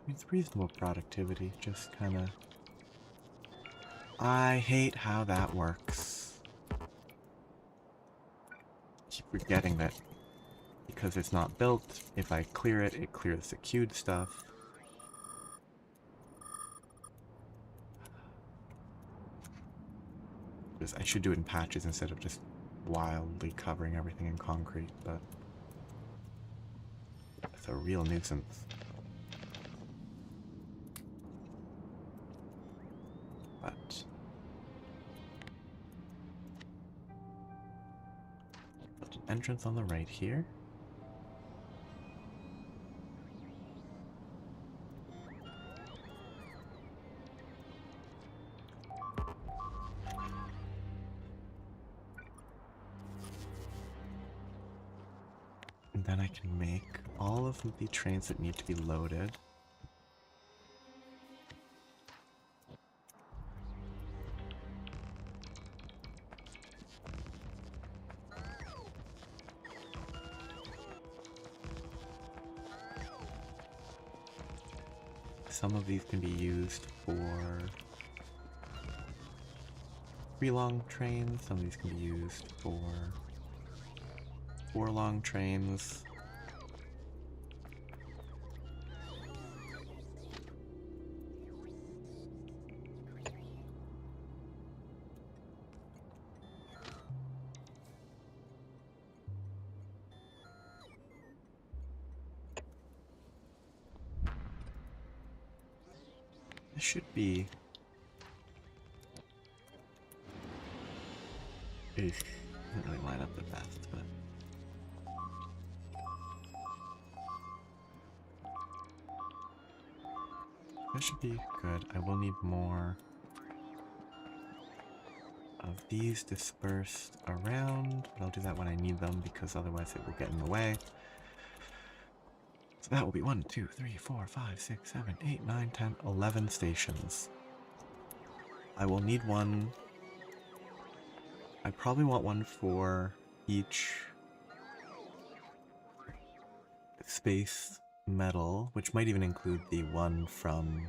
it's reasonable productivity, just kind of. I hate how that works. Keep forgetting that because it's not built, if I clear it, it clears the queued stuff. I should do it in patches instead of just wildly covering everything in concrete, but it's a real nuisance. But build an entrance on the right here. And then I can make all of the trains that need to be loaded. Some of these can be used for 3 long trains, some of these can be used for 4 long trains. This should be... Eesh. Doesn't really line up the best, but... That should be good. I will need more of these dispersed around, but I'll do that when I need them because otherwise it will get in the way. So that will be 1, 2, 3, 4, 5, 6, 7, 8, 9, 10, 11 stations. I will need one. I probably want one for each space metal, which might even include the one from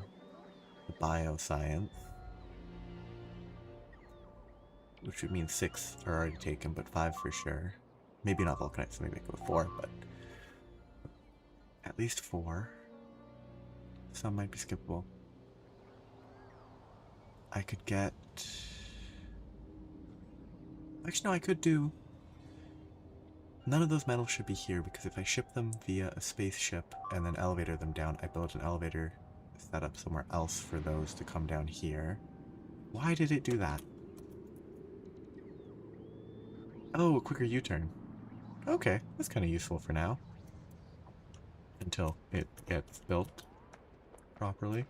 the bioscience. Which would mean 6 are already taken, but 5 for sure. Maybe not vulcanite, so maybe I go 4, but at least 4. Some might be skippable. I could get... Actually, no, I could do... None of those metals should be here, because if I ship them via a spaceship and then elevator them down, I built an elevator set up somewhere else for those to come down here. Why did it do that? Oh, a quicker U-turn. Okay, that's kind of useful for now. Until it gets built properly.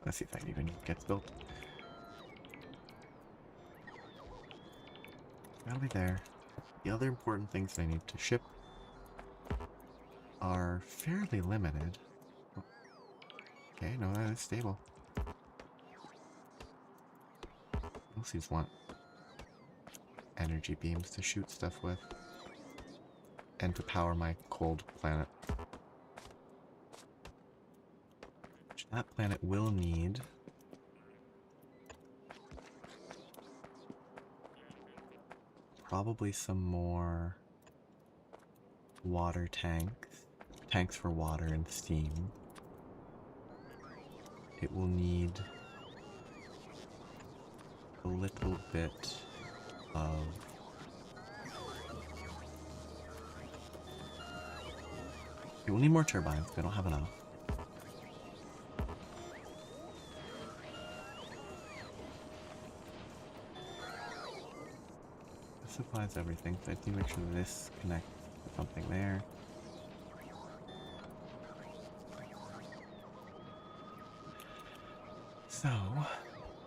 Let's see if that even gets built. That'll be there. The other important things I need to ship are fairly limited. Oh. Okay, no, that is stable. Most of these want energy beams to shoot stuff with. And to power my cold planet. Which that planet will need. Probably some more water tanks. Tanks for water and steam. It will need a little bit of it will need more turbines. They don't have enough. This supplies everything, so I need to make sure this connects to something there. So,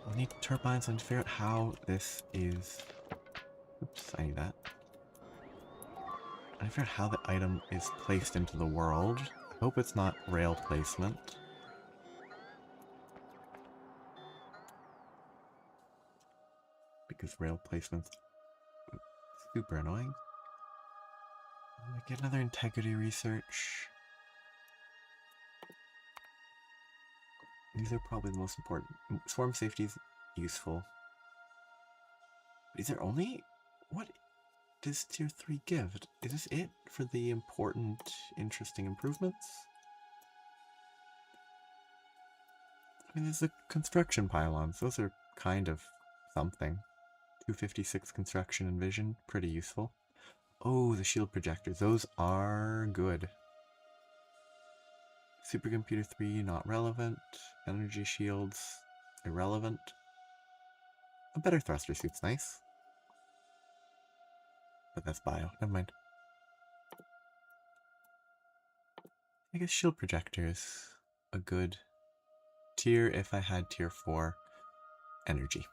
we'll need turbines and figure out how this is... Oops, I need that. I figure out how the item is placed into the world. I hope it's not rail placement. Because rail placement's super annoying. I'm gonna get another integrity research. These are probably the most important. Swarm safety is useful. But is there only... What does tier 3 give? Is this it for the important, interesting improvements? I mean, there's the construction pylons. Those are kind of something. 256 construction and vision. Pretty useful. Oh, the shield projectors. Those are good. Supercomputer 3, not relevant. Energy shields, irrelevant. A better thruster suit's nice. But that's bio. Never mind. I guess shield projectors. A good tier if I had tier 4 energy.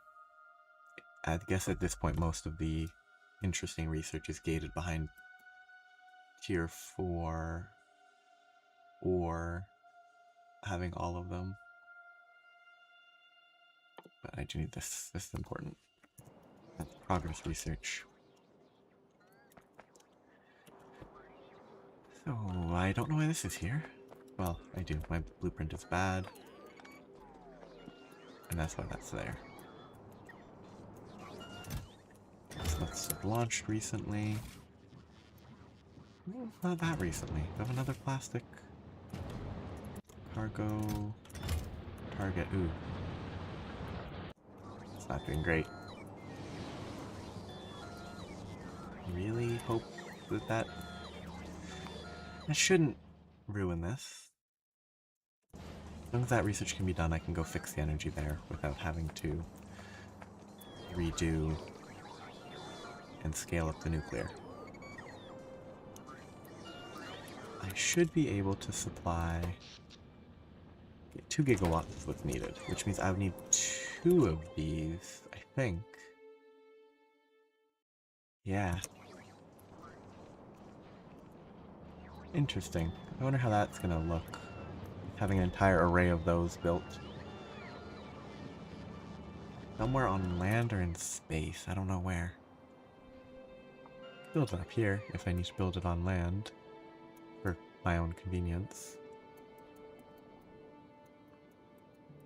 I guess at this point most of the interesting research is gated behind tier 4 or having all of them. But I do need this. This is important. That's progress research. So, I don't know why this is here. Well, I do. My blueprint is bad. And that's why that's there. Stuff's launched recently. Not that recently. We have another plastic cargo target. Ooh. It's not doing great. Really hope that shouldn't ruin this. As long as that research can be done, I can go fix the energy there without having to redo and scale up the nuclear. I should be able to supply 2 gigawatts is what's needed, which means I would need 2 of these, I think. Yeah. Interesting. I wonder how that's gonna look, having an entire array of those built. Somewhere on land or in space, I don't know where. Build it up here if I need to build it on land for my own convenience.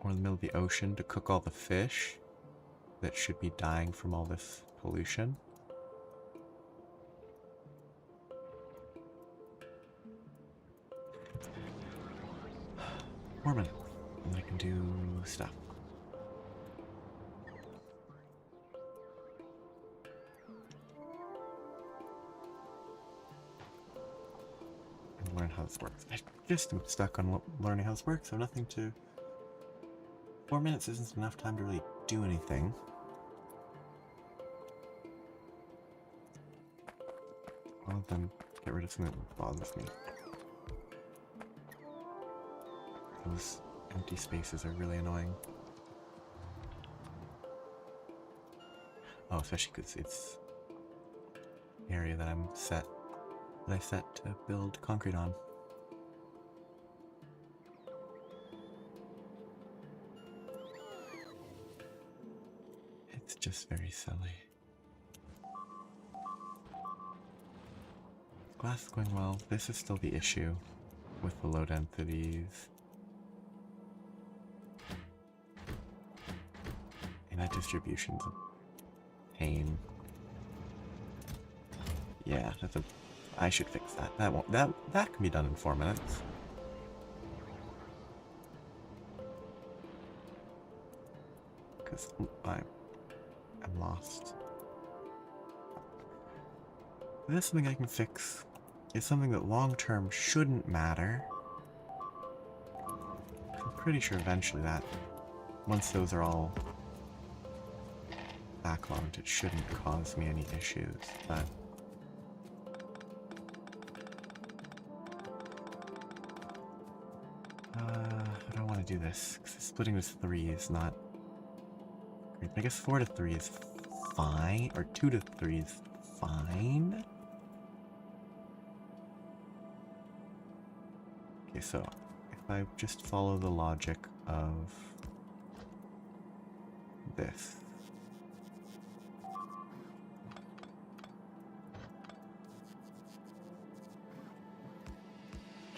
Or in the middle of the ocean to cook all the fish that should be dying from all this pollution. More minutes, and I can do stuff. And learn how this works. I just am stuck on learning how this works, so nothing to... 4 minutes isn't enough time to really do anything. Other than get rid of something that bothers me. Those empty spaces are really annoying. Oh, especially because it's the area that I set to build concrete on. It's just very silly. Glass is going well. This is still the issue with the low densities. And that distribution's a pain. Yeah, I should fix that. That can be done in 4 minutes. Because I'm lost. This is something I can fix. It's something that long term shouldn't matter. I'm pretty sure eventually that, once those are all backlogged, it shouldn't cause me any issues, but... I don't want to do this, because splitting this 3 is not great. I guess 4 to 3 is fine, or 2 to 3 is fine? Okay, so if I just follow the logic of this.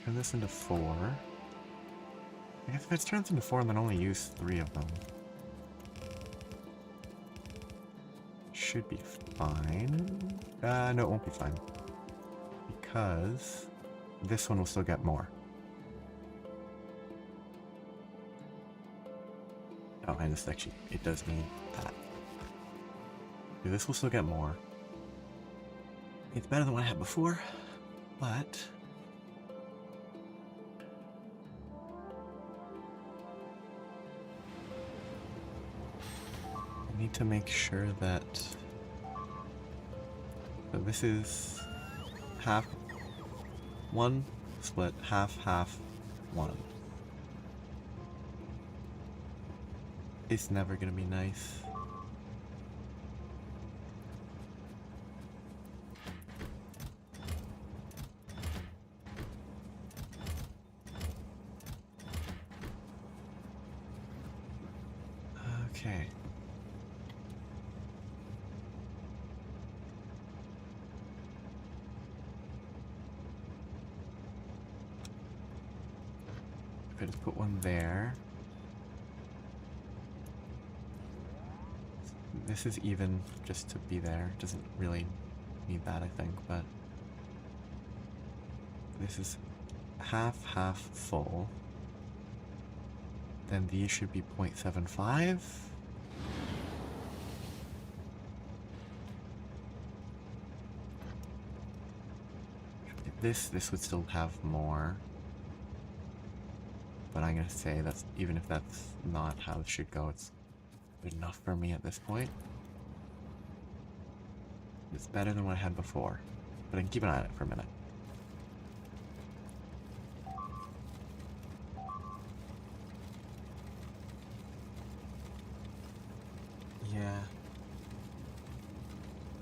Turn this into 4. I guess if it turns into 4 and then only use 3 of them, should be fine. No, it won't be fine. Because this one will still get more. Oh, and this actually, it does need that. Okay, this will still get more. It's better than what I had before, but... I need to make sure that... So this is half 1 split, half, 1. It's never gonna be nice. Okay. If I just put one there. This is even just to be there. Doesn't really need that, I think, but... This is half full. Then these should be 0.75. This would still have more. But I'm gonna say that's, even if that's not how it should go, it's good enough for me at this point. It's better than what I had before. But I can keep an eye on it for a minute. Yeah.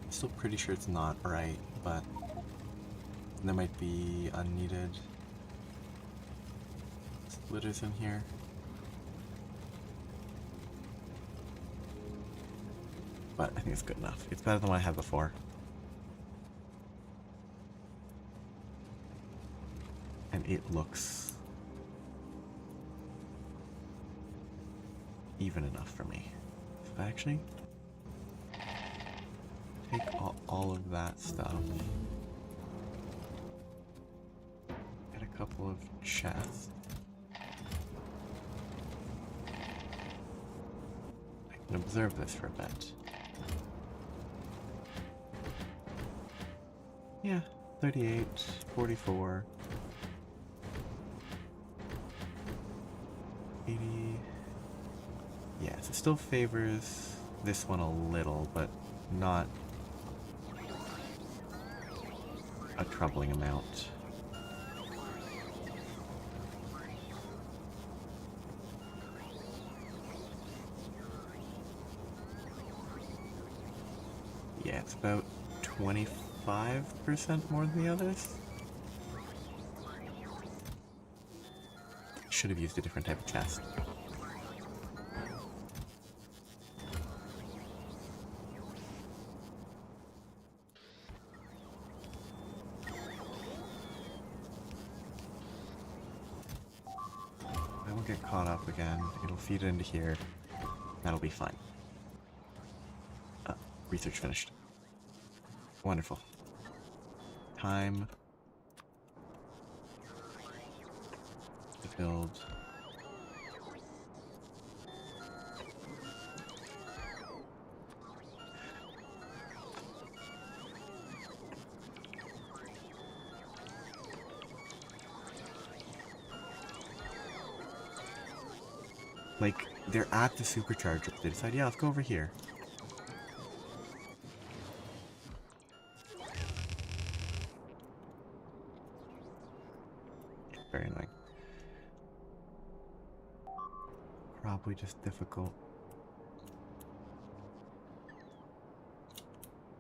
I'm still pretty sure it's not right, but there might be unneeded splitters in here. But I think it's good enough. It's better than what I had before. And it looks even enough for me. So actually, take all of that stuff. Get a couple of chests. I can observe this for a bit. Yeah, 38, 44, 80. Yes, it still favors this one a little, but not a troubling amount. Yeah, it's about 25% more than the others. Should have used a different type of chest. I won't get caught up again. It'll feed it into here. That'll be fine. Research finished. Wonderful. Time to build. Like, they're at the supercharger. They decide, yeah, let's go over here. Very annoying. Probably just difficult.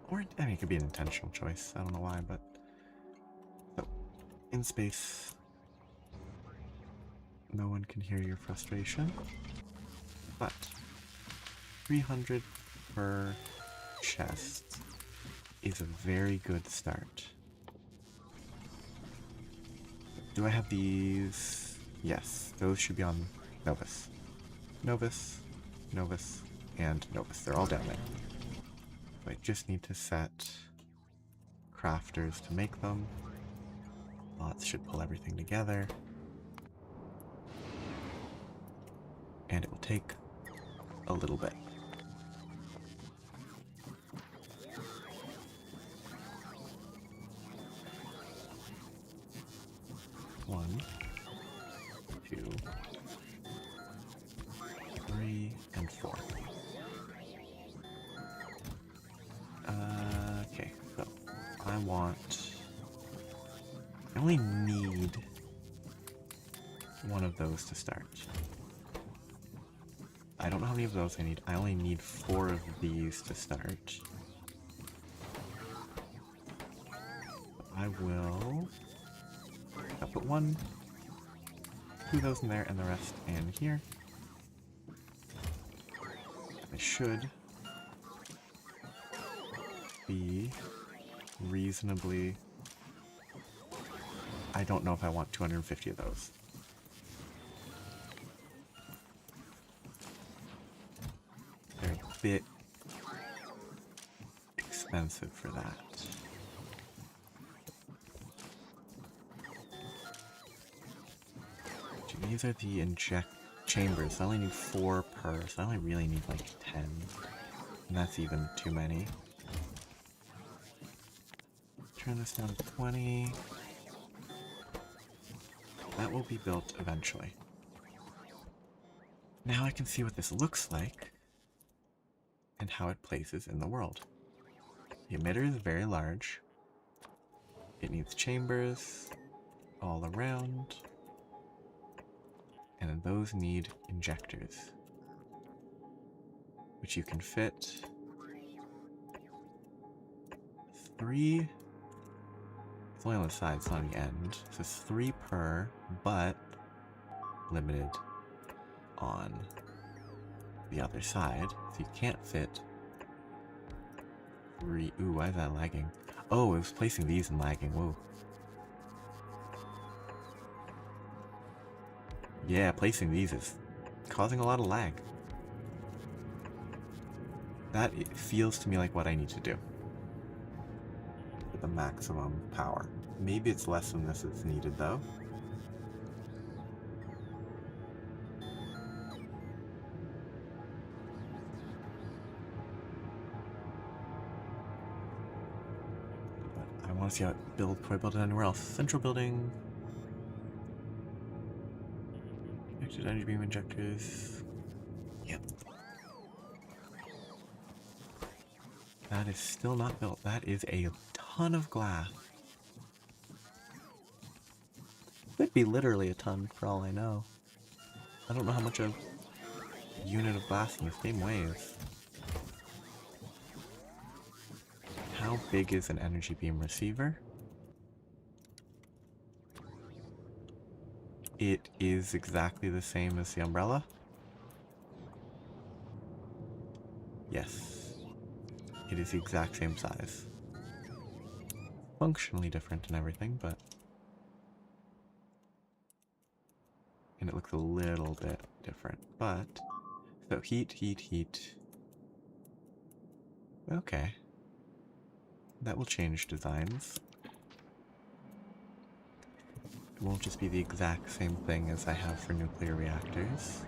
Or, I mean, it could be an intentional choice. I don't know why, but... So, in space, no one can hear your frustration. But, 300 per chest is a very good start. Do I have these? Yes, those should be on Novus. Novus, Novus, and Novus. They're all down there. So I just need to set crafters to make them. Lots should pull everything together. And it will take a little bit. One, 2, 3, and 4. Okay, so I only need one of those to start. I don't know how many of those I need. I only need 4 of these to start. I will... I'll put 1, 2 of those in there, and the rest in here. I should be reasonably... I don't know if I want 250 of those. They're a bit expensive for that. These are the inject chambers. I only need 4 per, so I only really need like 10. And that's even too many. Turn this down to 20. That will be built eventually. Now I can see what this looks like and how it places in the world. The emitter is very large. It needs chambers all around. And then those need injectors, which you can fit 3. It's only on the side, it's not on the end. So it's 3 per, but limited on the other side. So you can't fit 3. Ooh, why is that lagging? Oh, it was placing these and lagging. Whoa. Yeah, placing these is causing a lot of lag. That feels to me like what I need to do for the maximum power. Maybe it's less than this is needed though. But I want to see how it builds before I build it anywhere else. Central building. Connected energy beam injectors. Yep. That is still not built. That is a ton of glass. Could be literally a ton for all I know. I don't know how much a unit of glass in this game weighs. How big is an energy beam receiver? It is exactly the same as the umbrella. Yes. It is the exact same size. Functionally different and everything, but... And it looks a little bit different, but... So heat, heat, heat. Okay. That will change designs. It won't just be the exact same thing as I have for nuclear reactors.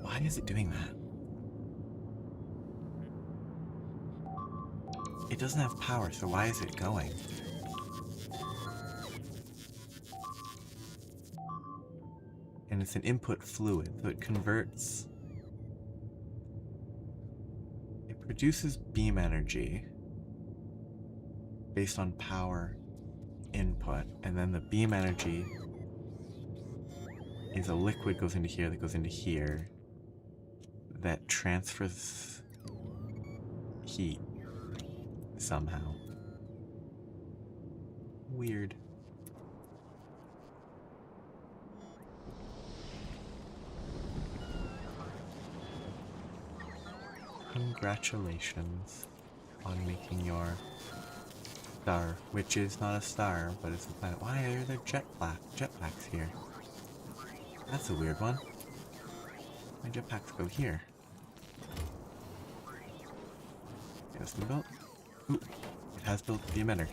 Why is it doing that? It doesn't have power, so why is it going? And it's an input fluid, so it converts... It produces beam energy based on power input, and then the beam energy is a liquid goes into here that goes into here that transfers heat somehow. Weird. Congratulations on making your star, which is not a star, but it's a planet. Why are there jetpacks here? That's a weird one. My jetpacks go here. Has been built. Ooh, it has built the emitter,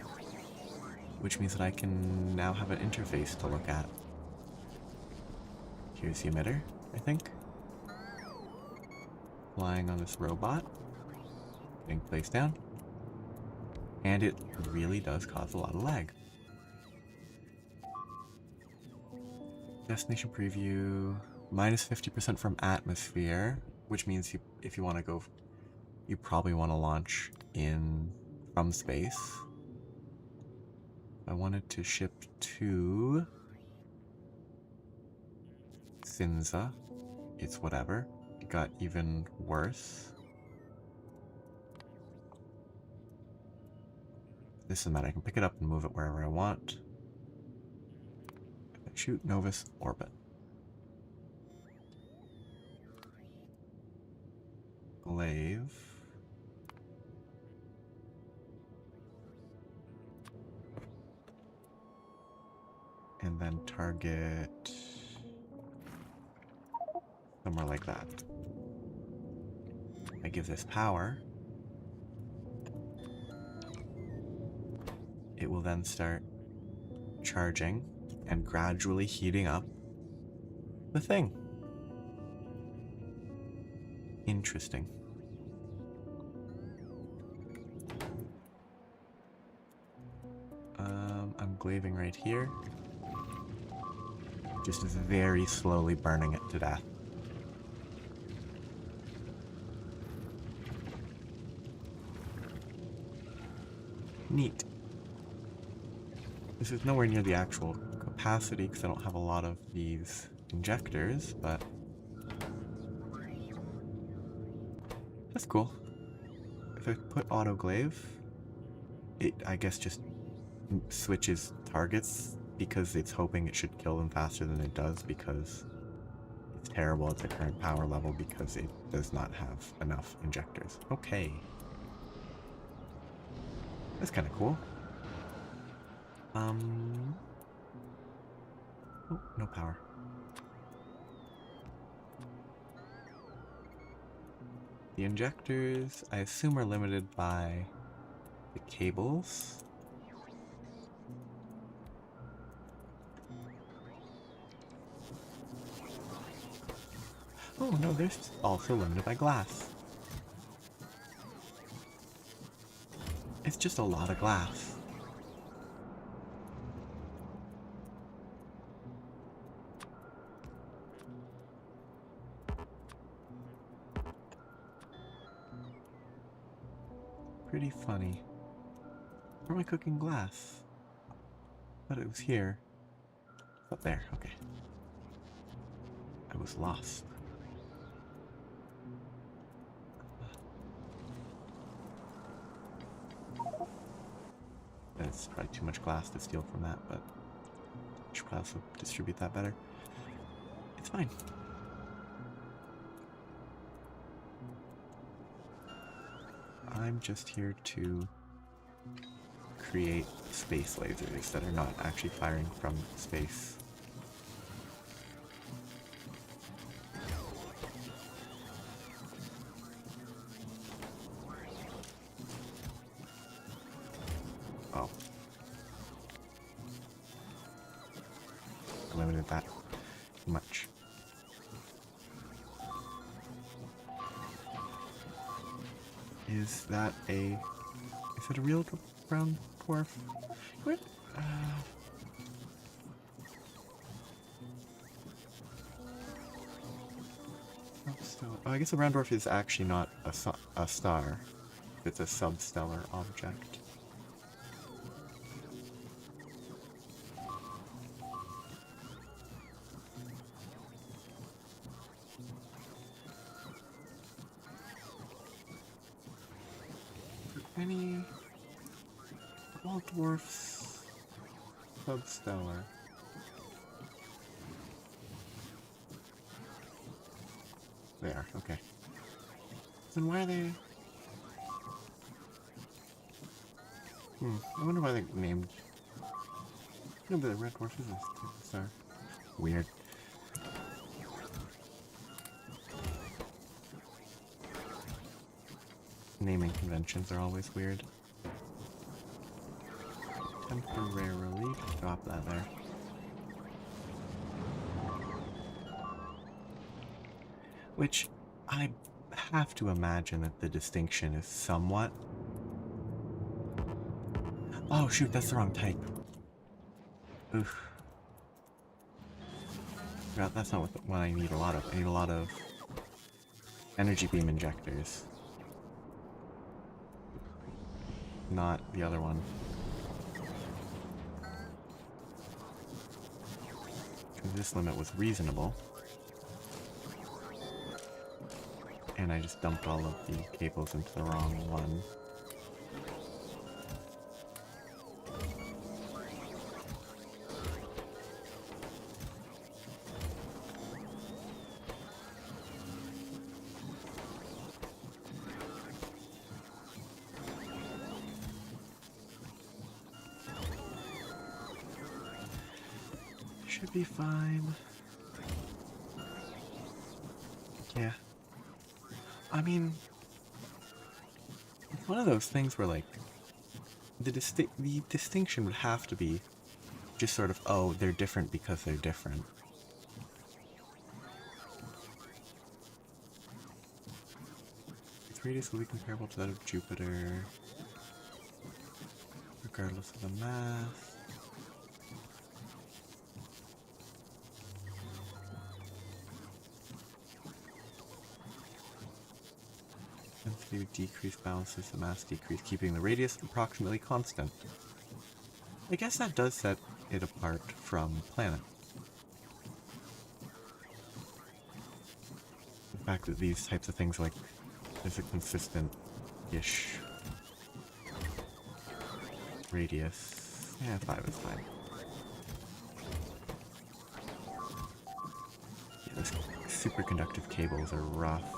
which means that I can now have an interface to look at. Here's the emitter, I think. Flying on this robot, getting placed down, and it really does cause a lot of lag. Destination preview, minus 50% from atmosphere, which means if you want to go, you probably want to launch from space. I wanted to ship to Cinza. It's whatever. It got even worse. This doesn't matter. I can pick it up and move it wherever I want. Shoot, Novus, orbit. Glaive. And then target somewhere like that. I give this power. it will then start charging and gradually heating up the thing. Interesting. I'm glazing right here. Just very slowly burning it to death. Neat. This is nowhere near the actual capacity because I don't have a lot of these injectors, but that's cool. If I put autoglaive, it, I guess, just switches targets because it's hoping it should kill them faster than it does because it's terrible at the current power level because it does not have enough injectors. Okay. That's kind of cool. Oh, no power. The injectors, I assume, are limited by the cables. Oh no, they're also limited by glass. It's just a lot of glass. Pretty funny. Where am I cooking glass? I thought it was here. It's up there, okay. I was lost. That's probably too much glass to steal from that, but I should probably also distribute that better. It's fine. I'm just here to create space lasers that are not actually firing from space. Oh. I limited that too much. Is that a real brown dwarf? What? Oh, I guess a brown dwarf is actually not a star. It's a substellar object. Any all dwarfs substellar? They are, okay. Then why are they? I wonder why they named. No, but the red dwarf is a star. Weird. Naming conventions are always weird. Temporarily drop that there. Which I have to imagine that the distinction is somewhat. Oh shoot, that's the wrong type. Oof. That's not what I need a lot of. I need a lot of energy beam injectors. Not the other one. Because this limit was reasonable. And I just dumped all of the cables into the wrong one. Should be fine. Yeah. I mean, it's one of those things where, like, the distinction would have to be just sort of, oh, they're different because they're different. Its radius will be comparable to that of Jupiter, regardless of the mass. Density would decrease, balances the mass decrease, keeping the radius approximately constant. I guess that does set it apart from planets. The fact that these types of things, like, there's a consistent-ish radius. Yeah, 5 is fine. Yeah, those superconductive cables are rough.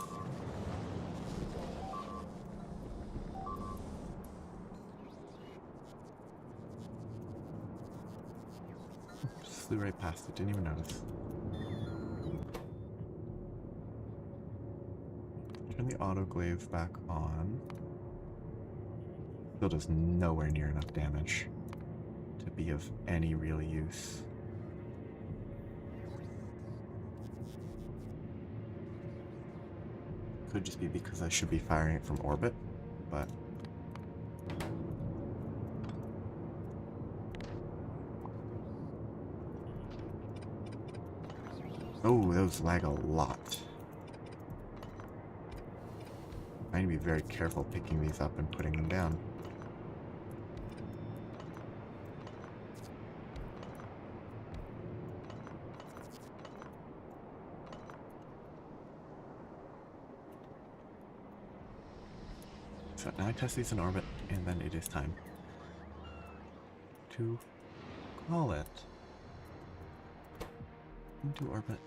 Just flew right past it, didn't even notice. Turn the autoclave back on. Still does nowhere near enough damage to be of any real use. Could just be because I should be firing it from orbit, but... Oh, those lag a lot. I need to be very careful picking these up and putting them down. So now I test these in orbit, and then it is time to call it into orbit.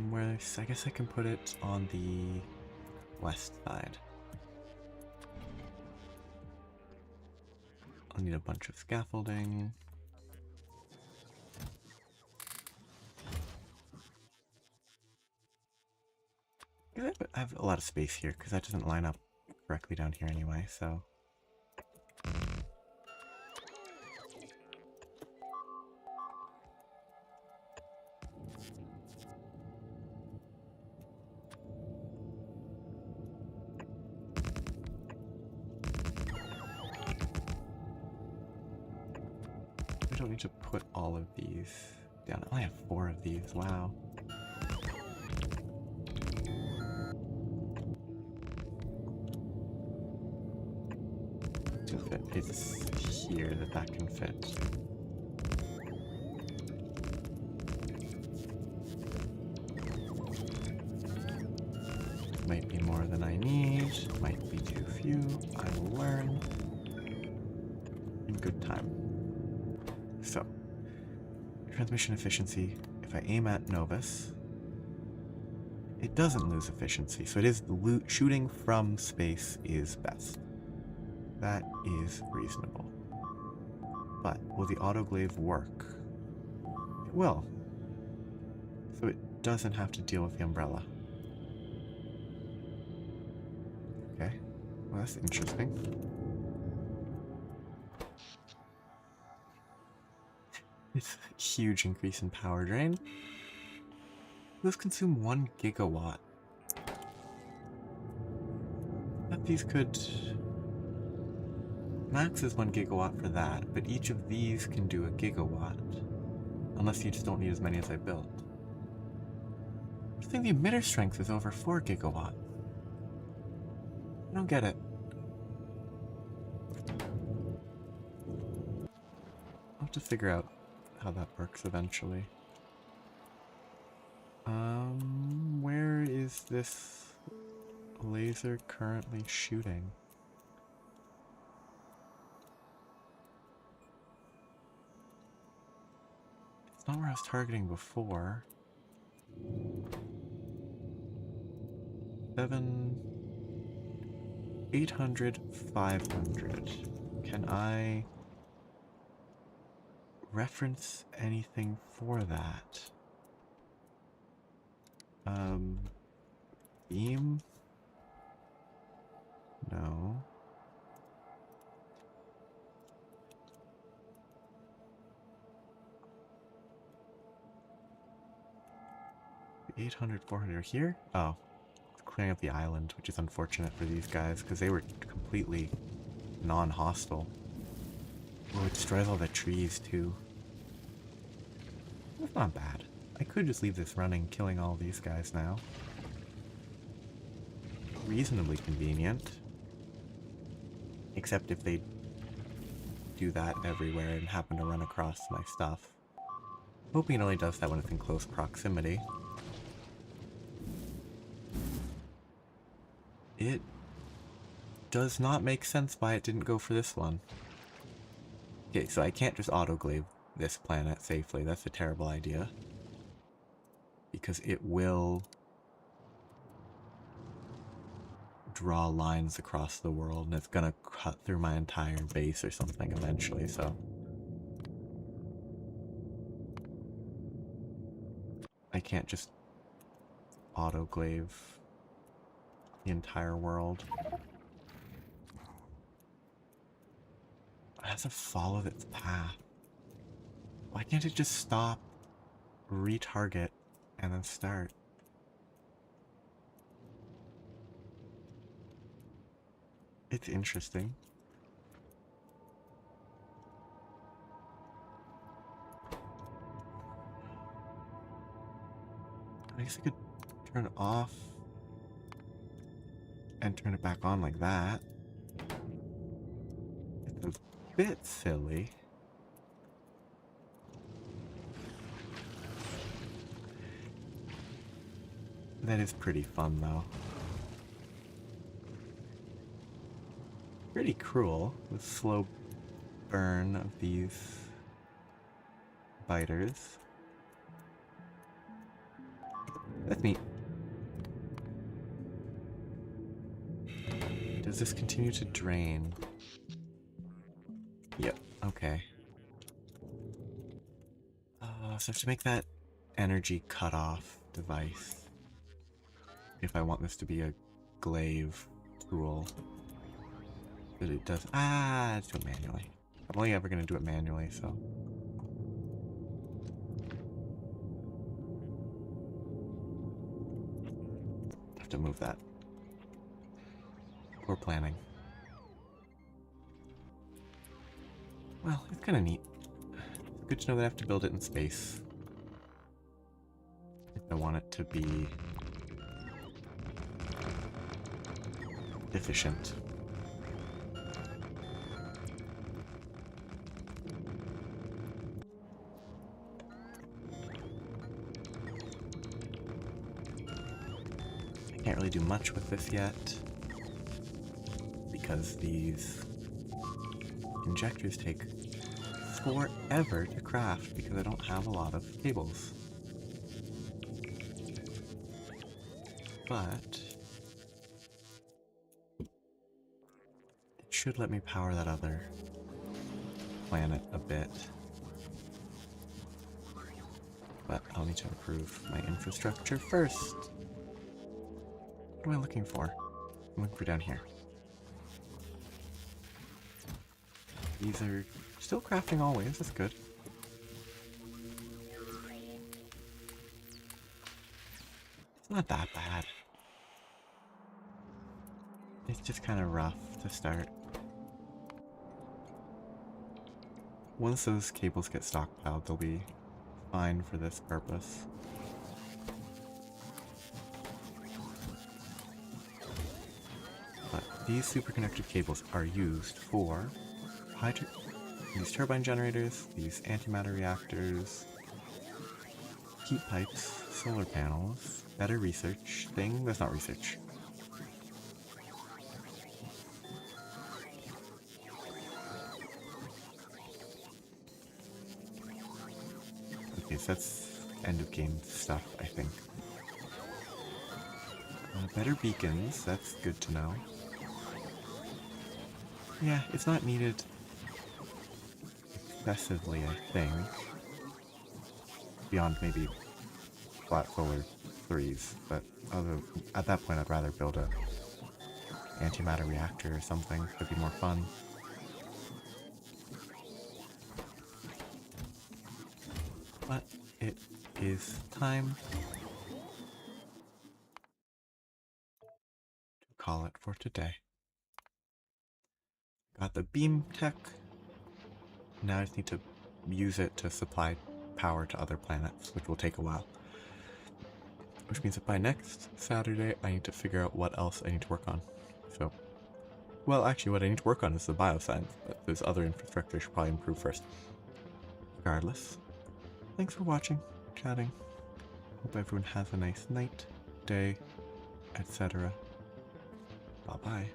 Where I guess I can put it on the west side. I'll need a bunch of scaffolding. I have a lot of space here because that doesn't line up correctly down here anyway, so. I don't need to put all of these down. I only have 4 of these, wow. It's here that can fit. Might be more than I need, might be too few. I will learn in good time. So, transmission efficiency. If I aim at Novus, it doesn't lose efficiency, so it is shooting from space is best. That is reasonable. But will the autoclave work? It will. So it doesn't have to deal with the umbrella. Okay. Well, that's interesting. It's a huge increase in power drain. Those consume 1 gigawatt. But these could... Max is 1 gigawatt for that, but each of these can do a gigawatt. Unless you just don't need as many as I built. I think the emitter strength is over 4 gigawatt. I don't get it. I'll have to figure out how that works eventually. Where is this laser currently shooting? It's not where I was targeting before. 800, 500. Can I reference anything for that? Beam? No. 800, 400 here? Oh, it's clearing up the island, which is unfortunate for these guys, because they were completely non-hostile. Oh, it destroys all the trees, too. That's not bad. I could just leave this running, killing all these guys now. Reasonably convenient. Except if they do that everywhere and happen to run across my stuff. Hoping it only does that when it's in close proximity. It does not make sense why it didn't go for this one. Okay, so I can't just autoglaive this planet safely. That's a terrible idea. Because it will draw lines across the world, and it's gonna cut through my entire base or something eventually, so... I can't just autoglaive the entire world. It has to follow its path. Why can't it just stop, retarget, and then start? It's interesting. I guess I could turn it off and turn it back on like that. It's a bit silly. That is pretty fun, though. Pretty cruel, the slow burn of these biters. That's neat. Does this continue to drain? Yep, okay. So I have to make that energy cutoff device if I want this to be a glaive tool. But it does... let's do it manually. I'm only ever going to do it manually, so... I have to move that. Poor planning. Well, it's kind of neat. It's good to know that I have to build it in space. If I want it to be... efficient. I can't really do much with this yet because these injectors take forever to craft because I don't have a lot of cables. But it should let me power that other planet a bit. But I'll need to improve my infrastructure first. What am I looking for? I'm looking for down here. These are still crafting always, that's good. It's not that bad. It's just kind of rough to start. Once those cables get stockpiled, they'll be fine for this purpose. But these superconductive cables are used for these turbine generators, these antimatter reactors, heat pipes, solar panels, better research thing. That's not research. Okay, so that's end of game stuff, I think. Better beacons, that's good to know. Yeah, it's not needed excessively, I think. Beyond maybe flat solar 3s, but at that point I'd rather build a antimatter reactor or something. That'd be more fun. But it is time call it for today. Got the beam tech. Now I just need to use it to supply power to other planets, which will take a while. Which means that by next Saturday, I need to figure out what else I need to work on. So, well, actually, what I need to work on is the bioscience, but there's other infrastructure I should probably improve first. Regardless, thanks for watching, chatting. Hope everyone has a nice night, day, etc. Bye-bye.